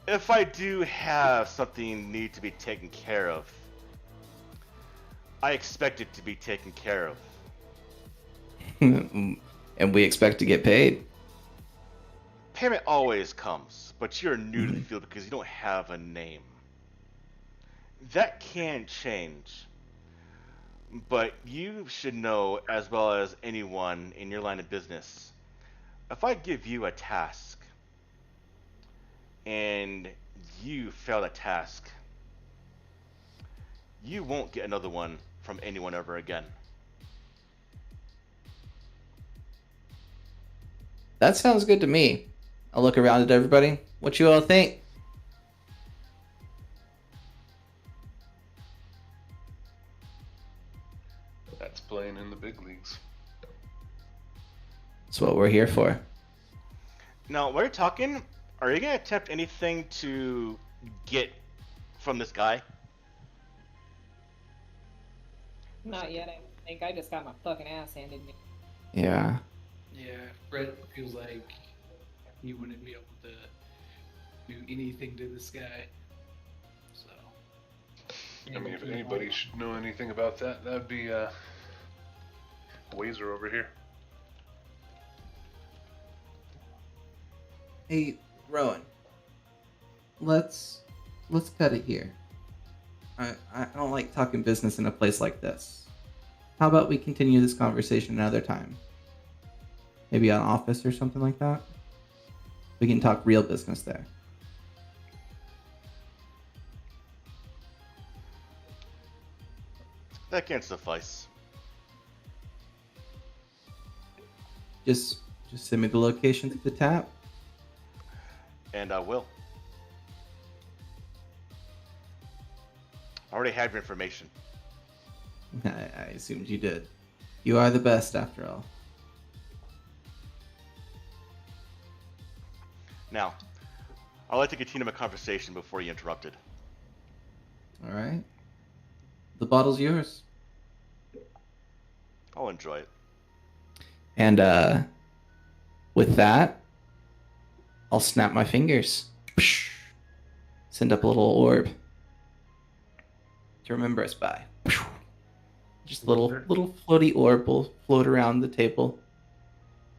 If I do have something need to be taken care of, I expect it to be taken care of. And we expect to get paid. Payment always comes, but you're new to the field because you don't have a name. That can change. But you should know as well as anyone in your line of business, if I give you a task and you fail that task, you won't get another one from anyone ever again. That sounds good to me. I'll look around at everybody. What you all think? That's playing in the big leagues. That's what we're here for. Now, while you're talking, are you going to attempt anything to get from this guy? Not yet, I think. I just got my fucking ass handed me. Yeah. Yeah, Brett feels like he wouldn't be able to do anything to this guy. So. I mean, if anybody should know anything about that, that'd be Ways are over here. Hey, Rowan. Let's cut it here. I don't like talking business in a place like this. How about we continue this conversation another time? Maybe an office or something like that? We can talk real business there. That can't suffice. Just send me the location to the tap. And I will. I already have your information. I assumed you did. You are the best, after all. Now, I'd like to continue my conversation before you interrupted. All right. The bottle's yours. I'll enjoy it. And with that, I'll snap my fingers. Send up a little orb to remember us by. Just a little floaty orb will float around the table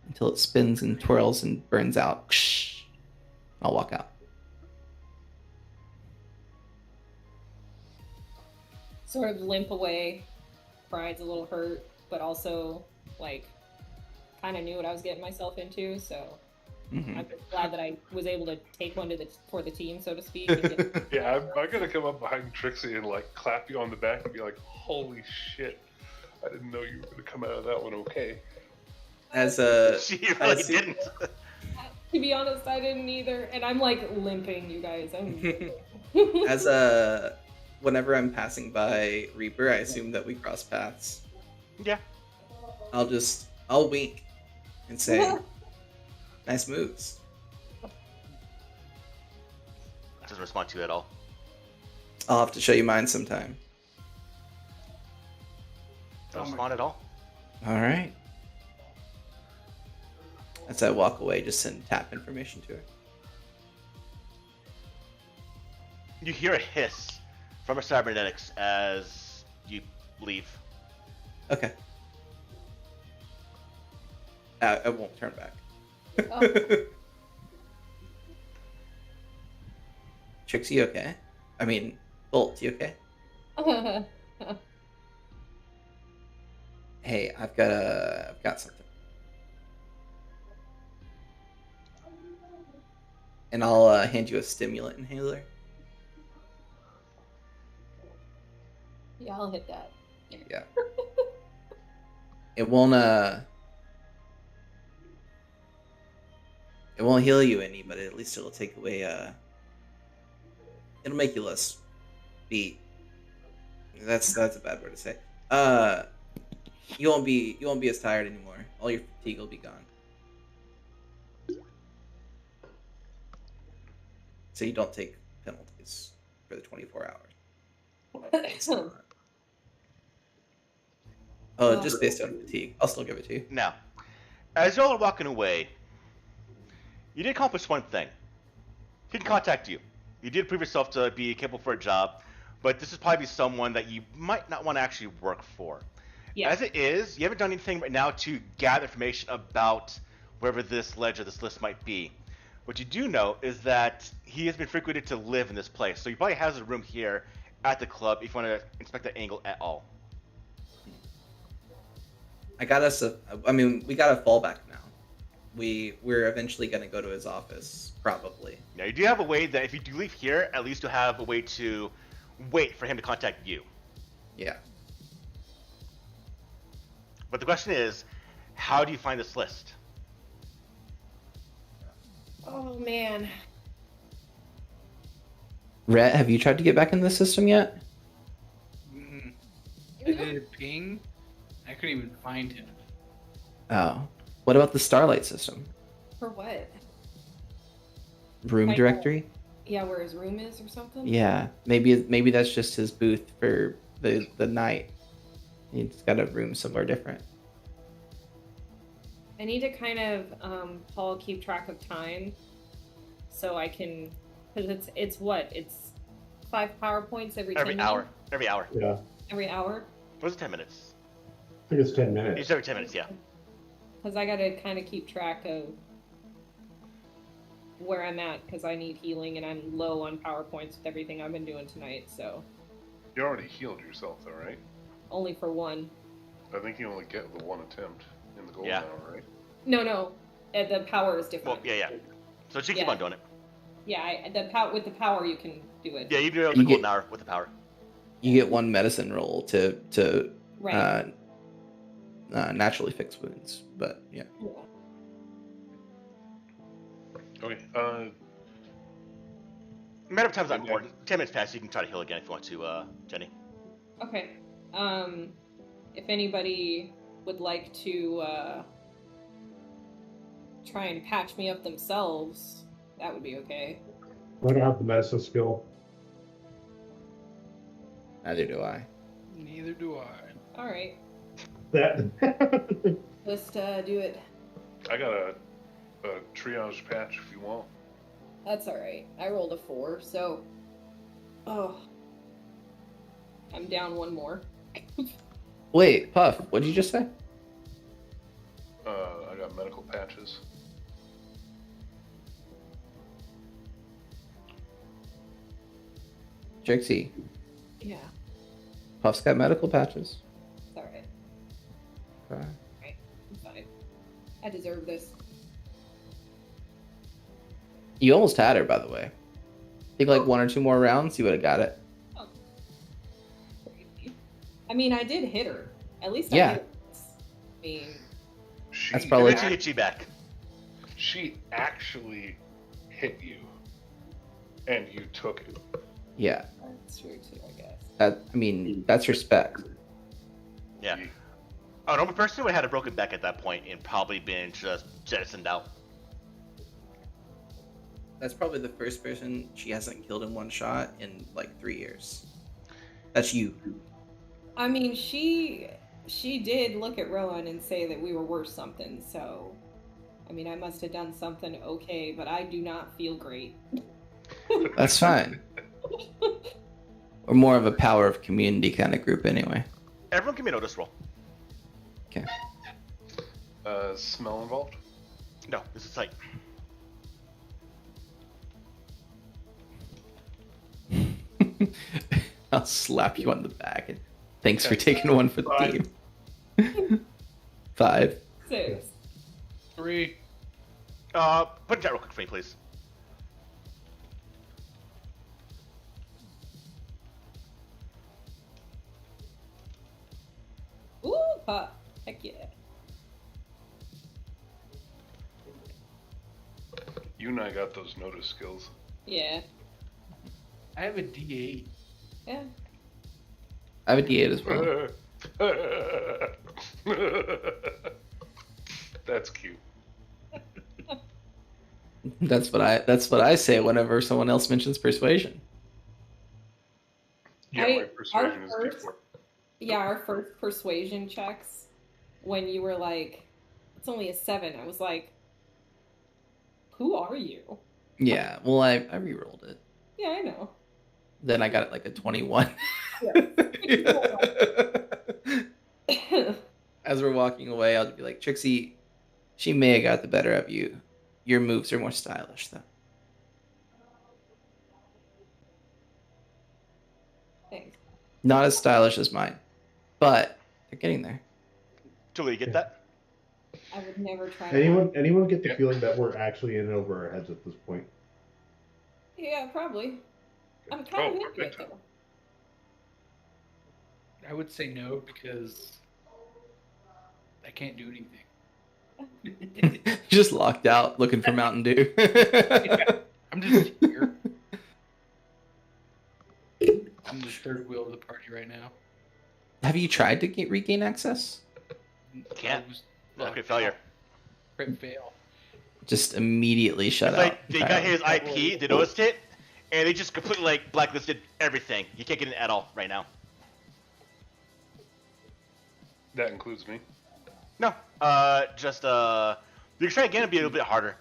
until it spins and twirls and burns out. I'll walk out. Sort of limp away. Pride's a little hurt, but also, like, kind of knew what I was getting myself into, so I'm just glad that I was able to take one for the team, so to speak. And get... Yeah, I'm gonna come up behind Trixie and like clap you on the back and be like, "Holy shit! I didn't know you were gonna come out of that one okay." She really didn't. To be honest, I didn't either, and I'm like limping, you guys. Whenever I'm passing by Reaper, I assume that we cross paths. Yeah. I'll wink and say, nice moves. Doesn't respond to you at all. I'll have to show you mine sometime. Don't respond at all. All right. As I walk away, just send tap information to her. You hear a hiss from her cybernetics as you leave. Okay. I won't turn back. Oh. Trixie, you okay? I mean, Bolt, you okay? Hey, I've got something. And I'll hand you a stimulant inhaler. Yeah, I'll hit that. Yeah. It won't heal you any, but at least it'll take away it'll make you less beat. That's a bad word to say. You won't be as tired anymore. All your fatigue will be gone. So you don't take penalties for the 24 hours. Oh, just based on fatigue. I'll still give it to you. Now, as y'all are walking away, you did accomplish one thing. He didn't contact you. You did prove yourself to be capable for a job, but this is probably someone that you might not want to actually work for. Yeah. As it is, you haven't done anything right now to gather information about wherever this ledge or this list might be. What you do know is that he has been frequented to live in this place, so he probably has a room here at the club if you want to inspect that angle at all. We got a fallback now. We're eventually going to go to his office, probably. Now, you do have a way that if you do leave here, at least you'll have a way to wait for him to contact you. Yeah. But the question is, how do you find this list? Oh, man. Rhett, have you tried to get back in the system yet? I did a ping. I couldn't even find him. Oh. What about the Starlight system? For what? Room Like, directory? Yeah, where his room is or something? Yeah. Maybe that's just his booth for the night. He's got a room somewhere different. I need to kind of, Paul, keep track of time so I can, because it's what? It's 5 PowerPoints every 10 minutes? Every hour. Yeah. Every hour? What was it, 10 minutes? I think it's 10 Each minutes. every 10 minutes, yeah. Because I gotta kind of keep track of where I'm at, because I need healing and I'm low on PowerPoints with everything I've been doing tonight, so You already healed yourself, though, right? only for one. I think you only get the one attempt in the golden Yeah. hour, right? No, the power is different. Well, yeah. So she keep Yeah. on doing it. Yeah, with the power you can do it. Yeah, you do it with You the golden get- hour with the power. You get one medicine roll to Right. naturally fix wounds, but yeah. Yeah. Okay. Matter of time's not important. 10 minutes past, you can try to heal again if you want to, Jenny. Okay. If anybody would like to try and patch me up themselves, that would be okay. I don't have the medicine skill. Neither do I. Neither do I. All right, That. let's do it. I got a triage patch if you want. That's all right. I rolled a 4, so I'm down one more. Wait, Puff, what did you just say? I got medical patches. Trixie, Yeah, Puff's got medical patches. it's all right. Okay. I'm fine. I deserve this. You almost had her, by the way. I think like 1 or 2 more rounds, you would have got it. I mean, I did hit her. At least Yeah. I hit her. I mean, She That's probably- Eventually hit you back. She actually hit you, and you took it. Yeah. that's true too, I guess. That's respect. Yeah. A normal person would have had a broken back at that point and probably been just jettisoned out. That's probably the first person she hasn't killed in one shot in like 3 years. That's you. I mean, she did look at Rowan and say that we were worth something, so I mean, I must have done something okay, but I do not feel great. That's fine. We're more of a power of community kind of group anyway. Everyone give me a notice roll. Okay. Smell involved? No, this is sight. I'll slap you on the back. And thanks for taking one for the 5. team. 5. 6. 3. Put in chat real quick for me, please. Ooh, pop. Heck yeah. You and I got those notice skills. Yeah. I have a D8. Yeah. I have a D8 as well. That's cute. That's what I say whenever someone else mentions persuasion. Yeah, my persuasion is first- D4. Yeah, our first persuasion checks, when you were like, it's only a 7, I was like, who are you? Yeah, well I re-rolled it. Yeah, I know. Then I got it like a 21. As we're walking away, I'll be like, Trixie, she may have got the better of you. Your moves are more stylish, though. Thanks. Not as stylish as mine, but they're getting there. Julie, you get that? I would never try Anyone get the Yeah. feeling that we're actually in over our heads at this point? that. Yeah, probably. I'm kind of into it, perfect. though. I would say no because I can't do anything. Just locked out, looking for Mountain Dew. I'm just here. I'm the third wheel of the party right now. Have you tried to regain access? Can't. I was Okay, failure. Crit fail. Just immediately shut It's out. like they got his IP, they noticed it, and they just completely like blacklisted everything. You can't get in at all right now. That includes me. No, just you can try again and be a little bit harder.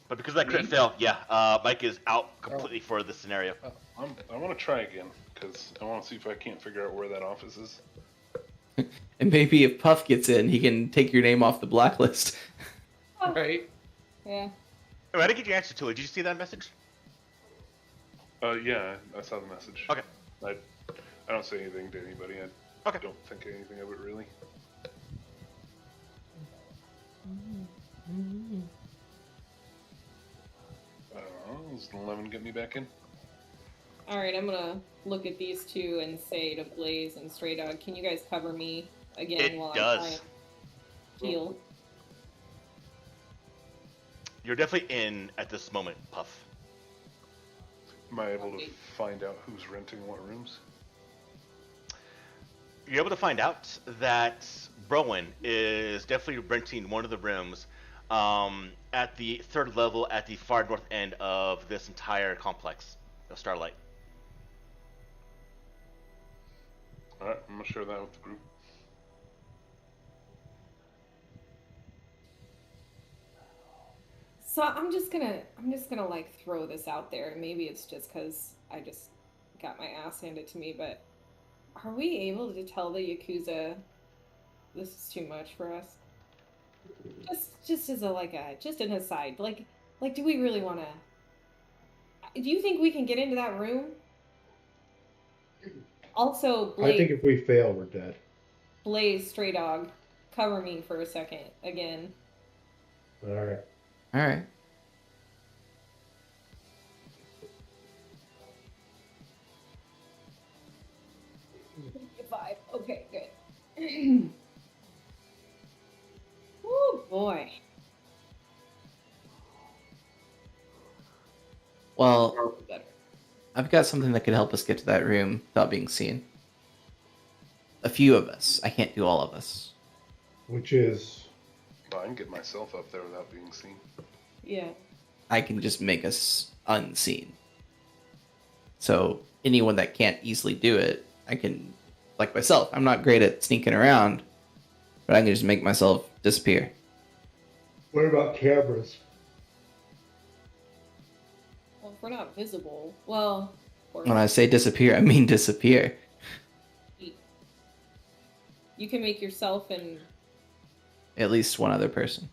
But because of that crit fail, yeah, Mike is out completely for this scenario. I want to try again because I want to see if I can't figure out where that office is. And maybe if Puff gets in, he can take your name off the blacklist. Right? Yeah. Oh, I didn't get your answer to it. Did you see that message? Yeah, I saw the message. Okay. I don't say anything to anybody. I Okay. don't think anything of it really. I don't know. Does 11 get me back in? All right, I'm gonna look at these two and say to Blaze and Stray Dog, can you guys cover me again It while does. I try and heal? You're definitely in at this moment, Puff. Am I able to Okay. find out who's renting what rooms? You're able to find out that Rowan is definitely renting one of the rooms at the third level at the far north end of this entire complex of Starlight. Alright, I'm gonna share that with the group. So I'm just gonna like throw this out there. Maybe it's just because I just got my ass handed to me, but are we able to tell the Yakuza this is too much for us? Just as just an aside, like do we really want to? Do you think we can get into that room? Also, I think if we fail, we're dead. Blaze, Stray Dog, cover me for a second again. All right. All right. Five. Okay, good. Oh boy. Well, Better. I've got something that could help us get to that room without being seen. A few of us. I can't do all of us. Which is But I can get myself up there without being seen. Yeah. I can just make us unseen. So anyone that can't easily do it, I can, like myself, I'm not great at sneaking around, but I can just make myself disappear. what about cameras? Well, if we're not visible, well, or When I say disappear, I mean disappear. you can make yourself and At least one other person.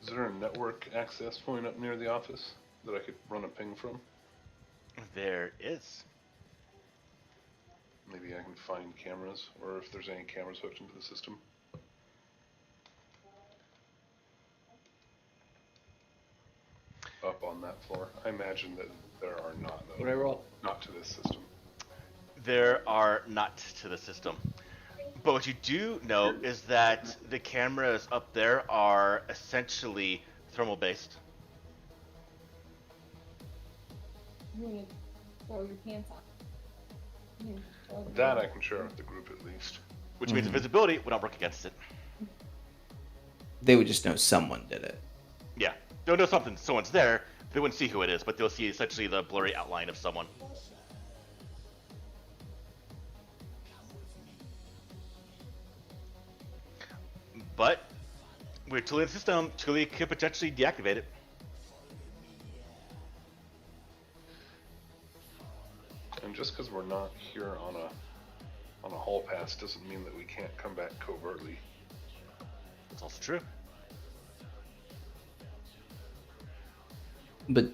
Is there a network access point up near the office that I could run a ping from? There is. Maybe I can find cameras, or if there's any cameras hooked into the system. Up on that floor. I imagine that there are not, though. What I roll? Not to this system. There are not to the system. But what you do know is that the cameras up there are essentially thermal based. I'm gonna throw your pants on. That I can share with the group at least. Which means invisibility would not work against it. They would just know someone did it. Yeah. They'll know someone's there. They wouldn't see who it is, but they'll see essentially the blurry outline of someone. But we're tooling the system. Tooling could potentially deactivate it. And just because we're not here on a hall pass doesn't mean that we can't come back covertly. That's also true. But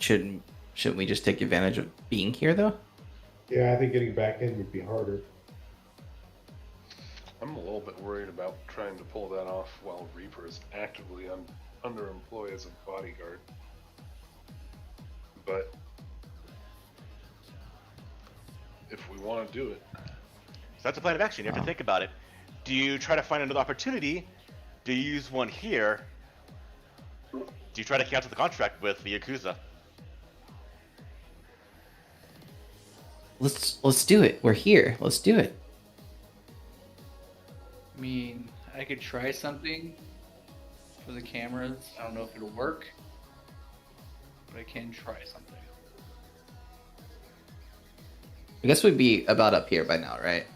shouldn't we just take advantage of being here though? Yeah, I think getting back in would be harder. I'm a little bit worried about trying to pull that off while Reaper is actively underemployed as a bodyguard. But if we want to do it, So that's a plan of action. You have to think about it. Do you try to find another opportunity? Do you use one here? Do you try to cancel the contract with the Yakuza? Let's do it. We're here. Let's do it. I mean, I could try something for the cameras. I don't know if it'll work, but I can try something. I guess we'd be about up here by now, right?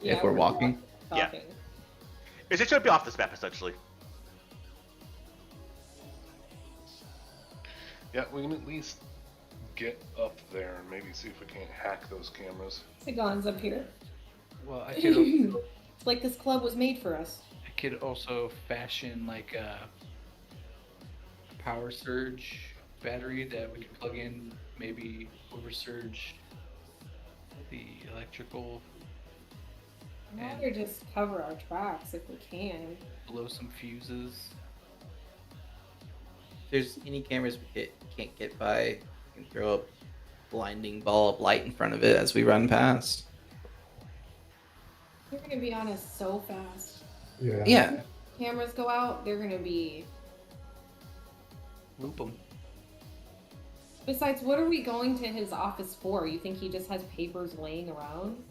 Yeah, If we're walking. Yeah. talking. It's just going to be off this map, essentially. yeah, we can at least get up there and maybe see if we can't hack those cameras. Sigon's up here. Well, I could also, It's like this club was made for us. I could also fashion like a power surge battery that we could plug in, maybe over surge the electrical, I'd And- rather just cover our tracks if we can. blow some fuses. If there's any cameras we can't get by, we can throw a blinding ball of light in front of it as we run past. They're gonna be on us so fast. Yeah. Yeah. Cameras go out, they're gonna be. Loop them. Besides, what are we going to his office for? You think he just has papers laying around?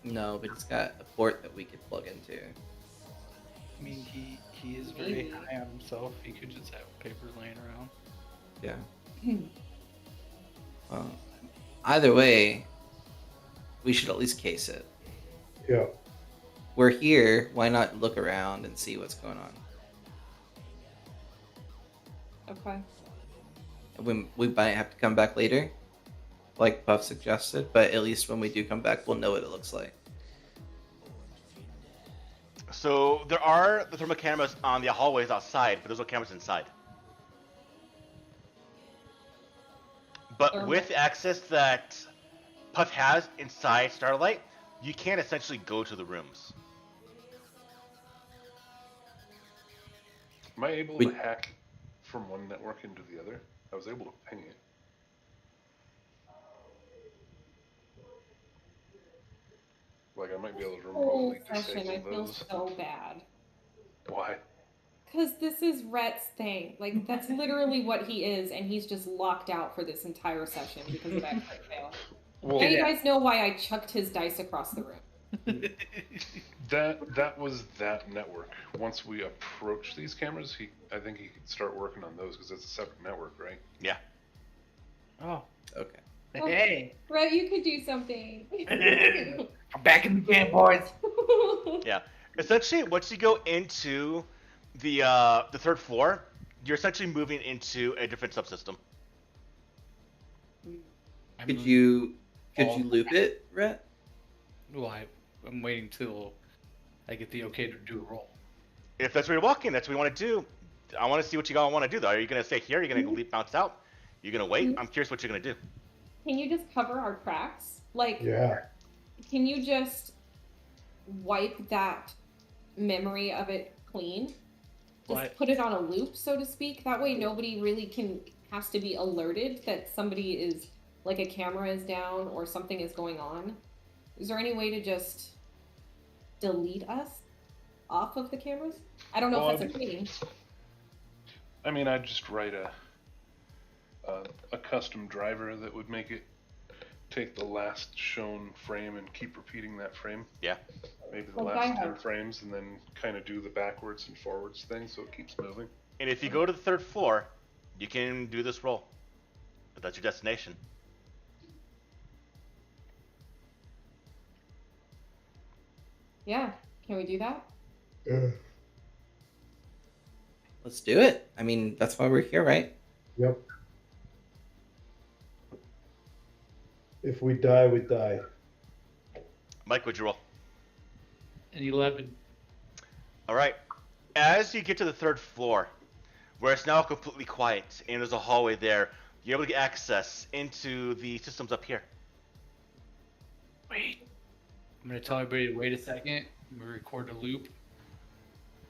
No, but he's got a port that we could plug into. I mean, he is very Maybe. high on himself. He could just have papers laying around. Yeah. Well, either way, we should at least case it. Yeah. We're here. Why not look around and see what's going on? Okay. We might have to come back later, like Puff suggested, but at least when we do come back, we'll know what it looks like. So there are the thermal cameras on the hallways outside, but there's no cameras inside. But Thermal. with the access that Puff has inside Starlight, you can essentially go to the rooms. Am I able We- to hack from one network into the other? I was able to ping it. Like, I might be able to Whole Oh, remotely session, I disable feel those. so bad. Why? Because this is Rhett's thing. Like, that's literally what he is, and he's just locked out for this entire session because of that crit fail. Well, Now you guys know why I chucked his dice across the room. that was that network. Once we approach these cameras, I think he could start working on those because it's a separate network, right? Yeah. Oh, Okay. hey! Rhett, you could do something. I'm back in the game, boys. Yeah. Essentially, once you go into the third floor, you're essentially moving into a different subsystem. Could you all- loop it, Rhett? Well, I'm waiting till I get the okay to do a roll. If that's where you're walking, that's what you want to do. I want to see what you all want to do, though. Are you going to stay here? Are you going to leap bounce out? You're going to wait? I'm curious what you're going to do. Can you just cover our tracks? Like, Yeah. can you just wipe that memory of it clean? Just What? put it on a loop, so to speak. That way nobody really has to be alerted that somebody is, like a camera is down or something is going on. Is there any way to just delete us off of the cameras? I don't know Well, if that's a thing. I mean, I'd just write a custom driver that would make it take the last shown frame and keep repeating that frame. Yeah. Maybe the Like last I 10 have. frames, and then kind of do the backwards and forwards thing so it keeps moving. And if you go to the third floor, you can do this roll. If that's your destination. Yeah. Can we do that? Yeah. Let's do it. I mean, that's why we're here, right? Yep. If we die, we die. Mike, what'd you roll? An 11. All right. As you get to the third floor, where it's now completely quiet and there's a hallway there, you're able to get access into the systems up here. Wait. I'm gonna tell everybody to wait a second. We record a loop,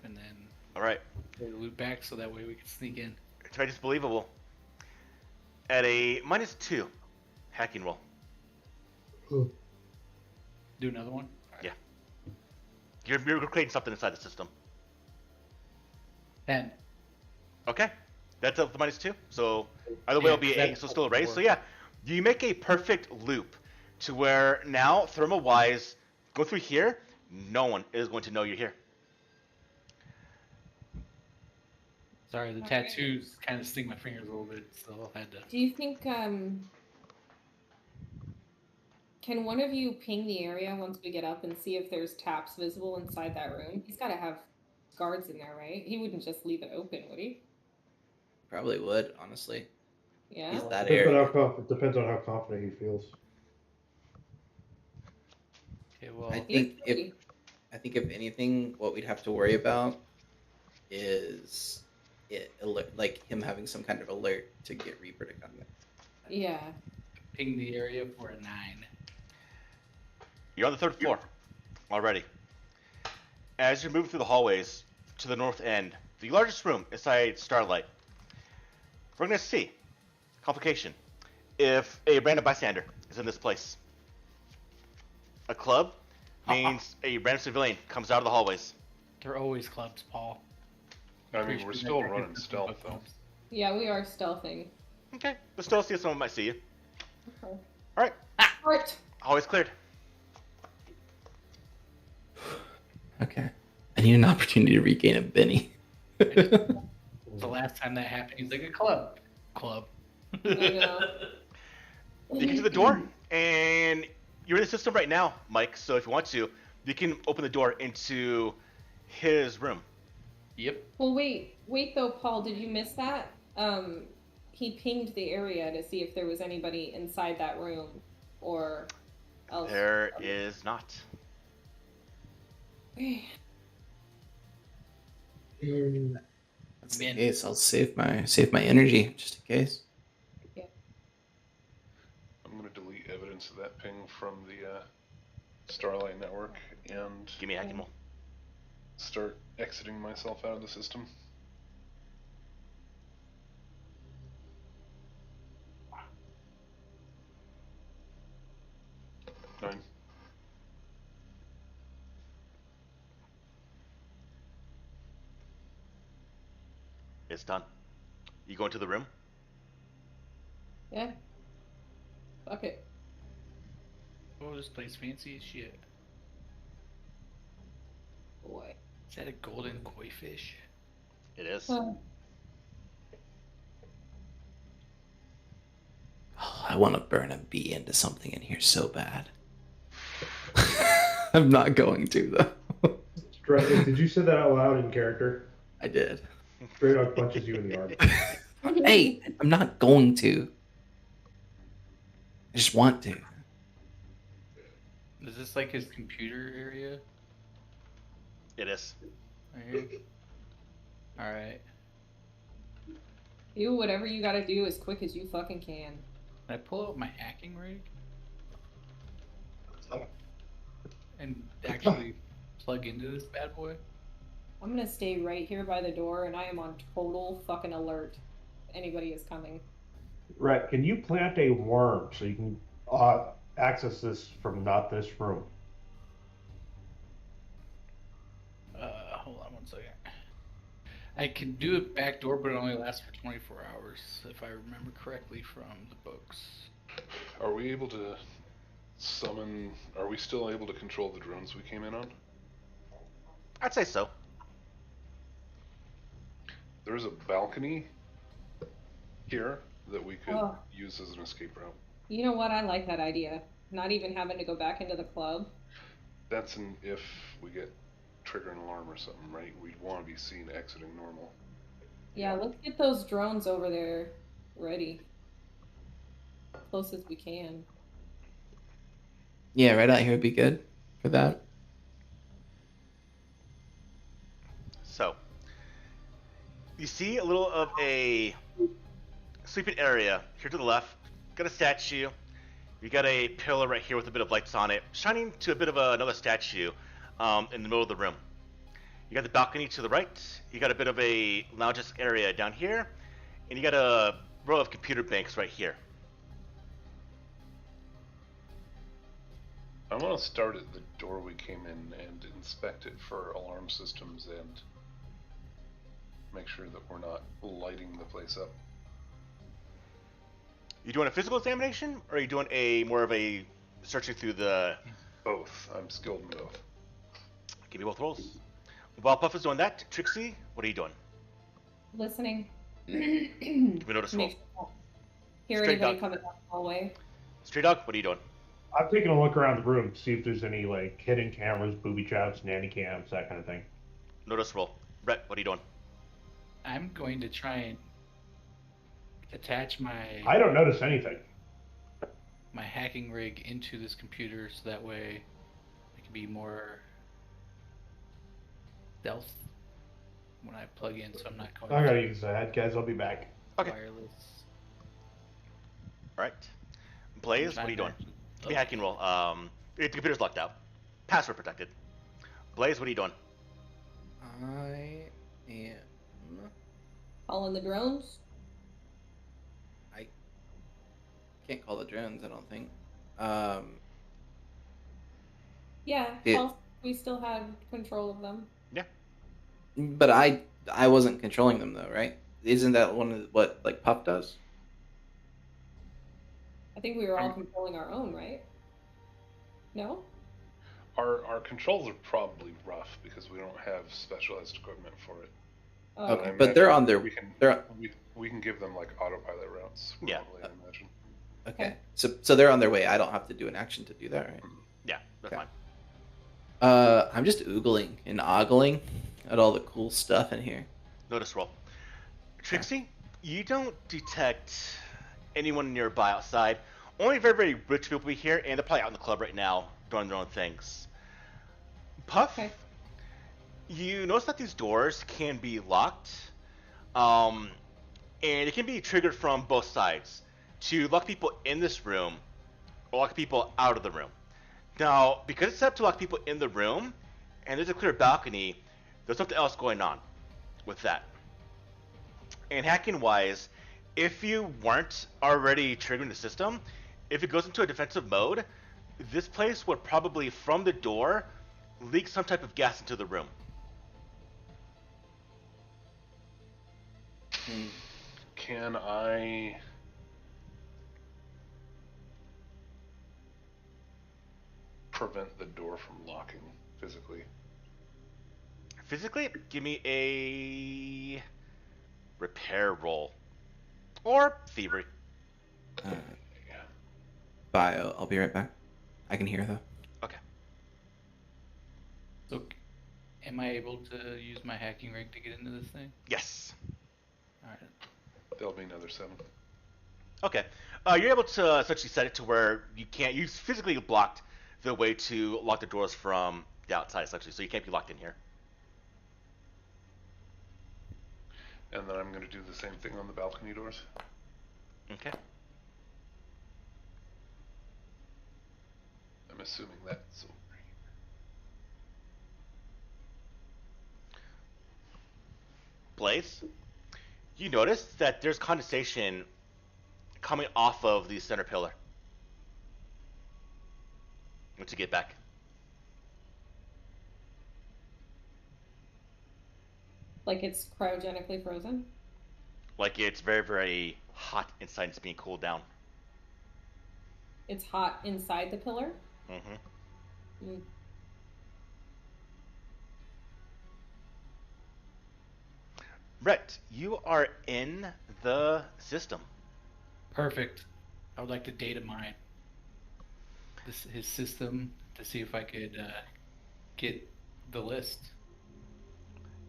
and then All right. play the loop back so that way we can sneak in. Try disbelievable. At a -2 hacking roll. Do another one. You're creating something inside the system. 10. Okay. That's up to -2. So either way Yeah, it'll be 8, that's so still a raise. So four. yeah, you make a perfect loop to where now, thermal-wise, go through here, no one is going to know you're here. Sorry, the tattoos kind of sting my fingers a little bit, so I had to. Do you think, can one of you ping the area once we get up and see if there's taps visible inside that room? He's got to have guards in there, right? He wouldn't just leave it open, would he? Probably would, honestly. Yeah. He's that Depends on area. depends on how confident he feels. Okay, well, I You're think free. if anything, what we'd have to worry about is like him having some kind of alert to get Reaper to come. Yeah. ping the area for a 9. You're on the 3rd floor already. As you're moving through the hallways to the north end, the largest room inside Starlight, we're going to see complication if a random bystander is in this place. A club means a random civilian comes out of the hallways. They're always clubs, Paul. I mean, we're still running stealth though. Yeah, we are stealthing. Okay, but still see if someone might see you. Okay. Alright, Alright. hallway's cleared. Okay. I need an opportunity to regain a Benny. The last time that happened, he's like a club. Club. I know. You get to the door, and you're in the system right now, Mike, so if you want to, you can open the door into his room. Yep. Well, wait though, Paul, did you miss that? He pinged the area to see if there was anybody inside that room or else. There is not. That's the Man. case. I'll save my energy just in case. I'm gonna delete evidence of that ping from the Starlight network and Give me a hacking roll. start exiting myself out of the system. Nine. It's done. You go into the room. Yeah. Fuck it. Oh, this place fancy as shit. Boy. Is that a golden koi fish? It is. Oh, I want to burn a bee into something in here so bad. I'm not going to though. Did you say that out loud in character? I did. Straight up punches you in the arm. Hey, I'm not going to. I just want to. Is this like his computer area? It is. Alright. Do whatever you gotta do as quick as you fucking can. Can I pull out my hacking rig? And actually plug into this bad boy? I'm gonna stay right here by the door and I am on total fucking alert. If anybody is coming. Rhett, can you plant a worm so you can access this from not this room? Hold on one second. I can do it back door, but it only lasts for 24 hours, if I remember correctly from the books. Are we able to summon? Are we still able to control the drones we came in on? I'd say so. There's a balcony here that we could Oh. use as an escape route. You know what? I like that idea. Not even having to go back into the club. That's if we get trigger an alarm or something, right? We'd want to be seen exiting normal. Yeah, let's get those drones over there ready. Close as we can. Yeah, right out here would be good for that. So, you see a little of a sleeping area here to the left. Got a statue. You got a pillar right here with a bit of lights on it, shining to a bit of another statue in the middle of the room. You got the balcony to the right. You got a bit of a lounge-esque area down here, and you got a row of computer banks right here. I want to start at the door we came in and inspect it for alarm systems and make sure that we're not lighting the place up. You doing a physical examination, or are you doing a more of a searching through the? Both. I'm skilled in both. Give me both rolls. While Puff is doing that, Trixie, what are you doing? Listening. Give me a notice roll. Hear Straight anybody dog. coming down the hallway? Stray Dog, what are you doing? I'm taking a look around the room to see if there's any like hidden cameras, booby traps, nanny cams, that kind of thing. Notice roll. Brett, what are you doing? I'm going to try and attach I don't notice anything. my hacking rig into this computer so that way I can be more stealth when I plug in, so I'm not going I gotta use that, guys. I'll be back. Okay. wireless. All right. Blaze, what are you doing? Give me a hacking roll. The computer's locked out. Password protected. Blaze, what are you doing? I am. Calling the drones. I can't call the drones. I don't think. Yeah, It- we still had control of them. Yeah. But I wasn't controlling them though, right? Isn't that one of what like Puff does? I think we were all controlling our own, right? No? Our controls are probably rough because we don't have specialized equipment for it. Oh, Okay, I but they're imagine on their. We can They're we can give them like autopilot routes. Yeah. Probably, I imagine. okay. So they're on their way. I don't have to do an action to do that, right? Yeah, that's Okay. fine. I'm just oogling and ogling at all the cool stuff in here. Notice roll. Trixie, you don't detect anyone nearby outside. Only very, very rich people here, and they're probably out in the club right now doing their own things. Puff, Okay. you notice that these doors can be locked, and it can be triggered from both sides to lock people in this room or lock people out of the room. Now, because it's set up to lock people in the room, and there's a clear balcony, there's something else going on with that. And hacking wise, if you weren't already triggering the system, if it goes into a defensive mode, this place would probably, from the door, leak some type of gas into the room. Can I? Prevent the door from locking physically? Physically, give me a repair roll. Or thievery. Uh, Bio. I'll be right back. I can hear though. Okay. So, am I able to use my hacking rig to get into this thing? Yes. All right. There'll be another 7. Okay. You're able to essentially set it to where you physically blocked the way to lock the doors from the outside, essentially, so you can't be locked in here. And then I'm going to do the same thing on the balcony doors. Okay. I'm assuming that's over here. Blaze, you notice that there's condensation coming off of the center pillar. Once you get back. Like it's cryogenically frozen? Like it's very, very hot inside and it's being cooled down. It's hot inside the pillar? Mm-hmm. Mm. Rhett, you are in the system. Perfect. I would like to data mine his system to see if I could get the list.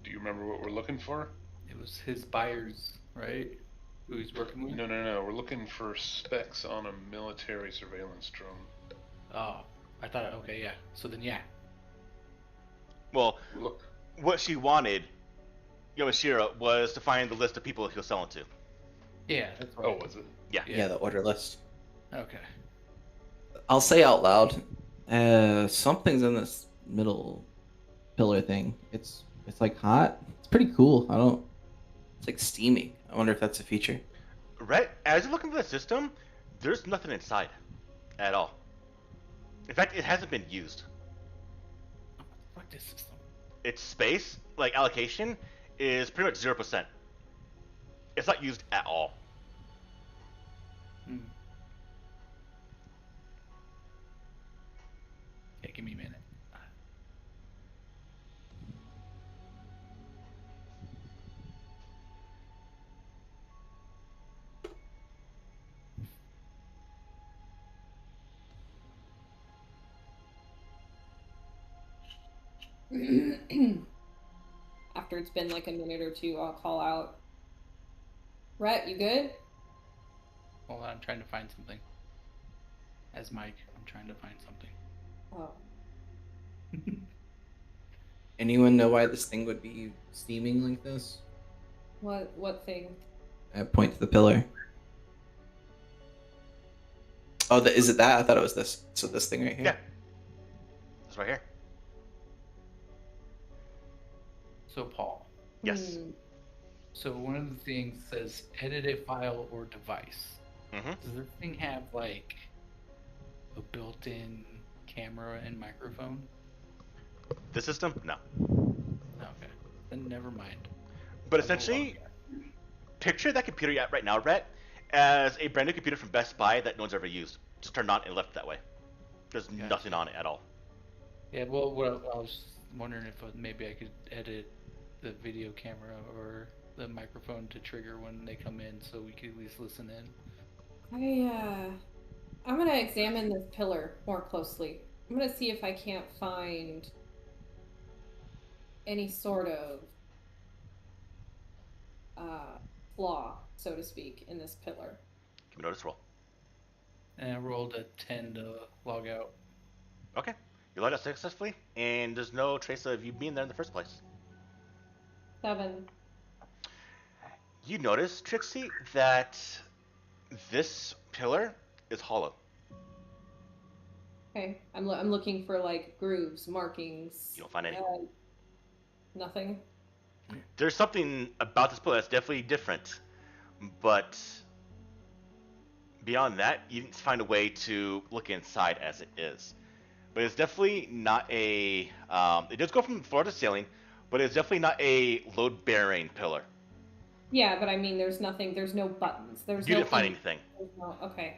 Do you remember what we're looking for? It was his buyers, right? Who he's working with? No. We're looking for specs on a military surveillance drone. Oh, I thought. Okay, yeah. So then, yeah. Well, Look. what she wanted, Yomashira, was to find the list of people he'll sell it to. Yeah, that's right. Oh, was it? Yeah. Yeah, the order list. Okay. I'll say out loud. Something's in this middle pillar thing. It's like hot. It's pretty cool. It's like steaming. I wonder if that's a feature. Rhett, as you look into the system, there's nothing inside at all. In fact, it hasn't been used. Fuck this system. Its space, like allocation, is pretty much 0%. It's not used at all. Okay, give me a minute. After it's been like a minute or two, I'll call out. Rhett, you good? Hold on, I'm trying to find something. As Mike, I'm trying to find something. Oh. Anyone know why this thing would be steaming like this? What thing? I point to the pillar. Oh, is it that? I thought it was this. So this thing right here. Yeah. It's right here. So Paul. Yes. So one of the things says edit a file or device. Mm-hmm. Does this thing have like a built-in camera and microphone? This system? No. Okay. Then never mind. But essentially, picture that computer you're at right now, Rhett, as a brand new computer from Best Buy that no one's ever used. Just turned on and left that way. There's nothing on it at all. Yeah, well, I was wondering if maybe I could edit the video camera or the microphone to trigger when they come in, so we could at least listen in. I'm gonna examine this pillar more closely. I'm gonna see if I can't find any sort of flaw, so to speak, in this pillar. Give me notice roll. And I rolled a 10 to log out. Okay. You logged out successfully, and there's no trace of you being there in the first place. 7. You notice, Trixie, that this pillar is hollow. Okay, I'm looking for like grooves, markings. You don't find any. Nothing. There's something about this pillar that's definitely different, but beyond that, you didn't find a way to look inside as it is. But it's definitely not a. It does go from floor to ceiling, but it's definitely not a load-bearing pillar. Yeah, but I mean, there's nothing. There's no buttons. You didn't find anything. Okay.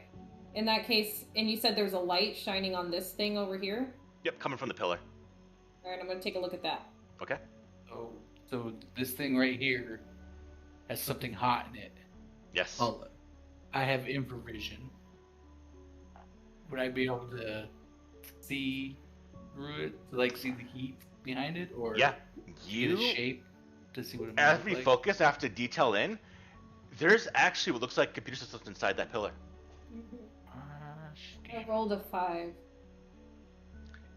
In that case, and you said there's a light shining on this thing over here? Yep, coming from the pillar. All right, I'm going to take a look at that. Okay. Oh, so this thing right here has something hot in it. Yes. Oh, I have infravision. Would I be able to see through it, to like see the heat behind it, or Yeah. get a shape to see what it As looks we like? focus after detail in, there's actually what looks like computer systems inside that pillar. I rolled a 5.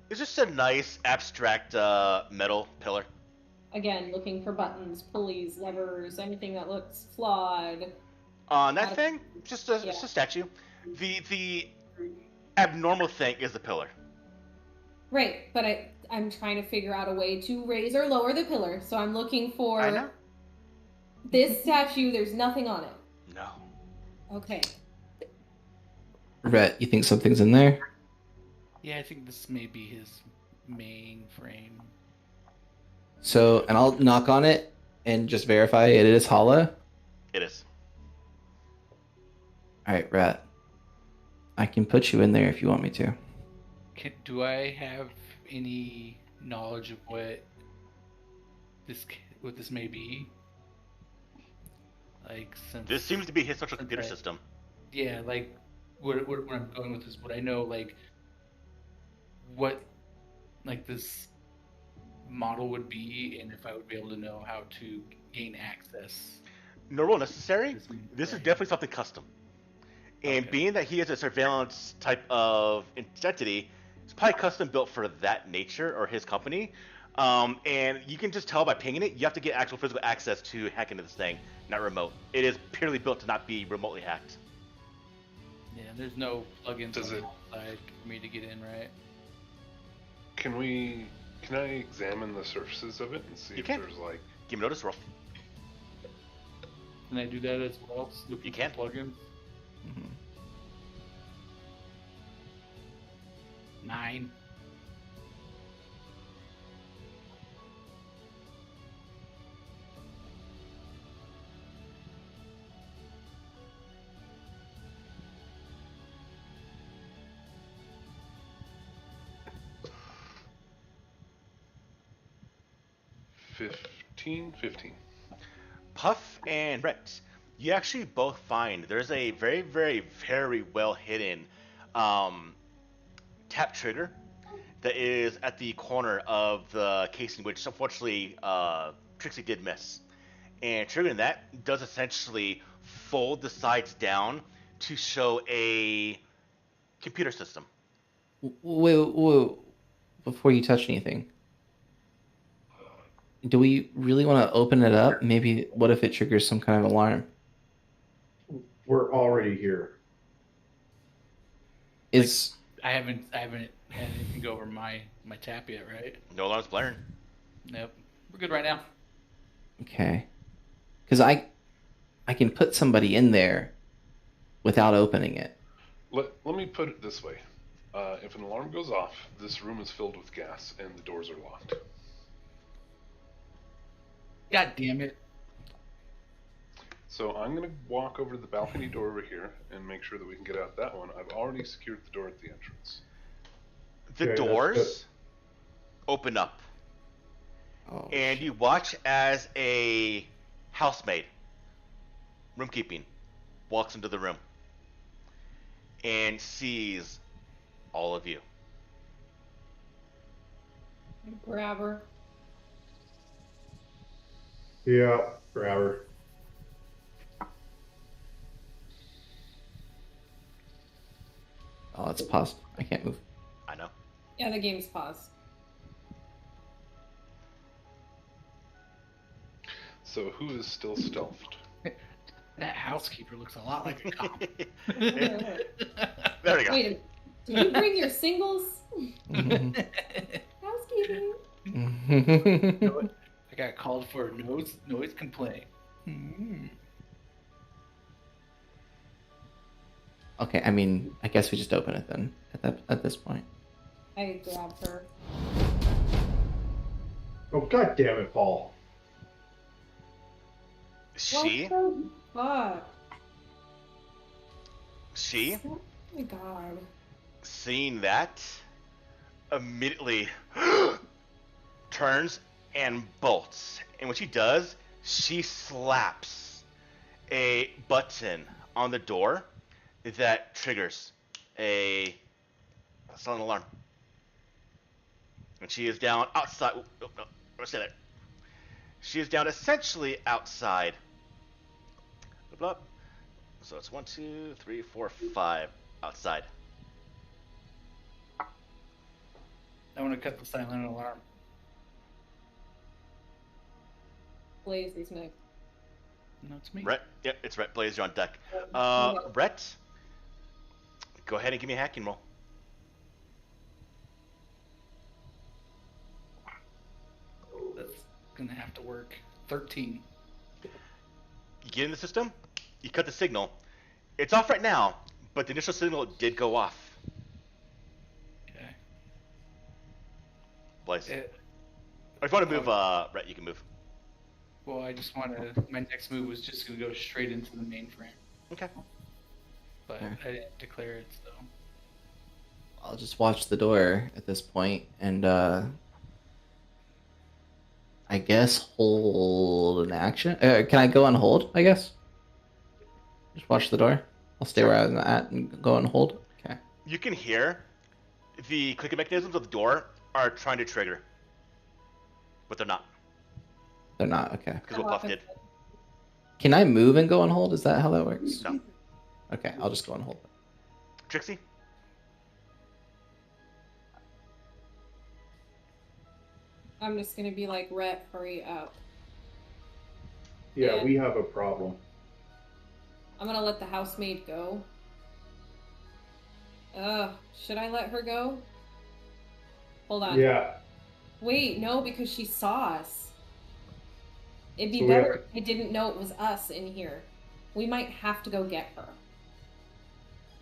It's just a nice abstract metal pillar. Again, looking for buttons, pulleys, levers, anything that looks flawed. On that thing, it's just a statue. The abnormal thing is the pillar. Right, but I'm trying to figure out a way to raise or lower the pillar, so I'm looking for I know. this statue. There's nothing on it. No. Okay. Rhett, you think something's in there? Yeah, I think this may be his main frame. So, and I'll knock on it and just verify it is hollow. It is. All right, Rhett. I can put you in there if you want me to. Do I have any knowledge of what this may be? Like, since This seems to be his central computer system. Yeah, like what I'm going with is, would I know like what like this model would be, and if I would be able to know how to gain access? No rule necessary. This is Right. definitely something custom. And Okay. being that he is a surveillance type of entity, it's probably custom built for that nature or his company. And you can just tell by pinging it, you have to get actual physical access to hack into this thing, not remote. It is purely built to not be remotely hacked. Yeah, there's no plugins Does on it- the outside for me to get in, right? Can I examine the surfaces of it and see You if can. there's like Give me notice roll. Can I do that as well? You can. Plugins. Mhm. 9. fifteen. Puff and Rhett, you actually both find there's a very, very, very well hidden tap trigger that is at the corner of the casing, which unfortunately Trixie did miss. And triggering that does essentially fold the sides down to show a computer system. Wait, before you touch anything, do we really want to open it up? Maybe, what if it triggers some kind of alarm? We're already here. Is I haven't had anything go over my tap yet, right? No alarms blaring. Nope. We're good right now. okay? Because I can put somebody in there without opening it. Let me put it this way. If an alarm goes off, this room is filled with gas and the doors are locked. God damn it. So I'm going to walk over to the balcony door over here and make sure that we can get out that one. I've already secured the door at the entrance. The Okay, doors that's open up, Oh, and you watch as a housemaid, roomkeeping, walks into the room and sees all of you. Grab her. Yeah, grab her. oh, it's paused. I can't move. I know. Yeah, the game's paused. So who is still stealthed? That housekeeper looks a lot like a cop. There we go. Wait, did you bring your singles? Housekeeping. I got called for a noise complaint. Okay, I mean, I guess we just open it then at this point. I grabbed her. Oh, god damn it, Paul. She, What the fuck? she, Oh my god. seeing that, immediately turns and bolts. And when she does, she slaps a button on the door that triggers a silent alarm. And she is down outside. Oh, no, let's say that. She is down essentially outside. Blah, blah. So it's 1, 2, 3, 4, 5 outside. I want to cut the silent alarm. Blaze is next. No, it's me. Rhett, yep, it's Rhett. Blaze, you're on deck. Rhett, go ahead and give me a hacking roll. That's gonna have to work. 13. You get in the system, you cut the signal. It's off right now, but the initial signal did go off. Okay. Blaze. It, Or if you want to move, Rhett, you can move. well, I just want to. My next move was just gonna go straight into the mainframe, Okay. but Yeah. I didn't declare it, so. I'll just watch the door at this point and I guess hold an action. Can I go on hold? I guess. Just watch the door. I'll stay where I'm at and go on hold. Okay. You can hear the clicking mechanisms of the door are trying to trigger, but they're not, They're not. Okay. because what Puff did. Can I move and go on hold? Is that how that works? No. Okay, I'll just go on hold. Trixie? I'm just gonna be like, Rhett, hurry up. Yeah, Yeah. we have a problem. I'm gonna let the housemaid go. Should I let her go? Hold on. Yeah. Wait, no, because she saw us. It'd be So we better have- if I didn't know it was us in here. We might have to go get her.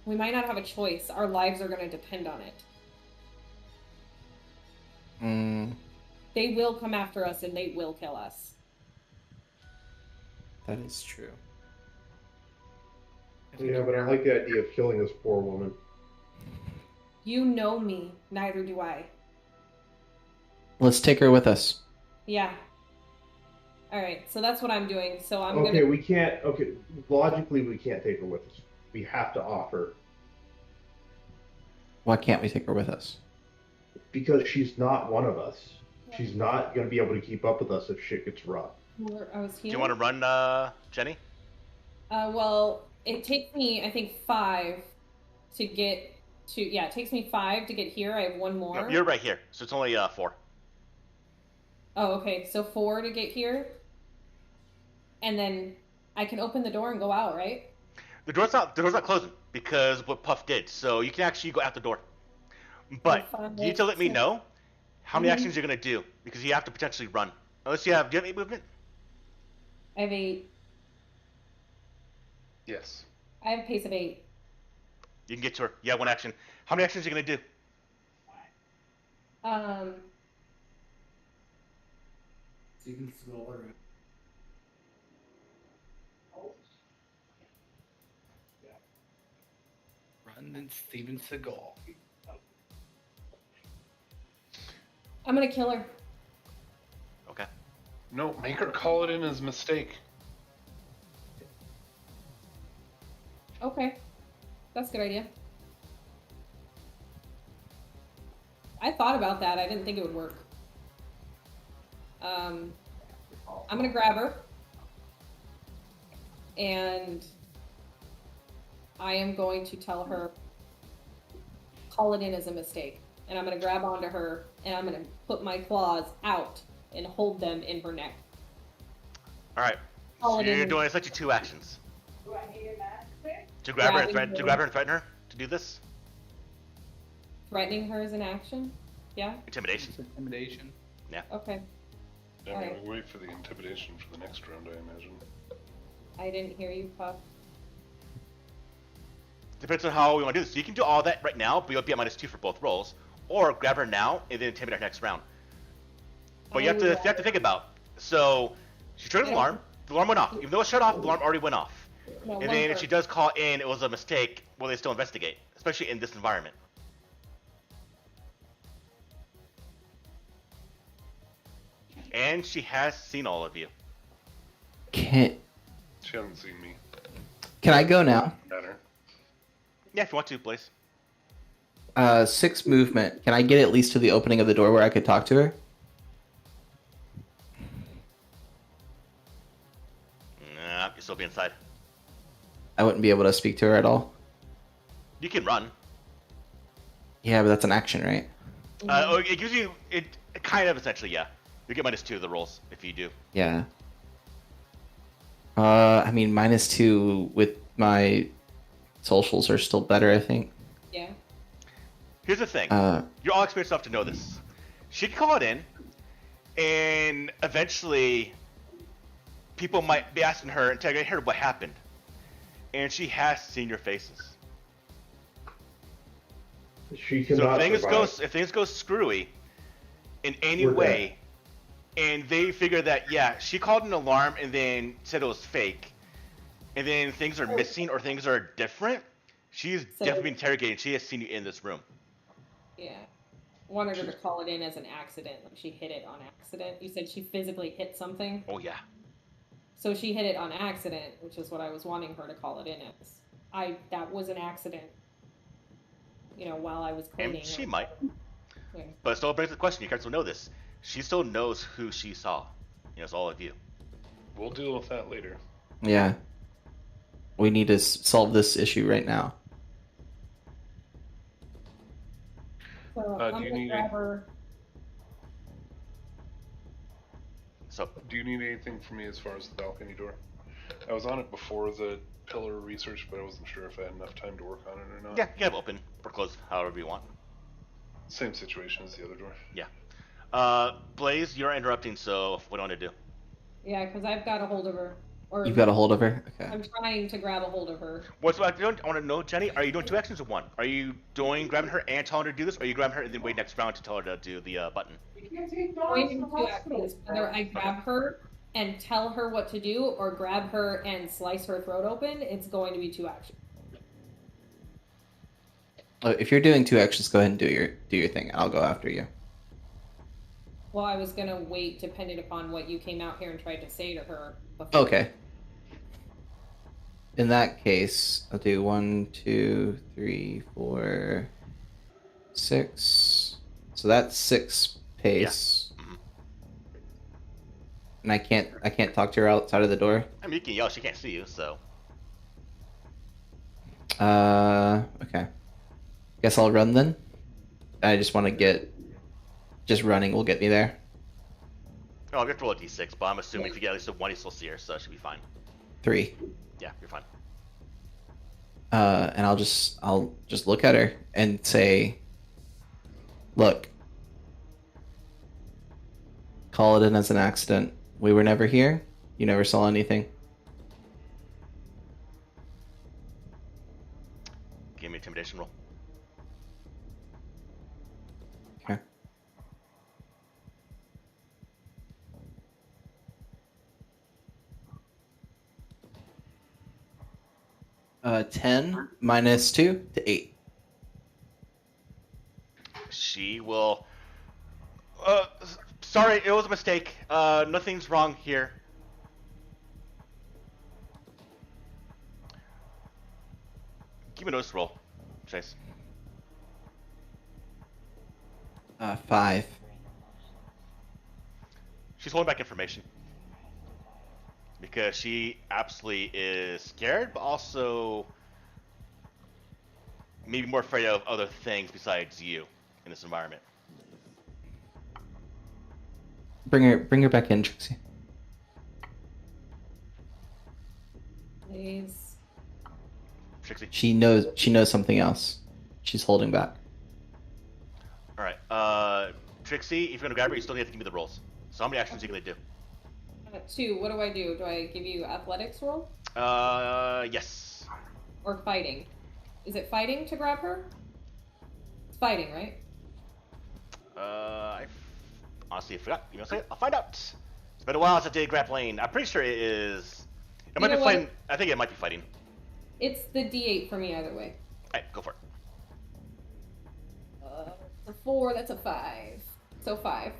We might not have a choice. Our lives are gonna depend on it. They will come after us and they will kill us. That is true. Yeah, but I like the idea of killing this poor woman. You know me, neither do I. Let's take her with us. Yeah. Alright, so that's what I'm doing. So I'm Okay, gonna. we can't. Okay, logically, we can't take her with us. We have to offer Why can't we take her with us? because she's not one of us. She's not going to be able to keep up with us if shit gets rough. I was Do here. you want to run, Jenny? Well, It takes me, I think, 5 to get to. Yeah, it takes me 5 to get here. I have one No, more. you're right here, so it's only 4. Oh, okay. So 4 to get here, and then I can open the door and go out, right? The door's not closing because of what Puff did. So you can actually go out the door. But you need to let me know how many actions you're gonna do because you have to potentially run. Unless you have. Do you have 8 movement? I have 8. Yes. I have pace of 8. You can get to her. You have 1 action. How many actions are you gonna do? Steven Seagal or Run and Steven Seagal. I'm gonna kill her. Okay. No, make her call it in as a mistake. Okay, that's a good idea. I thought about that. I didn't think it would work. I'm gonna grab her, and I am going to tell her, call it in as a mistake. And I'm gonna grab onto her, and I'm gonna put my claws out and hold them in her neck. All right. Call So it you're in. doing essentially 2 actions. To grab her and threaten her to do this. Threatening her is an action? Yeah? Intimidation. Intimidation. Okay. I mean, Alright. we wait for the intimidation for the next round, I imagine. I didn't hear you, Puff. Depends on how we want to do this. So you can do all that right now, but you'll be at -2 for both rolls. Or grab her now and then intimidate her next round. But you have to think about. So she triggered the alarm. The alarm went off. Even though it shut off, the alarm already went off. No, And then if she does call in, it was a mistake. Will they still investigate? Especially in this environment. And she has seen all of you. Can She hasn't seen me. I go now? Matter. Yeah, if you want to, please. 6 movement. Can I get at least to the opening of the door where I could talk to her? Nah, you'll still be inside. I wouldn't be able to speak to her at all. You can run. Yeah, but that's an action, right? It gives you it kind of essentially, yeah. You get -2 of the rolls if you do. Yeah. I mean, -2 with my socials are still better, I think. Yeah. Here's the thing. You're all experienced enough to know this. She can call it in, and eventually people might be asking her, interrogating her what happened. And she has seen your faces. She So cannot if things go screwy in any We're way, and they figure that, yeah, she called an alarm and then said it was fake, and then things are missing or things are different, she's definitely been interrogated. She has seen you in this room. Yeah. Wanted her to call it in as an accident. Like she hit it on accident. You said she physically hit something? Oh, yeah. So she hit it on accident, which is what I was wanting her to call it in as. That was an accident. You know, while I was cleaning. And she might. Yeah. But it still brings the question, you guys will know this. She still knows who she saw. You know, it's all of you. We'll deal with that later. Yeah. We need to solve this issue right now. So Do I'm you gonna need grab her. So, Do you need anything from me as far as the balcony door? I was on it before the pillar research, but I wasn't sure if I had enough time to work on it or not. yeah, you can have it open or closed, however you want. Same situation as the other door. Yeah. Blaze, you're interrupting, so what do you want to do? Yeah, because I've got a hold of her. Or You've got a hold of her? Okay. I'm trying to grab a hold of her. What's what I want to know, Jenny? Are you doing 2 actions or 1? Are you grabbing her and telling her to do this, or are you grabbing her and then wait next round to tell her to do the button? Going into 2 actions. Whether I grab her and tell her what to do, or grab her and slice her throat open, it's going to be 2 actions. If you're doing 2 actions, go ahead and do your thing. I'll go after you. Well, I was gonna wait, depending upon what you came out here and tried to say to her. Before. Okay. In that case, I'll do 1, 2, 3, 4, 6. So that's 6 pace. Yeah. Mm-hmm. And I can't talk to her outside of the door. I mean, you can yell. She can't see you, so. Okay. Guess I'll run then. I just want to get. Just running will get me there. Oh, we have to roll a d6, but I'm assuming if you get at least a 1, you still see her, so it should be fine. 3. Yeah, you're fine. And I'll just look at her and say, "Look, call it in as an accident. We were never here. You never saw anything." Give me an intimidation roll. Okay. $10 minus 2 to 8. She will. Sorry, it was a mistake. Nothing's wrong here. Give me a notice roll, Chase. 5. She's holding back information because she absolutely is scared, but also maybe more afraid of other things besides you in this environment. Bring her back in, Trixie. Please. Trixie. She knows something else. She's holding back. All right. Trixie, if you're gonna grab her, you still need to give me the rolls. So how many actions are you gonna do? 2. What do I do? Do I give you athletics roll Yes. or fighting? Is it fighting to grab her? It's fighting, right? I honestly forgot. You know what I'm saying? I'll find out. It's been a while since I did grappling. I'm pretty sure it is. It might You be know what? fighting. I think it might be fighting. It's the D8 for me either way. Alright, go for it. A 4, that's a 5. So 5.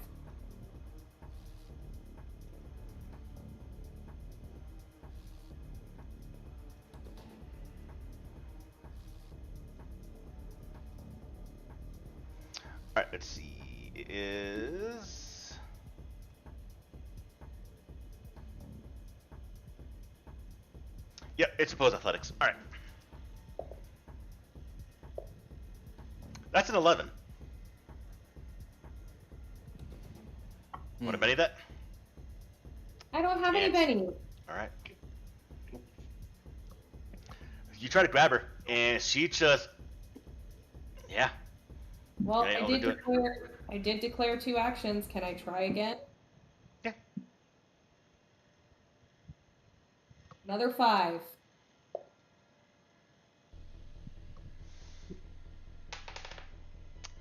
Alright, let's see. It is. Yep, it's opposed athletics. Alright. That's an 11. Want to Benny that? I don't have any Yes. Benny. Alright. You try to grab her, and she just. Yeah. Well, Okay, I I'll did do it. declare. I did declare 2 actions. Can I try again? Yeah. Another 5.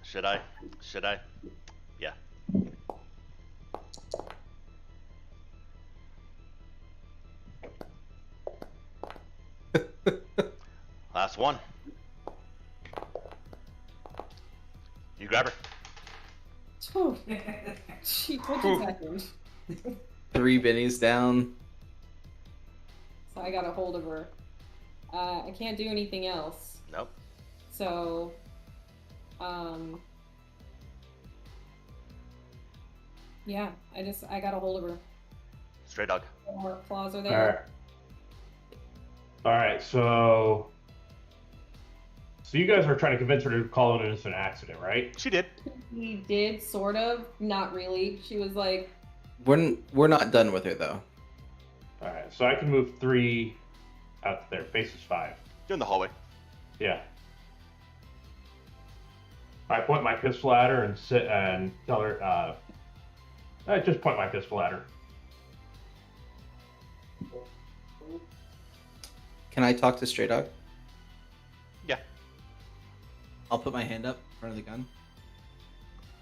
Should I? Should I? Yeah. Last one. You grab her. Oh, she took a second. 3 bennies down. So I got a hold of her. I can't do anything else. Nope. So, yeah, I got a hold of her. Stray dog. More claws are All there. right. All right. So you guys are trying to convince her to call it an instant accident, right? She did. We did sort of, not really. She was like, We're not done with her though. All right. So I can move 3 out there. Faces 5. You're in the hallway. Yeah. I point my pistol at her and sit and tell her. I just point my pistol at her. Can I talk to Stray Dog? Yeah. I'll put my hand up in front of the gun.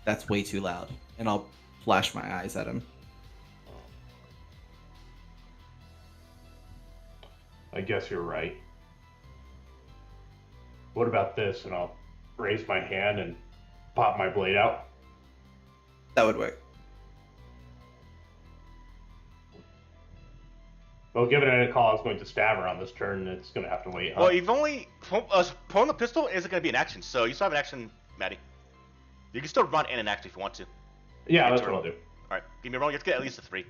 That's way too loud. And I'll flash my eyes at him. I guess you're right. What about this? And I'll raise my hand and pop my blade out. That would work. Well, given any call, I was going to stab her on this turn. It's going to have to wait. Huh? Well, you've only pulling the pistol isn't going to be an action, so you still have an action, Maddie. You can still run in an action if you want to. Yeah, that's what I'll do. All right, give me a roll. You have to get at least a 3.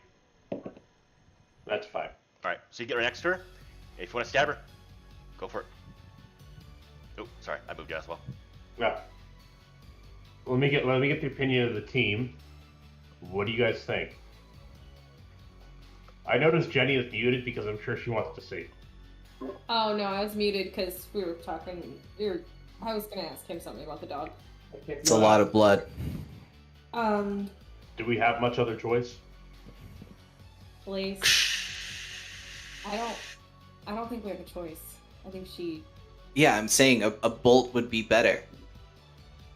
That's fine. All right, so you get right next to her. If you want to stab her, go for it. guess well. Yeah. Let me get the opinion of the team. What do you guys think? I noticed Jenny is muted because I'm sure she wants to see. Oh no, I was muted because we were talking. I was gonna ask him something about the dog. It's a lot of blood. Do we have much other choice? Blaze. I don't think we have a choice. I think she. Yeah, I'm saying a bolt would be better.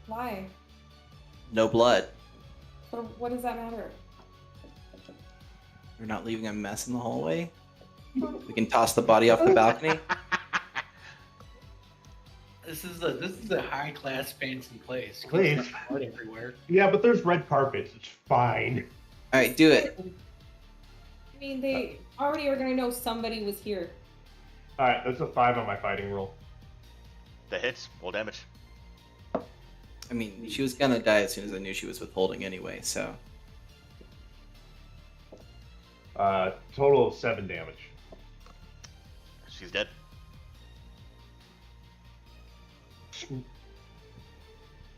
Why? No blood. But what does that matter? We're not leaving a mess in the hallway. We can toss the body off the balcony. This is a high class fancy place. You Please. can't find blood everywhere. Yeah, but there's red carpets. It's fine. All right, do it. I mean, they already are gonna know somebody was here. All right, that's a 5 on my fighting roll. The hits, full damage. I mean, she was gonna die as soon as I knew she was withholding anyway, so. Total of 7 damage. She's dead.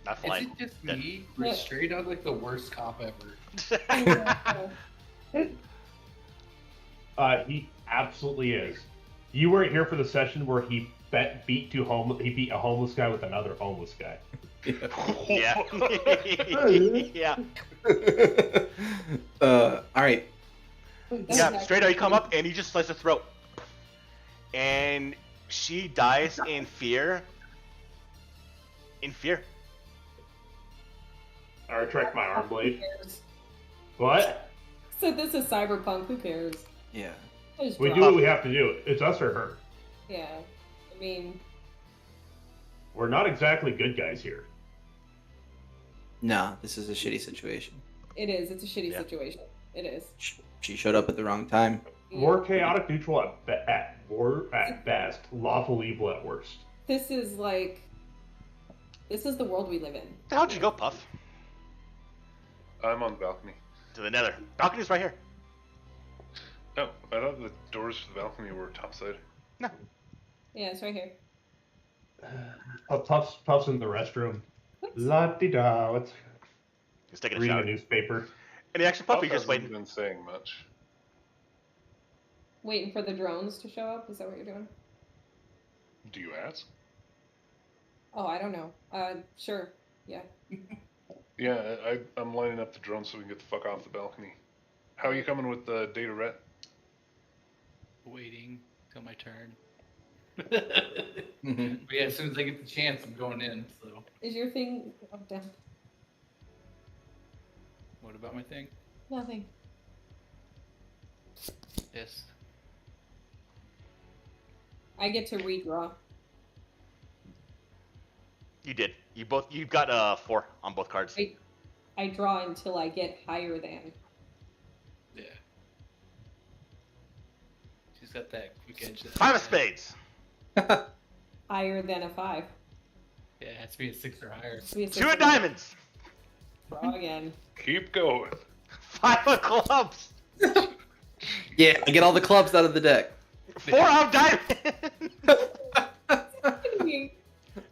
Not Is flying. it just Dead. me? We're Yeah. straight up like the worst cop ever. He absolutely is. You weren't here for the session where he beat a homeless guy with another homeless guy. Yeah. Yeah. All right. Yeah, straight out you come up and you just slice her throat. And she dies in fear. In fear. I retract my arm Who blade. cares? What? So this is cyberpunk. Who cares? Yeah. Just We drop do it. what we have to do. It's us or her. Yeah. I mean, We're not exactly good guys here. No, this is a shitty situation. it is. It's a shitty Yeah. situation. It is. She showed up at the wrong time. We're chaotic neutral at best, lawful evil at worst. This is like. This is the world we live in. How'd you go, Puff? I'm on the balcony. To the nether. Balcony's right here. Oh, I thought the doors to the balcony were topside. No. Yeah, it's right here. Puff's in the restroom. La-di-da. It's He's taking a reading a shower. newspaper. Any action, Puff? Puff Or you just hasn't waiting? been saying much. Waiting for the drones to show up. Is that what you're doing? Do you ask? Oh, I don't know. Sure. Yeah. Yeah, I'm lining up the drone so we can get the fuck off the balcony. How are you coming with the data ret? Waiting till my turn. Mhm. But yeah, as soon as I get the chance, I'm going in. So, Is your thing? Oh, damn. what about my thing? Nothing. Yes. I get to redraw. You did. You got 4 on both cards. I draw until I get higher than. Yeah. She's got that quick edge. that- 5 of spades. Higher than a 5. Yeah, it has to be a 6 or higher. 2 of diamonds. Draw again. Keep going. 5 of clubs. Yeah, I get all the clubs out of the deck. 4 of diamonds. King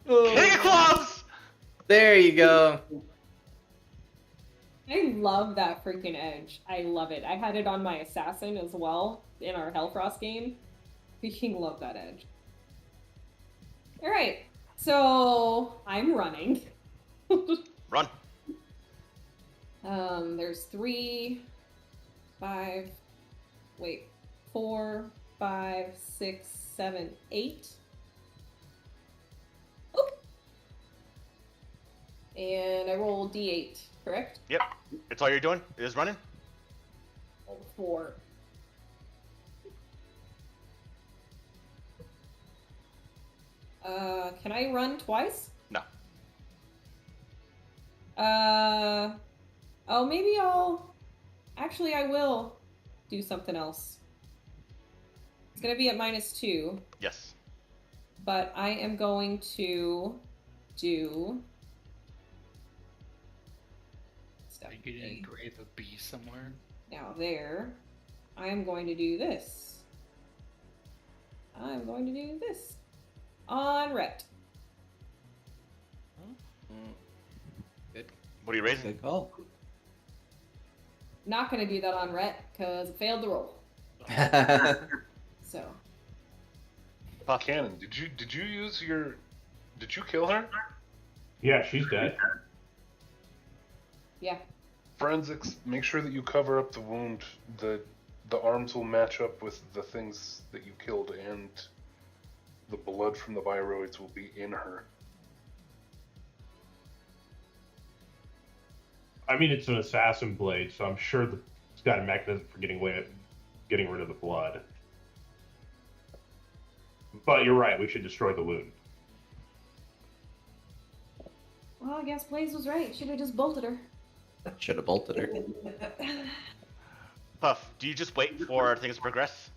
of clubs. There you go. I love that freaking edge. I love it. I had it on my assassin as well in our Hellfrost game. Freaking love that edge. Alright, so I'm running. Run. There's 3, 5, wait, 4, 5, 6, 7, 8. Oh! And I roll D8, correct? Yep. That's all you're doing is running. Roll 4. Can I run twice? No. Oh, maybe actually, I will do something else. It's gonna be at -2, Yes. but I am going to do. Are you gonna engrave a bee somewhere? Now there, I am going to do this. I'm going to do this on Rhett. Good. What are you raising? Good call. Not gonna do that on Rhett because it failed the roll. So Cannon, did you use your? Did you kill her? Yeah, she's dead. yeah. Forensics, make sure that you cover up the wound. The arms will match up with the things that you killed, and the blood from the viroids will be in her. I mean, it's an assassin blade, so I'm sure it's got a mechanism for getting rid of the blood. But you're right, we should destroy the wound. Well, I guess Blaze was right. Should have just bolted her. Should have bolted her. Puff, do you just wait for things to progress?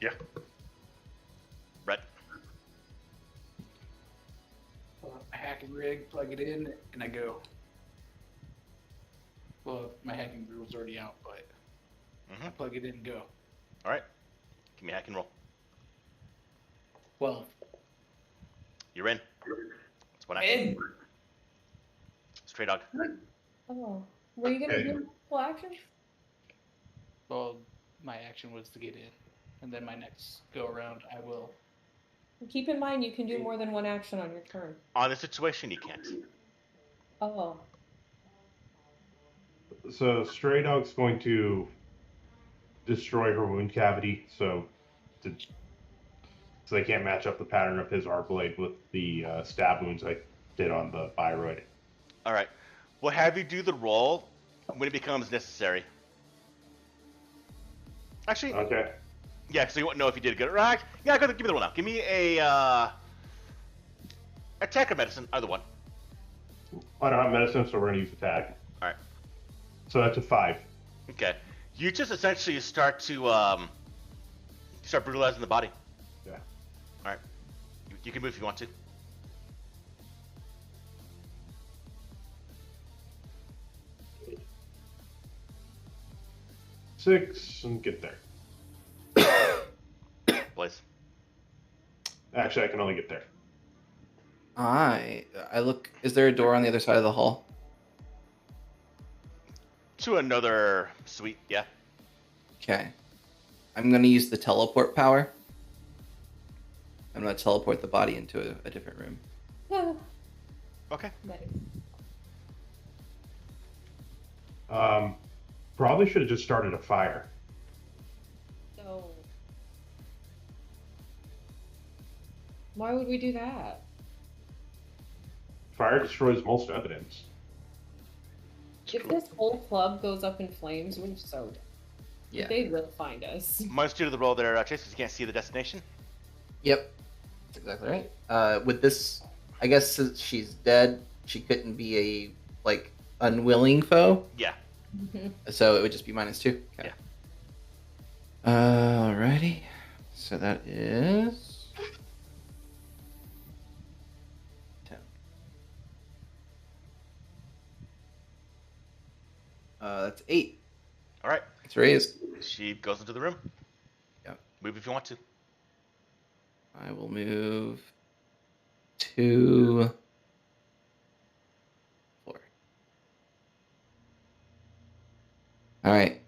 Yeah. Brett. Pull out my hacking rig, plug it in, and I go. Well, my hacking rig was already out, but I plug it in and go. All right. Give me a hack and roll. 12. You're in. That's one action. Stray dog. Oh, were you gonna Okay. do full action? Well, my action was to get in, and then my next go around, I will. Keep in mind you can do more than one action on your turn. On this situation, you can't. Oh. So Stray Dog's going to destroy her wound cavity, so they can't match up the pattern of his art blade with the stab wounds I did on the viroid. All right. We'll have you do the roll when it becomes necessary. Actually, Okay. yeah, because you won't know if you did good. Right? Yeah, go ahead, give me the roll now. Give me a attack or medicine, either one. I don't have medicine, so we're going to use attack. All right. So that's a 5. Okay. You just essentially start to start brutalizing the body. Yeah. All right. You can move if you want to. Six and get there. Blaze. Actually, I can only get there. I look. Is there a door on the other side of the hall? To another suite, yeah. Okay. I'm gonna use the teleport power. I'm gonna teleport the body into a different room. Okay. Nice. Probably should have just started a fire. So. Why would we do that? Fire destroys most evidence. If this whole club goes up in flames, we're so dead. Yeah. They will find us. Minus 2 to the roll there, Chase, because you can't see the destination. Yep. That's exactly right. With this, I guess since she's dead, she couldn't be a unwilling foe. Yeah. So it would just be -2. Okay. Alrighty. So that is 10. That's 8. All right. It's raised. She goes into the room. Yep. Move if you want to. I will move to 4. All right.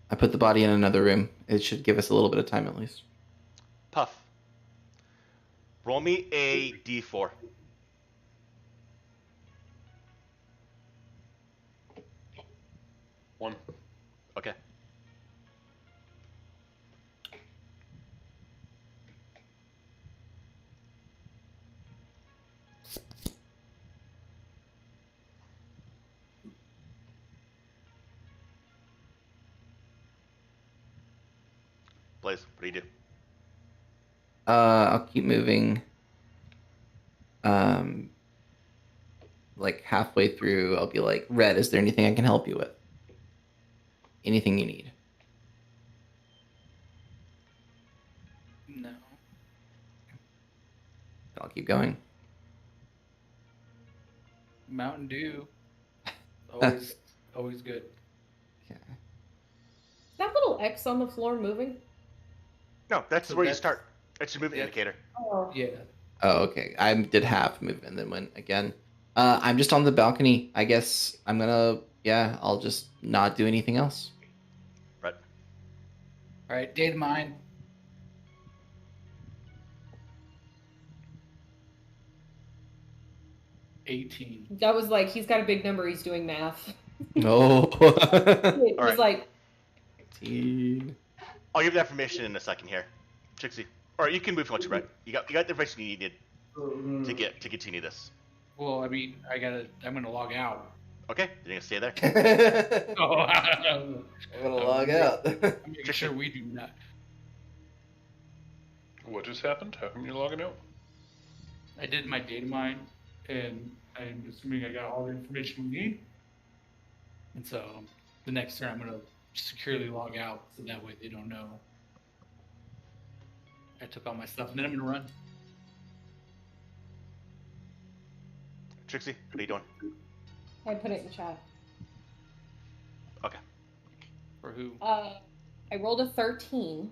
I put the body in another room. It should give us a little bit of time at least. Puff. Roll me a d4. One. Okay. Blaze, what do you do? I'll keep moving. Like halfway through, I'll be like, Red, is there anything I can help you with? Anything you need? No. I'll keep going. Mountain Dew. Always good. Okay. That little X on the floor moving? No, that's So where you that's- start. That's your movement yeah. indicator. Oh. Yeah. Oh, okay. I did half move and then went again. I'm just on the balcony. I guess I'm gonna. Yeah, I'll just not do anything else. Right. All right, data mine. $18. That was like he's got a big number. He's doing math. No. It All was right. like 18. I'll give you that information in a second here, Trixie. Or you can move if you want to, Brett. You got the information you needed to continue this. Well, I mean, I'm gonna log out. Okay, you're gonna stay there. Oh, I'm gonna log out. I'm making sure we do not. What just happened? How come you're logging out? I did my data mine, and I'm assuming I got all the information we need. And so the next turn, I'm gonna securely log out, so that way they don't know I took all my stuff, and then I'm gonna run. Trixie, what are you doing? I put it in chat. Okay. For who? I rolled a 13.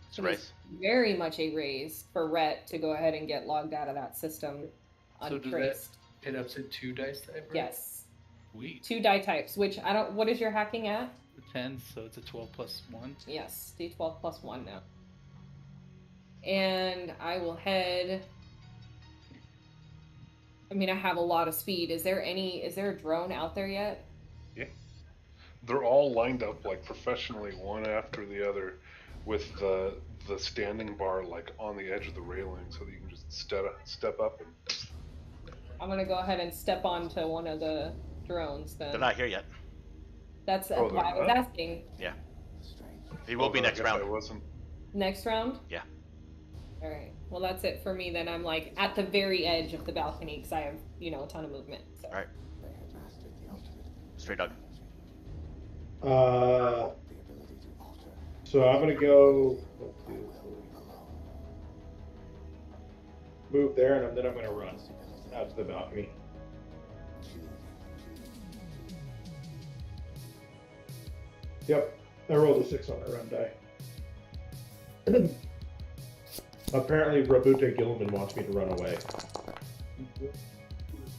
It's a raise. Very much a raise for Rhett to go ahead and get logged out of that system So does untraced. It ups at 2 dice type, right? Yes. Sweet. 2 die types, which I don't. What is your hacking at? 10, so it's a 12 plus 1. Yes, d12 plus 1 now. And I will head. I mean, I have a lot of speed. Is there a drone out there yet? Yeah. They're all lined up like professionally, one after the other, with the standing bar like on the edge of the railing, so that you can just step up and. I'm gonna go ahead and step onto one of the drones then. They're not here yet. That's Oh, why I they're was not? asking. Yeah. He will be then I next guess round. I wasn't. Next round? Yeah. All right. Well, that's it for me. Then I'm like at the very edge of the balcony because I have, a ton of movement. So. All right. Straight dog. So I'm gonna go move there, and then I'm gonna run out to the balcony. Yep, I rolled a 6 on the run die. Apparently, Rabute Gilliman wants me to run away.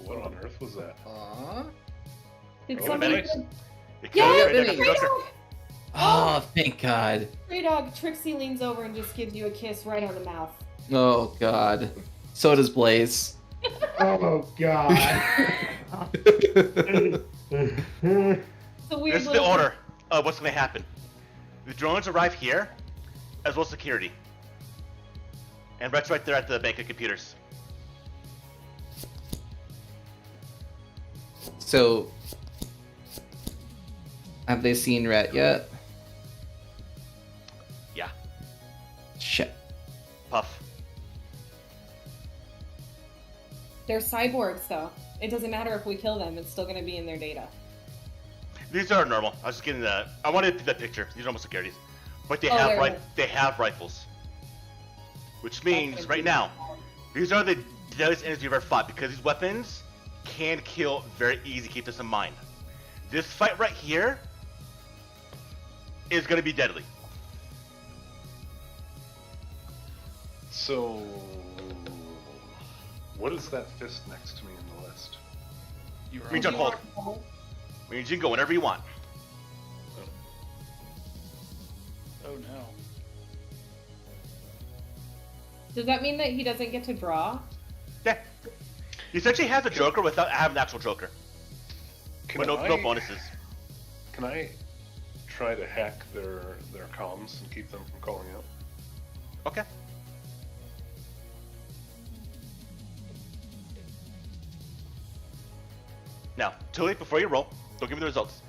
What on earth was that? Did Oh, somebody? nice. Because Yeah, Straight Dog is Stray Joker. Dog! Oh, thank God. Stray Dog, Trixie leans over and just gives you a kiss right on the mouth. Oh, God. So does Blaze. Oh God! It's a weird This is the little- order of what's going to happen. The drones arrive here, as well as security. And Brett's right there at the bank of computers. So, have they seen Rhett yet? Yeah. Shit. Puff. They're cyborgs, though. It doesn't matter if we kill them; it's still going to be in their data. These are normal. I was just getting the. I wanted that picture. These are almost securities, but they Oh, have there it is. They have rifles, which means That's right now these are the deadliest enemies you've ever fought because these weapons can kill very easy. Keep this in mind. This fight right here is going to be deadly. So, what is that fist next to me in the list? You're Means on hold. Means you can go whenever you want. Oh no. Does that mean that he doesn't get to draw? Yeah. He essentially has a Joker without having an actual Joker. Can But no I, bonuses. Can I try to hack their comms and keep them from calling out? Okay. Now, Tilly, before you roll, don't give me the results.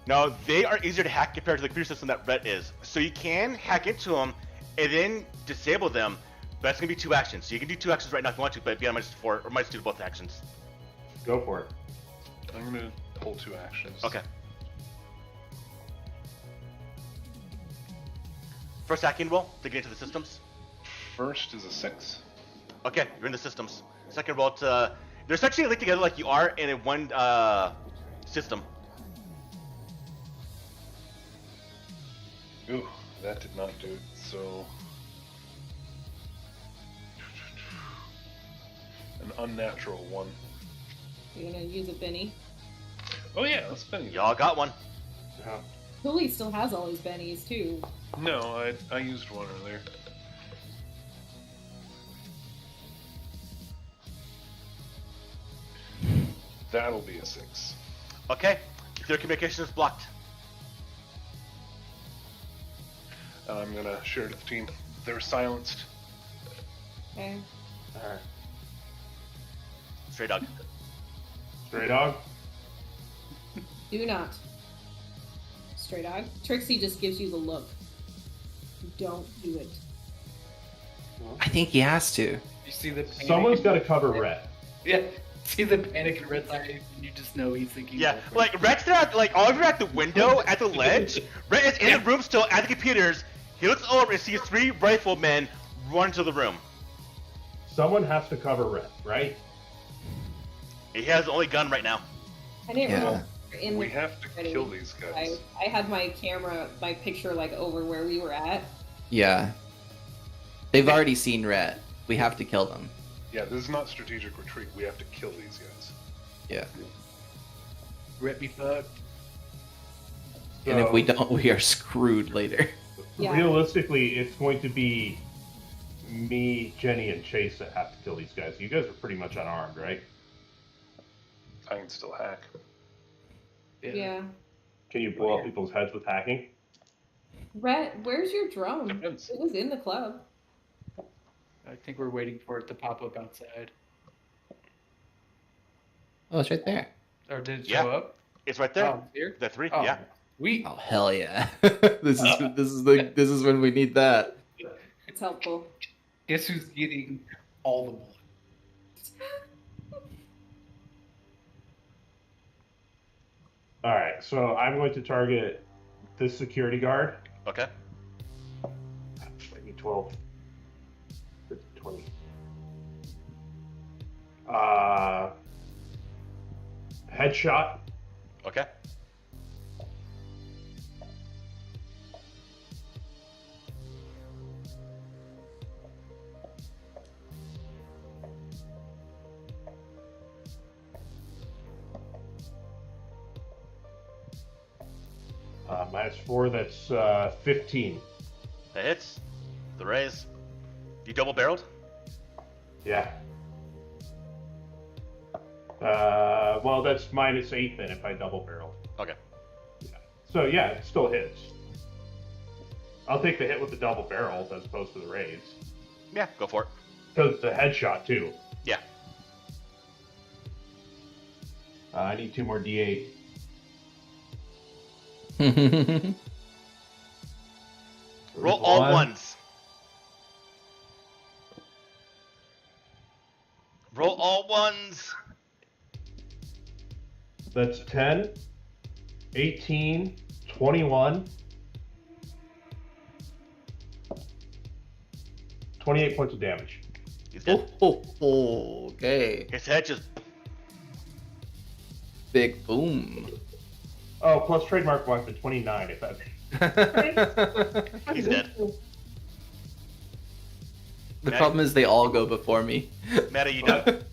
Now, they are easier to hack compared to the computer system that Rhett is. So you can hack into them and then disable them, but that's going to be 2 actions. So you can do 2 actions right now if you want to, but be on -4 or -2 to both actions. Go for it. I'm gonna pull 2 actions. Okay. First hacking roll to get into the systems. First is a 6. Okay, you're in the systems. Second roll to... They're essentially linked together like you are in a one system. Ooh, that did not do it. So, an unnatural 1. You gonna use a Benny? Oh yeah, let's spend it. Y'all got one. Yeah. Cooley still has all his bennies too. No, I used one earlier. That'll be a 6. Okay. Their communication is blocked. I'm gonna share to the team. They're silenced. Okay. All right. Stray dog. Stray dog. Do not. Stray dog. Trixie just gives you the look. Don't do it. I think he has to. You see the panic? Someone's got to cover Rhett. Yeah. See the panic in Red's eye, and you just know he's thinking. Yeah, like Rhett's at like all of you are at the window at the ledge. Rhett is in the room still at the computers. He looks over and sees 3 riflemen run to the room. Someone has to cover Rhett, right? He has the only gun right now. I didn't Yeah. remember in We the have to ready. kill these guys. I had my camera, my picture like over where we were at. Yeah. They've already seen Rhett. We have to kill them. Yeah, this is not strategic retreat. We have to kill these guys. Yeah. Rip me fucked. And if So, we don't, we are screwed later. Yeah. realistically, it's going to be me, Jenny, and Chase that have to kill these guys. You guys are pretty much unarmed, right? I can still hack. Yeah. Can you blow up people's heads with hacking? Rhett, where's your drone? Depends. It was in the club. I think we're waiting for it to pop up outside. Oh, it's right there. Or did it Yeah. show up? It's right there. Oh, here? The 3, Oh, yeah. We. Oh hell yeah! this is when we need that. It's helpful. Guess who's getting all the bullets? All right, so I'm going to target this security guard. Okay. Maybe 12, 15, 20. Headshot. Okay. -4, that's 15. That hits. The raise. You double barreled? Yeah. Well, that's -8 then if I double barrel. Okay. So yeah, it still hits. I'll take the hit with the double barrels as opposed to the raise. Yeah, go for it. Because it's a headshot too. Yeah. I need 2 more D8. Roll all ones. Roll all ones. That's 10, 18, 21, 28 points of damage. He's dead. Okay. His head just. Big boom. Oh, plus trademark weapon, 29 if that's... He's dead. The problem is they all go before me. Meta, you done?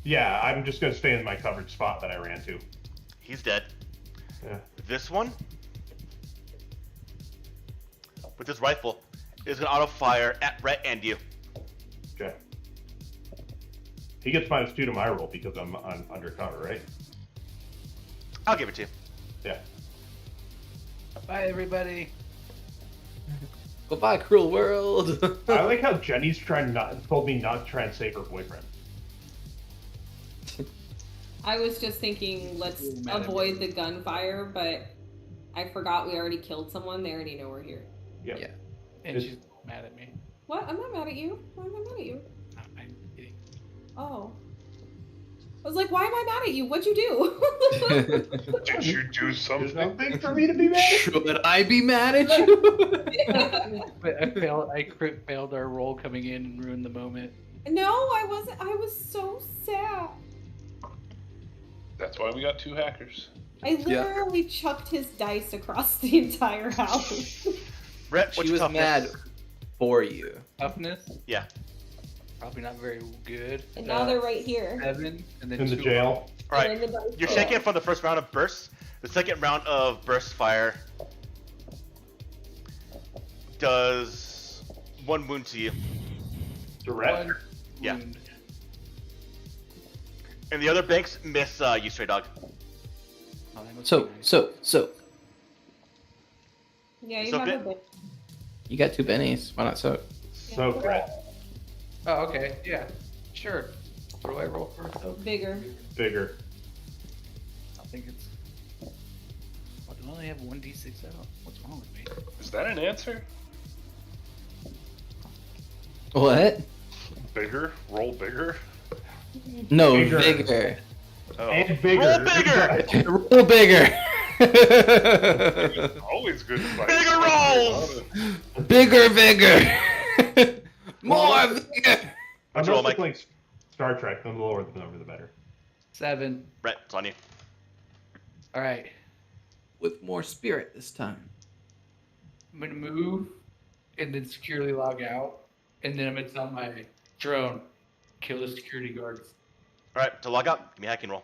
Yeah, I'm just going to stay in my covered spot that I ran to. He's dead. Yeah. This one, with his rifle, is going to auto fire at Rhett and you. Okay. He gets -2 to my roll because I'm undercover, right? I'll give it to you. Yeah. Bye, everybody. Goodbye, cruel world. I like how Jenny's told me not to try and save her boyfriend. I was just thinking, let's Ooh, mad at avoid the gunfire, but I forgot we already killed someone. They already know we're here. Yep. Yeah. And Is- she's mad at me. What? I'm not mad at you. Why am I mad at you? I'm kidding. Oh. I was like, why am I mad at you? What'd you do? Did you do There's something? nothing for me to be mad at. Should I be mad at you? But I crit failed our roll coming in and ruined the moment. No, I wasn't. I was so sad. That's why we got 2 hackers. I literally chucked his dice across the entire house. Rhett, what's She your was toughness? mad for you. Toughness? Yeah. Probably not very good. And now they're right here. 7, and then In the 2. jail. All right, And then the dice you're roll. shaking from the first round of bursts. The second round of burst fire does 1 wound to you, Direct. 1 Yeah. wound. and the other banks miss you, stray dog. Oh, that must So, be nice. so, Yeah, you So have bit- a bit. you got 2 bennies. Why not soak? So correct. Oh, okay. Yeah. Sure. What do I roll for? Oh, Bigger. Bigger. I think it's. What, do I only have 1d6 out? What's wrong with me? Is that an answer? What? Bigger? Roll bigger? No, Bigger. bigger. Oh. And bigger. Roll bigger! Roll bigger. Always good advice. Bigger rolls! Bigger, bigger. More bigger. I'm roll, also Mike? playing Star Trek. The lower the number, the better. 7. Brett, it's on you. All right. With more spirit this time. I'm gonna move, and then securely log out, and then I'm gonna tell my drone, kill the security guards. All right, to log out, give me a hacking roll.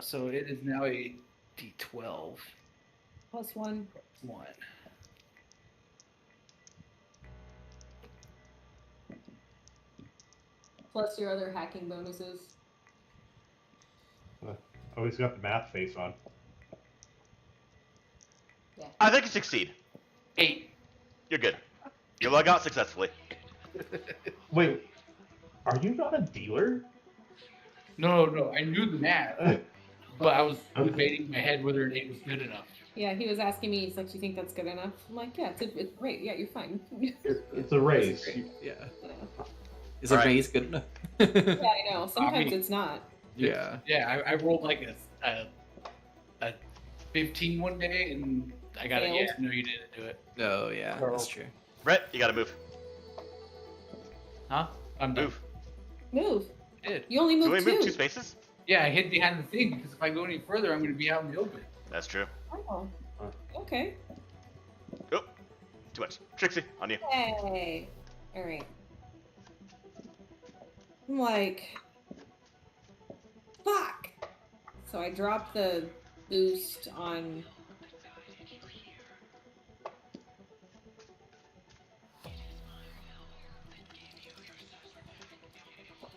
So it is now a d12 +1. 1. Plus your other hacking bonuses. Oh, he's got the math face on. I think you succeed. 8. You're good. You log out successfully. Wait, are you not a dealer? No, I knew the math, but I was debating in my head whether an 8 was good enough. Yeah, he was asking me, he's like, you think that's good enough? I'm like, yeah, it's great. Yeah, you're fine. It's a raise. Yeah. Yeah. Is All a right. raise good enough? Yeah, I know. Sometimes mean- it's not. Yeah. Yeah, I rolled like a 15 one day, and I got it. Failed. Yeah, no, you didn't do it. Oh, yeah, that's true. Brett, you gotta move. Huh? I'm done. Move. Move. I did. You only You moved only move 2 2. spaces? Yeah, I hid behind the thing because if I go any further, I'm going to be out in the open. That's true. Oh. Okay. Oh, too much. Trixie, on you. Hey. Alright. I'm like, fuck. So I dropped the boost on.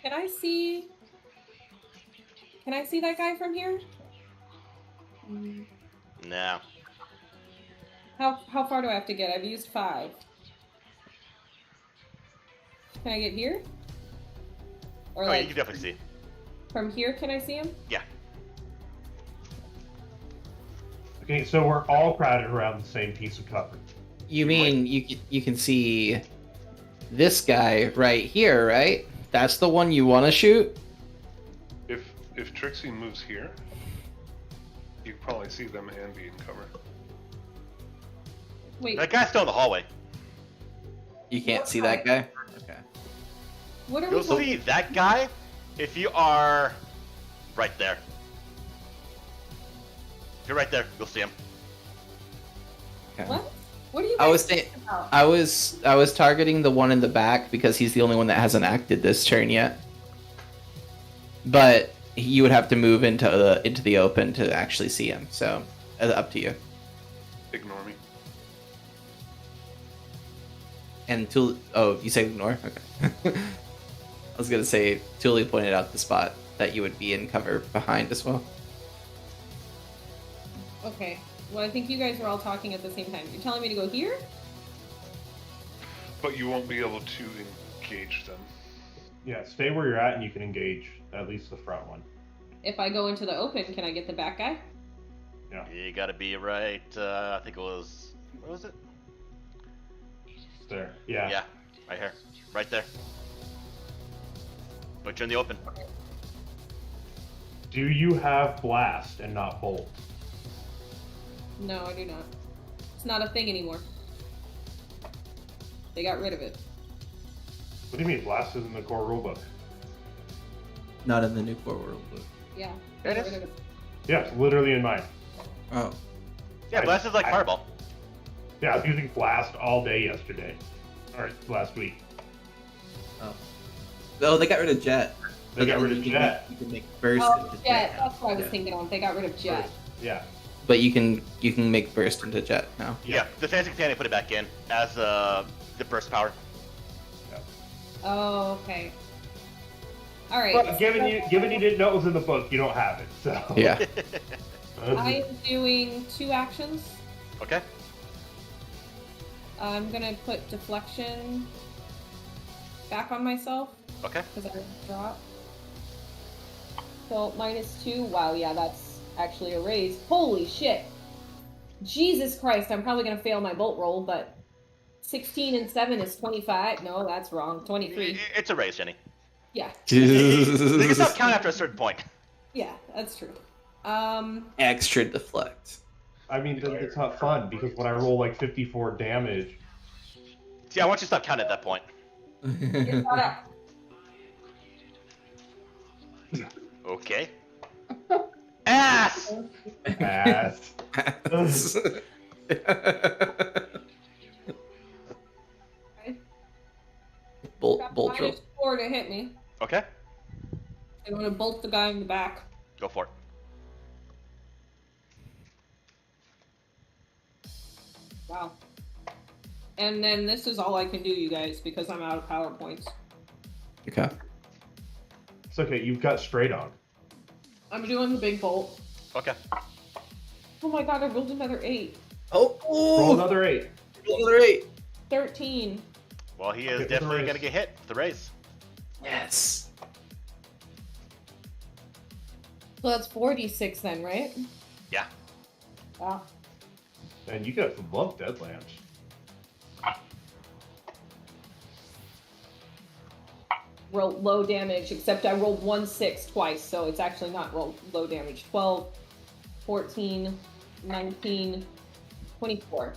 Can I see? Can I see that guy from here? Mm, No. How far do I have to get? I've used 5. Can I get here? Or Oh, like you can definitely see. from here? Can I see him? Yeah. Okay, so we're all crowded around the same piece of cover. You mean you can see this guy right here, right? That's the one you want to shoot? If Trixie moves here, you can probably see them and be in cover. Wait, That guy's still in the hallway. You can't see that guy? Okay. what are we You'll talking? see that guy if you are right there. If you're right there, you'll see him. Okay. What? What are you I guys was saying talking about? I was targeting the one in the back because he's the only one that hasn't acted this turn yet. But you would have to move into the open to actually see him. So, up to you. Ignore me. And you say ignore? Okay. I was gonna say Tuli pointed out the spot that you would be in cover behind as well. Okay. Well, I think you guys were all talking at the same time. You're telling me to go here? But you won't be able to engage them. Yeah, stay where you're at and you can engage at least the front one. If I go into the open, can I get the back guy? You gotta be right. I think it was. What was it? There. Yeah. Yeah, right here. Right there. But you're in the open. Do you have blast and not bolt? No, I do not. It's not a thing anymore. They got rid of it. What do you mean blast is in the core rulebook? Not in the new core world. Yeah. There they it got is. rid of it. Yeah, it's literally in mine. Oh. Yeah, blast is like fireball. Yeah, I was using blast all day yesterday. Or last week. Oh. Oh, they got rid of Jet. They got rid of Jet. You can make burst Oh, into Jet. That's what I was Yeah. thinking of. They got rid of Jet. Yeah. But you can make burst into Jet now. Yeah, the fancy companion put it back in as the burst power. Oh, okay. All right. But given you didn't know it was in the book, you don't have it. So Yeah. I am doing 2 actions. Okay. I'm gonna put deflection back on myself Okay. because I drop. So -2. Wow, yeah, that's actually a raise. Holy shit! Jesus Christ! I'm probably gonna fail my bolt roll, but 16 and 7 is 25. No, that's wrong. 23. It's a raise, Jenny. Yeah, They can stop counting after a certain point. yeah, that's true. Extra deflect. I mean, it's not fun because when I roll like 54 damage, See, I want you to stop counting at that point. Get caught up. Okay. Ass! ass. bolt Got roll. -4 to hit me. Okay. I'm gonna bolt the guy in the back. Go for it. Wow. And then this is all I can do, you guys, because I'm out of power points. Okay. It's okay. You've got straight on. I'm doing the big bolt. Okay. Oh my god, I rolled another 8. Oh, Roll another 8. Roll another 8. 13. Well, he is Okay, with the definitely raise. going to get hit with the raise. Yes. So that's 46 then, right? Yeah. Wow. And you got some love Deadlands. Roll low damage, except I rolled 1/6 twice, so it's actually not roll low damage. 12, 14, 19, 24.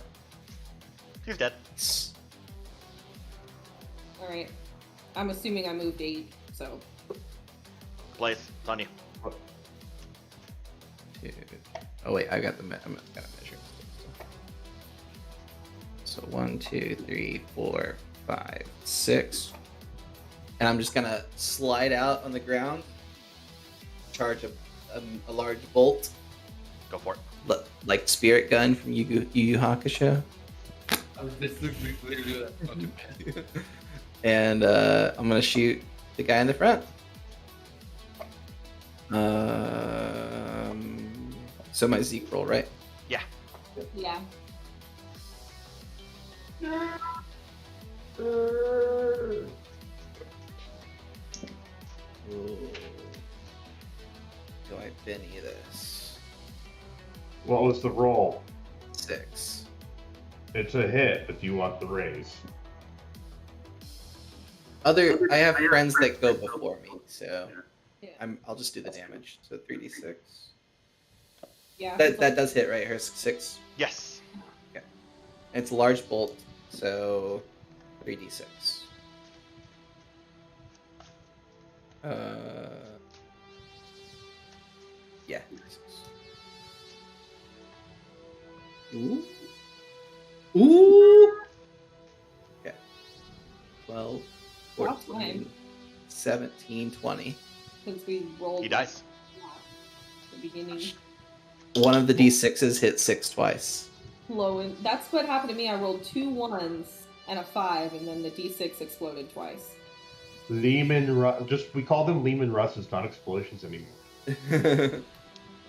He's dead. Alright. I'm assuming I moved 8, so. Blaze, it's on you. Oh wait, I got the I'm gonna measure. So 1, 2, 3, 4, 5, 6, and I'm just gonna slide out on the ground, charge a large bolt, Go for it. like Spirit Gun from Yu Yu Hakusho, and I'm gonna shoot the guy in the front. So my Zeke roll, right? Yeah. Yeah. Ooh. Do I Benny this? What was the roll? 6. It's a hit if you want the raise. I have friends that go before me, so Yeah. I'll just do the damage. So 3d6. Yeah. That does hit, right? Here's 6. Yes. And it's a large bolt, so 3d6. Yeah. 6. Ooh. Ooh. Okay. 12, Rough 14, time. 17, 20. Since we rolled He dies. at the beginning. One of the d6s hit 6 twice. Low, and that's what happened to me. I rolled 2 1s and a 5, and then the d6 exploded twice. Lehman Russ. We call them Lehman Russes, not explosions anymore.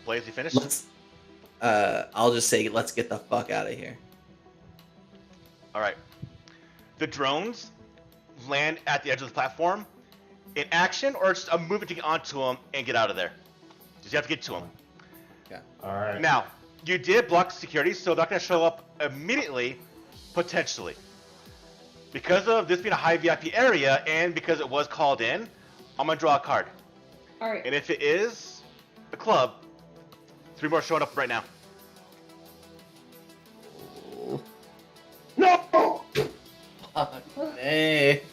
Blaze, you finished? Let's. I'll just say, let's get the fuck out of here. All right. The drones land at the edge of the platform in action, or just a movement to get onto them and get out of there. Just you have to get to them. All right. Now, you did block security, so they're not going to show up immediately, potentially. Because of this being a high VIP area, and because it was called in, I'm going to draw a card. Alright. And if it is the club, 3 more showing up right now. No! Hey,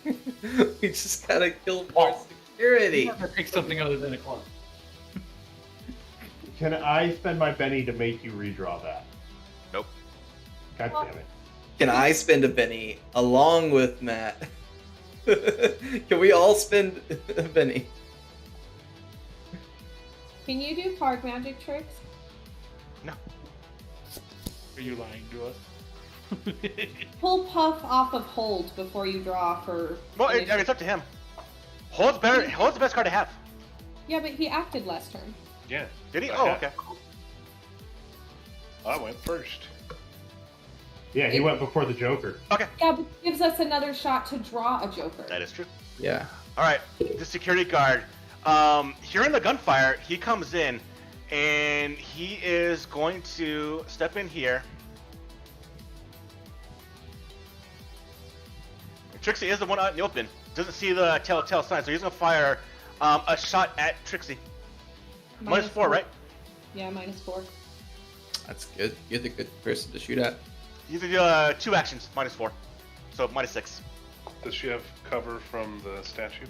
we just gotta kill more security. Pick something other than a club. Can I spend my Benny to make you redraw that? Nope. God damn it. Can I spend a penny along with Matt Can we all spend a penny? Can you do card magic tricks? No. Are you lying to us? Pull Puff off of hold before you draw for. Well, it's up to him. Hold's better. Hold's the best card to have. Yeah, but he acted last turn. Yeah. Did he? I Oh, have. okay. I went first. Yeah, he went before the Joker. Okay. Yeah, but it gives us another shot to draw a Joker. That is true. Yeah. All right. The security guard. Hearing the gunfire, he comes in, and he is going to step in here. Trixie is the one out in the open. Doesn't see the telltale sign, so he's gonna fire a shot at Trixie. Minus 4, right? Yeah, -4. That's good. You're the good person to shoot at. He's gonna do 2 actions, -4. So -6. Does she have cover from the statue?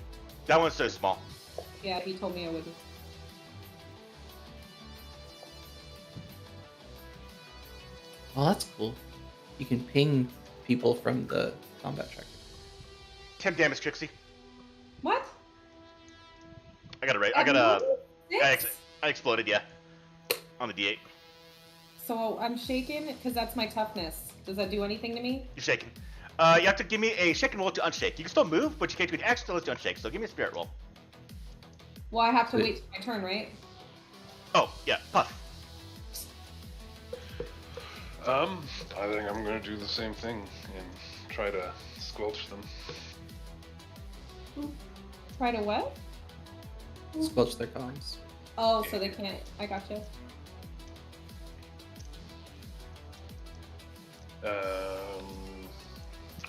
That one's so small. Yeah, he told me I wouldn't. Oh, that's cool. You can ping people from the combat tracker. 10 damage, Trixie. What? I got I exploded, yeah. On the D8. So I'm shaken because that's my toughness. Does that do anything to me? You're shaking. You have to give me a shake and roll to unshake. You can still move, but you can't do an action unless you unshake. So give me a spirit roll. Well, I have to wait till my turn, right? Oh, yeah, Puff. I think I'm gonna do the same thing and try to squelch them. Try to what? Squelch their comms. Oh, so they can't. I gotcha.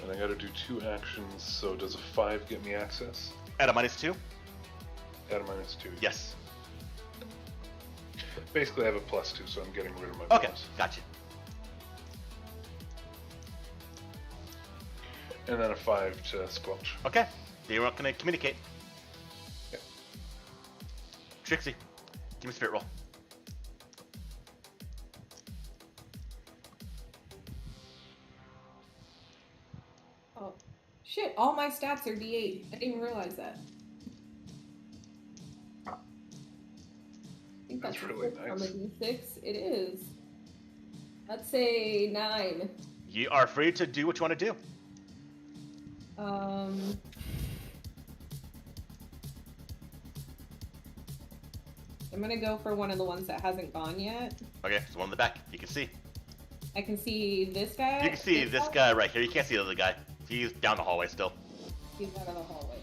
And I gotta do 2 actions, so does a 5 get me access? At a -2? At a -2. Yes. Basically, I have a +2, so I'm getting rid of my Okay, bonus. gotcha. And then a 5 to squelch. Okay, they weren't gonna communicate. Yeah. Trixie, give me a spirit roll. Oh, shit! All my stats are D8. I didn't realize that. I think That's a really 6 on nice. the D6. It is. Let's say 9. You are free to do what you want to do. I'm gonna go for one of the ones that hasn't gone yet. Okay, so one in the back. You can see. I can see this guy. You can see this guy right here. You can't see the other guy. He's down the hallway still. He's out of the hallway.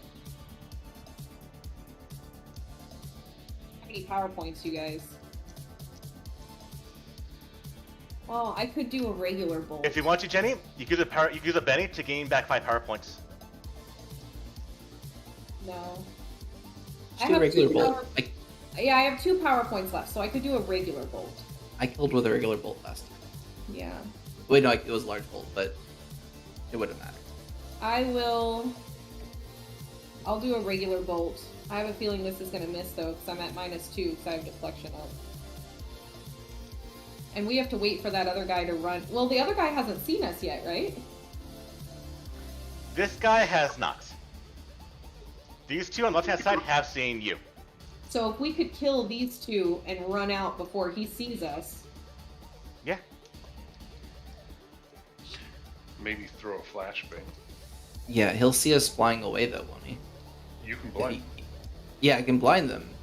How many PowerPoints, you guys? Well, I could do a regular bolt. If you want to, Jenny, you can use a Benny to gain back 5 power points. No. Just do a regular bolt. Yeah, I have 2 PowerPoints left, so I could do a regular bolt. I killed with a regular bolt last time. Yeah. Wait, no, it was a large bolt, but it wouldn't matter. I'll do a regular bolt. I have a feeling this is going to miss, though, because I'm at -2 because I have deflection up. And we have to wait for that other guy to run. Well, the other guy hasn't seen us yet, right? This guy has not. These 2 on the left-hand side have seen you. So if we could kill these 2 and run out before he sees us. Yeah. Maybe throw a flashbang. Yeah, he'll see us flying away though, won't he? You can blind. Yeah, I can blind them.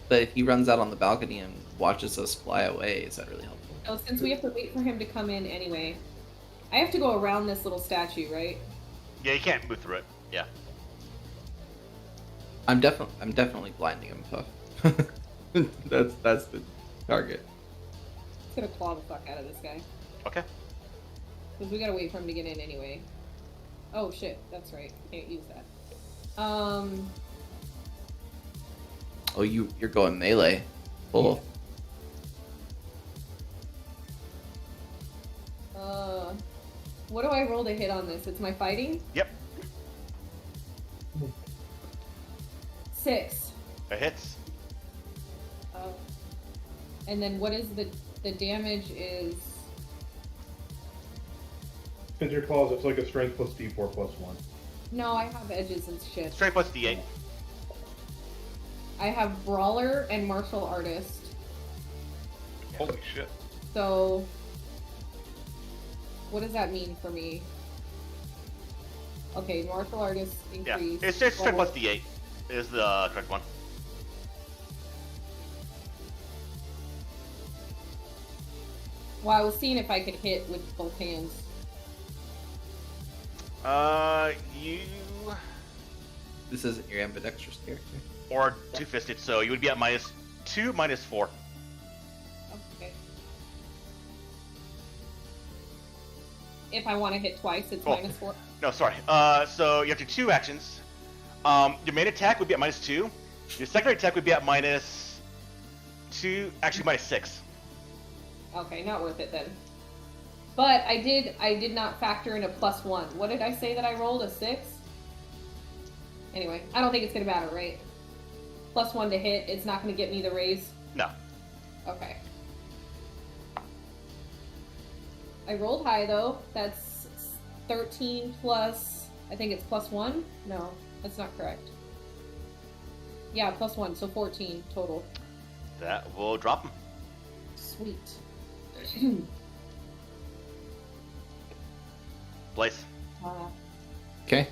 But if he runs out on the balcony and watches us fly away, is that really helpful? Oh, since we have to wait for him to come in anyway. I have to go around this little statue, right? Yeah, you can't move through it. Yeah. I'm definitely blinding him, Puff. that's the target. It's gonna claw the fuck out of this guy. Okay. Because we gotta wait for him to get in anyway. Oh shit, that's right. Can't use that. Oh, you're going melee. Cool. What do I roll to hit on this? It's my fighting? Yep. 6. It hits. And then what is the damage is in your claws, it's like a strength plus D4 plus 1. No, I have edges and shit. Strength plus D8. I have brawler and martial artist. Holy shit. So, what does that mean for me? Okay, martial artist Yeah, increase. it's just strength plus D8 is the correct one. Well, I was seeing if I could hit with both hands. You This isn't your ambidextrous character. or two-fisted, so you would be at -2, -4. Okay. If I want to hit twice, it's Oh. -4. No, sorry. So you have to do 2 actions. Your main attack would be at -2. Your secondary attack would be at -2. Actually, -6. Okay, not worth it then. But I did not factor in a +1. What did I say that I rolled? A 6? Anyway, I don't think it's gonna matter, right? +1 to hit, it's not gonna get me the raise. No. Okay. I rolled high though. That's 13 plus, I think it's +1? No, that's not correct. Yeah, +1, so 14 total. That will drop him. Sweet. Blaze. Okay.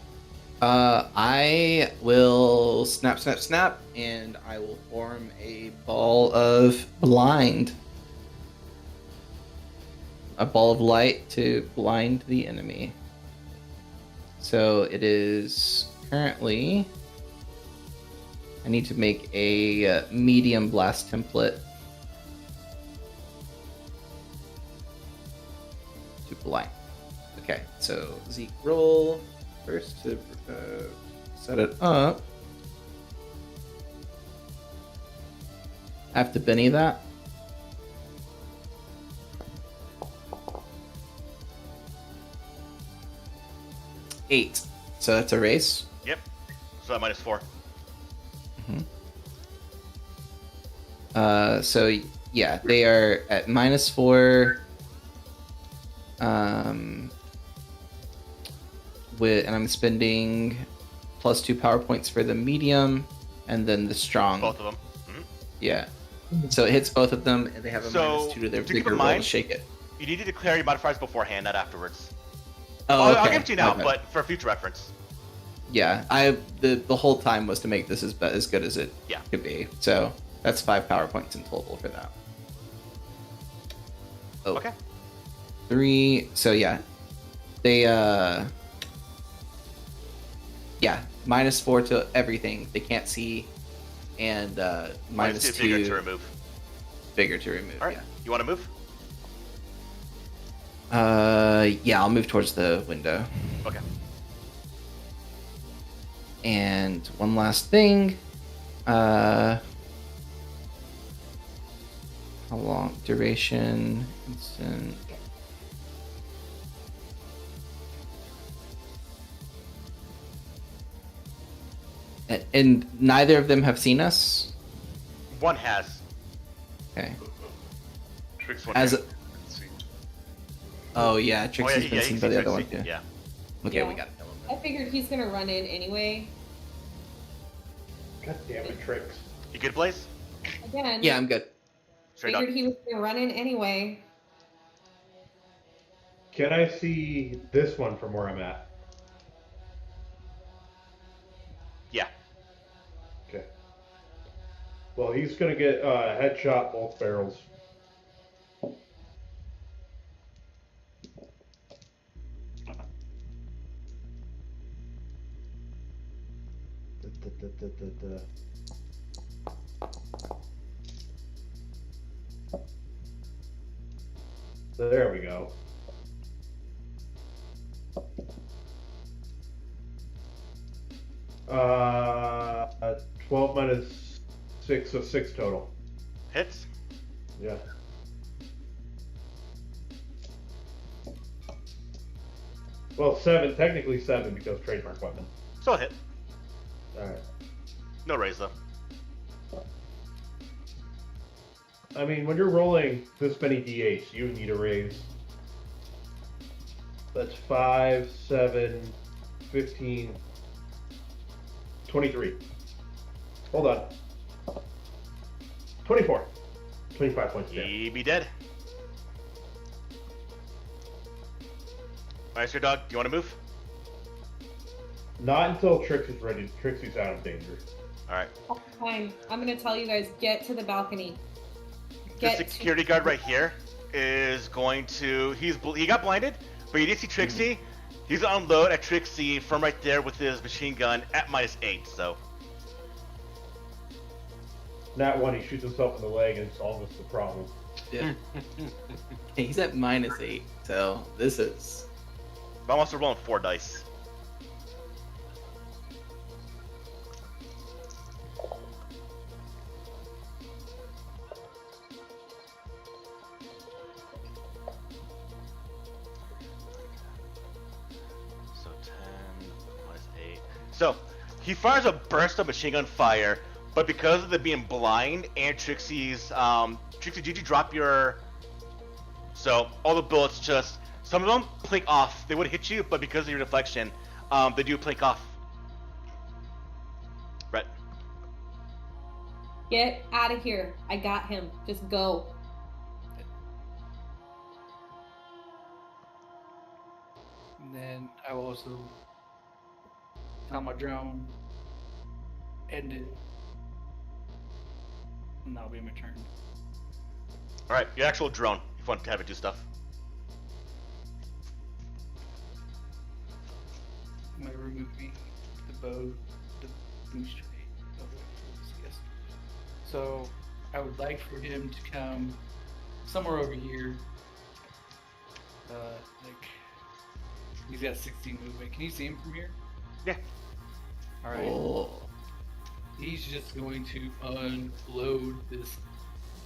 I will snap, snap, snap, and I will form a ball of blind. A ball of light to blind the enemy. So it is currently. I need to make a medium blast template to blind. Okay, so Zeke roll first to set it up. I have to Benny that. Eight. So that's a race. Yep. So at -4. So yeah, they are at -4. And I'm spending +2 power points for the medium, and then the strong. Both of them. Mhm. Yeah. So it hits both of them, and they have a So, -2 to their to keep vigor in roll to mind- shake it. You need to declare your modifiers beforehand, not afterwards. Oh, I'll okay. give it to you now, Okay. but for future reference. Yeah, the whole time was to make this as good as it Yeah. could be. So that's 5 power points in total for that. Oh, Okay. 3. So yeah, they yeah, -4 to everything. They can't see, and -2 -2 figure to remove. Bigger to remove. All right. You want to move? Yeah, I'll move towards the window. Okay. And one last thing. How long? Duration. Instant. And neither of them have seen us? One has. Okay. Tricks one. As a- Let's see. Oh, yeah. Trixie's yeah, been you seen can by see the other one, Trixie. too. Yeah. Okay, Yeah. we got it. I figured he's gonna run in anyway. God damn it, Tricks. You good, Blaze? Again, Yeah, I'm good. Straight up. figured he was gonna run in anyway. Can I see this one from where I'm at? Yeah. Okay. Well, he's gonna get headshot both barrels. There we go. Uh, 12 minus 6, so 6 total. Hits. Yeah. Well, 7, technically 7 because trademark weapon. Still a hit. Alright. No raise, though. I mean, when you're rolling this many d8s, you need a raise. That's 5, 7, 15, 23. Hold on. 24. 25 points down. He be dead. Alright, your dog, do you want to move? Not until Trixie's ready. Trixie's out of danger. Alright. Fine. I'm gonna tell you guys, get to the balcony. The security guard right here is going to. He got blinded, but you did see Trixie. He's gonna unload at Trixie from right there with his machine gun at -8. So Nat 1, he shoots himself in the leg and solves the problem. Yeah. He's at -8, so this is. I wants to roll 4 dice. So 10 -8. So he fires a burst of machine gun fire, but because of the being blind and Trixie's, Trixie, did you drop your? So all the bullets just. Some of them plink off. They would hit you, but because of your deflection, they do plink off. Brett. Get out of here. I got him. Just go. And then I will also tell my drone, end it. And that'll be my turn. Alright, your actual drone. If you want to have it do stuff. I'm gonna remove the bow, the booster. Yes. So I would like for him to come somewhere over here. Like he's got 16 movement. Can you see him from here? Yeah. All right. Oh. He's just going to unload this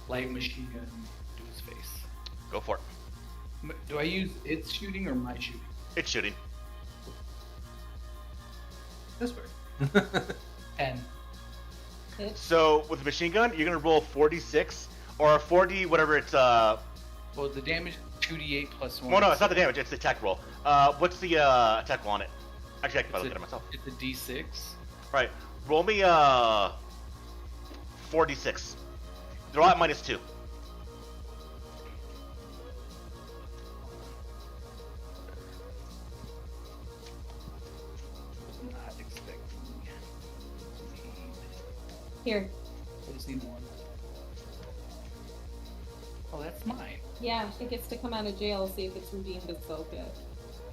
light machine gun to his face. Go for it. Do I use its shooting or my shooting? It's shooting. This way. 10. So with the machine gun, you're gonna roll 46 or 40, whatever it's. Well, the damage 2d8 plus 1. Well, no, it's not the damage. It's the attack roll. What's the attack roll on it? Actually, I can probably look at it myself. It's a d6. Right. Roll me 46. They're all at -2. Not expecting. Here. I just need one. Oh, that's mine. Yeah, it gets to come out of jail, see if it's redeemed itself yet.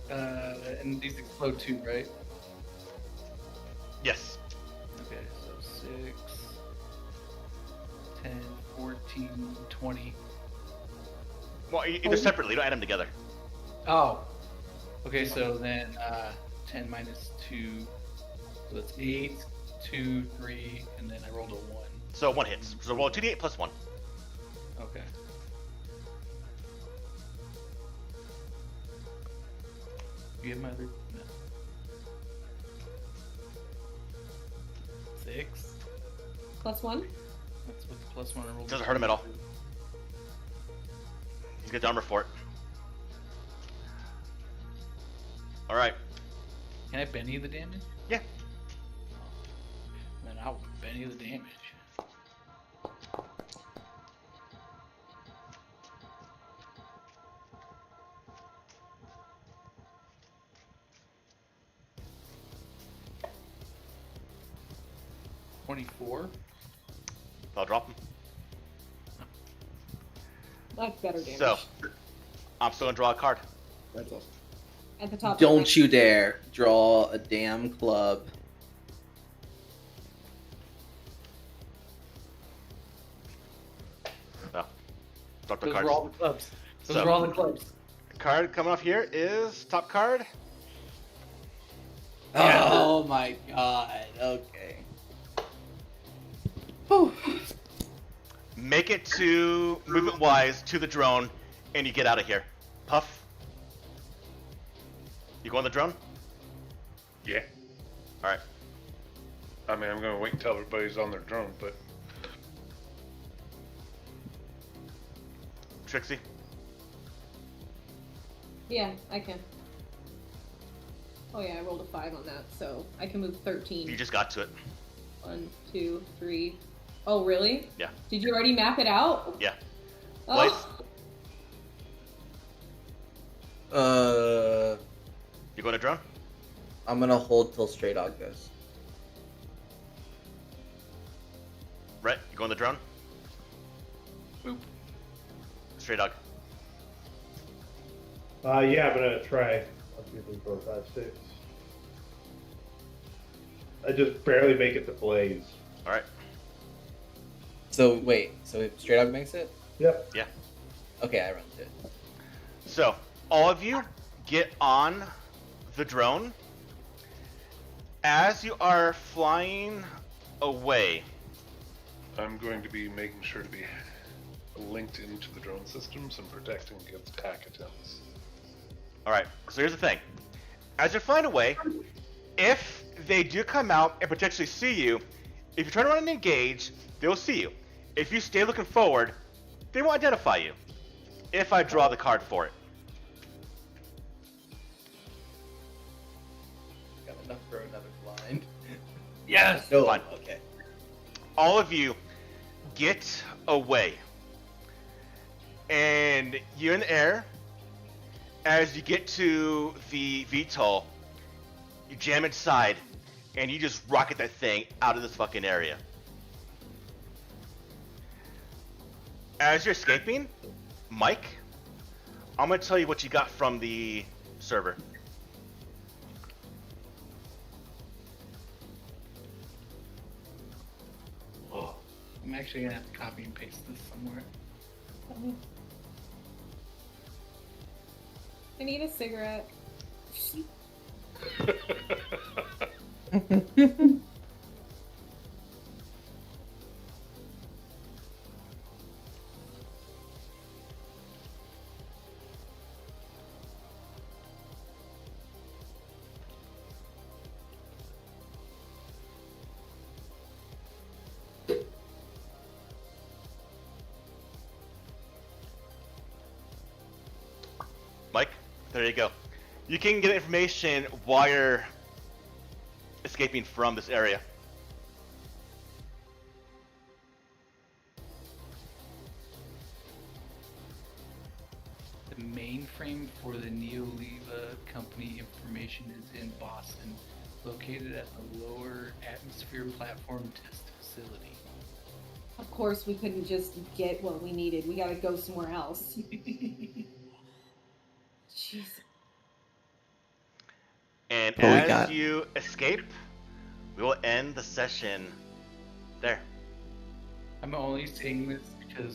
And these explode too, right? Yes. Okay, so 6, 10, 14, 20. Well, either separately. Don't add them together. Oh. Okay, so then 10 minus 2. So that's 8, 2, 3, and then I rolled a 1. So 1 hits. So roll 2d8 plus 1. Okay. You have my other. No. 6. +1? That's with the +1 I rolled. Doesn't hurt him at all. He's got the armor for it. All right. Can I Benny the damage? Yeah. Then I'll Benny the damage. $24. I'll drop him. That's better damage. So I'm still gonna draw a card. That's awesome. At the top. Don't you dare draw a damn club. No. Drop the Those cards. are all the clubs. Those So- are all the clubs. Card coming off here is top card. Oh my god. Okay. Whew. Make it to movement wise to the drone, and you get out of here. Puff. You go on the drone? Yeah. All right. I mean, I'm gonna wait until everybody's on their drone, but Trixie. Yeah, I can. Oh yeah, I rolled a 5 on that, so I can move 13. You just got to it. 1, 2, 3. Oh, really? Yeah. Did you already map it out? Yeah. Oh. You going to drone? I'm gonna hold till Stray Dog goes. Right? You going the drone? Boop. Stray dog. Yeah, I'm gonna try. 1, 2, 3, 4, 5, 6. I just barely make it to Blaze. All right. So wait, so Stray Dog makes it? Yep. Yeah. Okay, I run it. So all of you get on the drone. As you are flying away, I'm going to be making sure to be linked into the drone systems and protecting against attack attempts. all right. So here's the thing: as you're flying away, if they do come out and potentially see you, if you turn around and engage, they'll see you. If you stay looking forward, they won't identify you. If I draw the card for it. Got enough for another blind. Yes! No, Fine. okay. All of you get away. And you're in the air. As you get to the VTOL, you jam inside, and you just rocket that thing out of this fucking area. As you're escaping, Mike, I'm gonna tell you what you got from the server. I'm actually gonna have to copy and paste this somewhere. I need a cigarette. Mike, there you go. You can get information while you're escaping from this area. The mainframe for the Neoliva company information is in Boston, located at the lower atmosphere platform test facility. Of course, we couldn't just get what we needed. We gotta go somewhere else. Jeez. And What we as got? you escape, we will end the session there. I'm only saying this because of